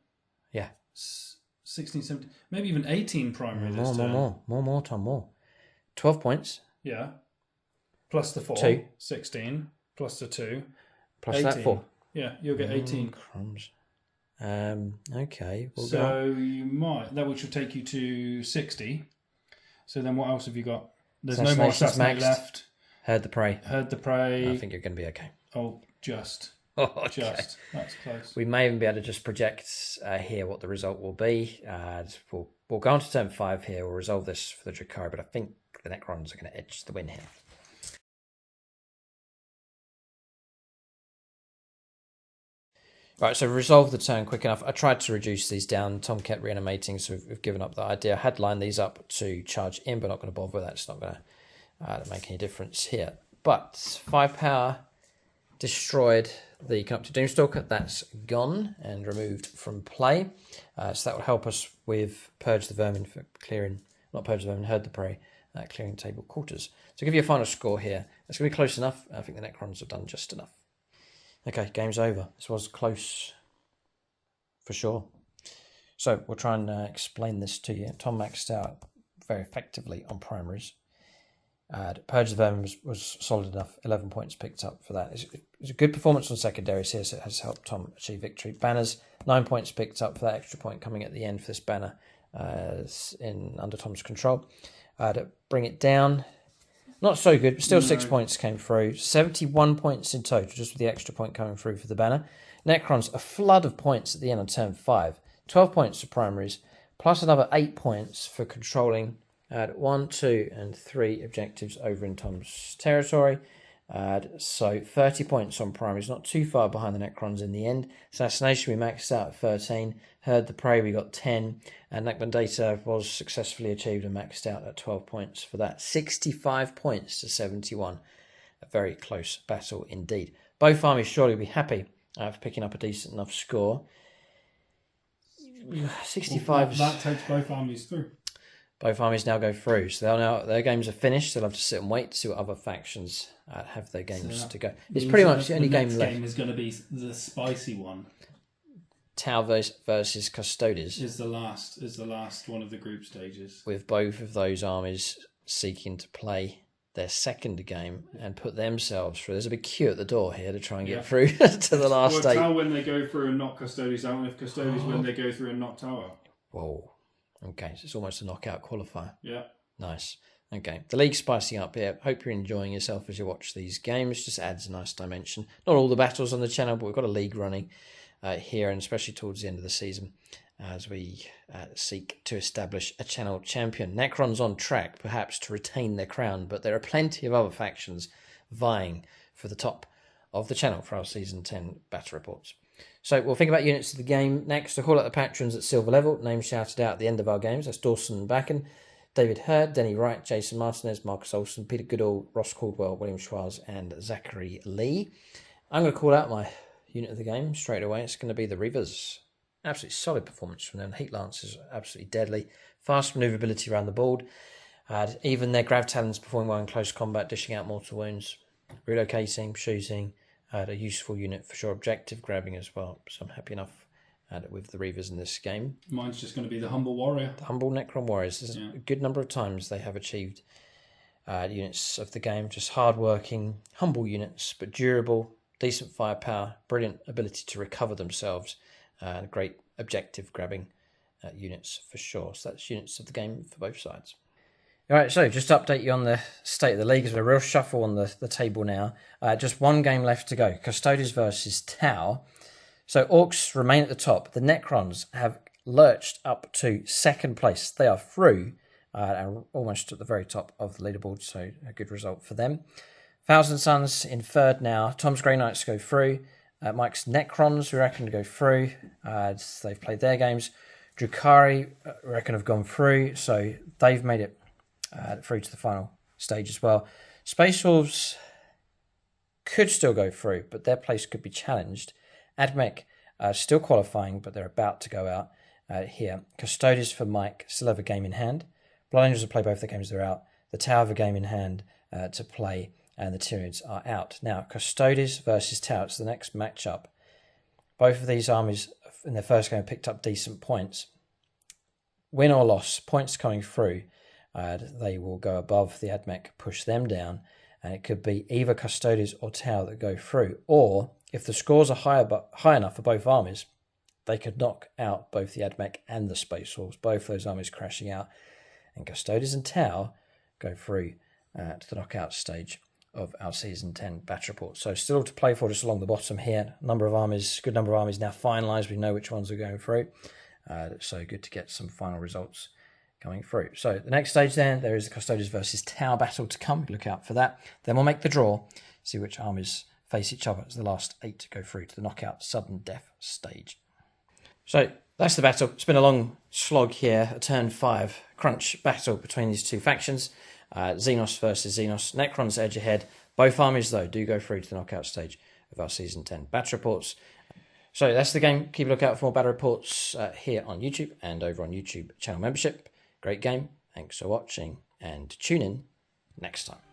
Yeah. 16, 17, maybe even 18 primary this turn. More, Tom, more. 12 points. Yeah. Plus the 4. 2. 16. Plus the 2. Plus 18. that 4. Yeah, you'll get 18. Crumbs. Okay. We'll so go. you might, that which will take you to 60. So then what else have you got? There's no more assassinate left. Heard the Prey. Heard the Prey. I think you're going to be okay. Oh, just. Okay. Just. That's close. We may even be able to just project here what the result will be. We'll go on to turn 5 here. We'll resolve this for the Drukhari, but I think the Necrons are going to edge the win here. Right, so resolve the turn quick enough. I tried to reduce these down. Tom kept reanimating, so we've given up that idea. I had lined these up to charge in, but not going to bother with that. It's not going to make any difference here. But 5 power destroyed the Corrupted Doomstalker. That's gone and removed from play. So that will help us with Purge the Vermin for clearing, not Purge the Vermin, Herd the Prey, clearing table quarters. So I'll give you a final score here. It's going to be close enough. I think the Necrons have done just enough. Okay, game's over. This was close for sure. So we'll try and explain this to you. Tom maxed out very effectively on primaries. Purge the Vermin was solid enough. 11 points picked up for that. It's a good performance on secondaries here, so it has helped Tom achieve victory. Banners, 9 points picked up for that extra point coming at the end for this banner under Tom's control. To bring it down, not so good, but still 6 points came through. 71 points in total, just with the extra point coming through for the banner. Necrons, a flood of points at the end of turn 5. 12 points for primaries, plus another 8 points for controlling 1, 2, and 3 objectives over in Tom's territory. So 30 points on primaries, not too far behind the Necrons in the end. Assassination we maxed out at 13. Herd the Prey we got 10. And Neckman Data was successfully achieved and maxed out at 12 points for that. 65 points to 71. A very close battle indeed. Both armies surely will be happy for picking up a decent enough score. 65. That takes both armies through. Both armies now go through, so they'll now their games are finished. They'll have to sit and wait to see what other factions have their games to go. It's pretty much the only game left. Game is going to be the spicy one. Tau versus Custodes is the last one of the group stages. With both of those armies seeking to play their second game and put themselves through. There's a big queue at the door here to try and get through to the last stage. Tau when they go through and knock Custodes out, and if Custodes when they go through and knock Tau out. Whoa. Okay, so it's almost a knockout qualifier. Yeah. Nice. Okay, the league's spicing up here. Hope you're enjoying yourself as you watch these games. Just adds a nice dimension. Not all the battles on the channel, but we've got a league running here, and especially towards the end of the season as we seek to establish a channel champion. Necron's on track, perhaps, to retain their crown, but there are plenty of other factions vying for the top of the channel for our Season 10 battle reports. So we'll think about units of the game next. I'll call out the patrons at silver level, names shouted out at the end of our games. That's Dawson Backen, David Hurd, Denny Wright, Jason Martinez, Marcus Olsen, Peter Goodall, Ross Caldwell, William Schwarz, and Zachary Lee. I'm going to call out my unit of the game straight away. It's going to be the Reavers. Absolutely solid performance from them. Heat Lancers are absolutely deadly. Fast manoeuvrability around the board. Even their Grav Talons performing well in close combat, dishing out mortal wounds. Relocating, shooting. A useful unit for sure. Objective grabbing as well. So I'm happy enough with the Reavers in this game. Mine's just going to be the Humble Warrior. The Humble Necron Warriors. There's a good number of times they have achieved units of the game. Just hard-working, humble units, but durable, decent firepower, brilliant ability to recover themselves, and great objective grabbing units for sure. So that's units of the game for both sides. All right, so just to update you on the state of the league, there's a real shuffle on the table now. Just one game left to go. Custodes versus Tau. So Orcs remain at the top. The Necrons have lurched up to second place. They are through and almost at the very top of the leaderboard, so a good result for them. Thousand Suns in third now. Tom's Grey Knights go through. Mike's Necrons, we reckon, to go through. They've played their games. Drukhari, we reckon, have gone through, so they've made it through to the final stage as well. Space Wolves could still go through, but their place could be challenged. Admech still qualifying, but they're about to go out here. Custodes for Mike still have a game in hand. Blood Angels will play both the games they're out. The Tau have a game in hand to play, and the Tyranids are out. Now, Custodes versus Tau, it's the next matchup. Both of these armies in their first game picked up decent points. Win or loss, points coming through. They will go above the Admech, push them down, and it could be either Custodes or Tau that go through. Or, if the scores are high enough for both armies, they could knock out both the Admech and the Space Wolves, both those armies crashing out, and Custodes and Tau go through to the knockout stage of our Season 10 batch report. So still to play for just along the bottom here. Good number of armies now finalised. We know which ones are going through. So good to get some final results coming through. So the next stage then, there is the Custodes versus Tau battle to come. Look out for that. Then we'll make the draw, see which armies face each other as the last 8 to go through to the knockout sudden death stage. So that's the battle. It's been a long slog here, a turn 5 crunch battle between these two factions. Xenos versus Xenos. Necron's edge ahead. Both armies, though, do go through to the knockout stage of our Season 10 batch reports. So that's the game. Keep a lookout for more battle reports here on YouTube and over on YouTube channel membership. Great game. Thanks for watching, and tune in next time.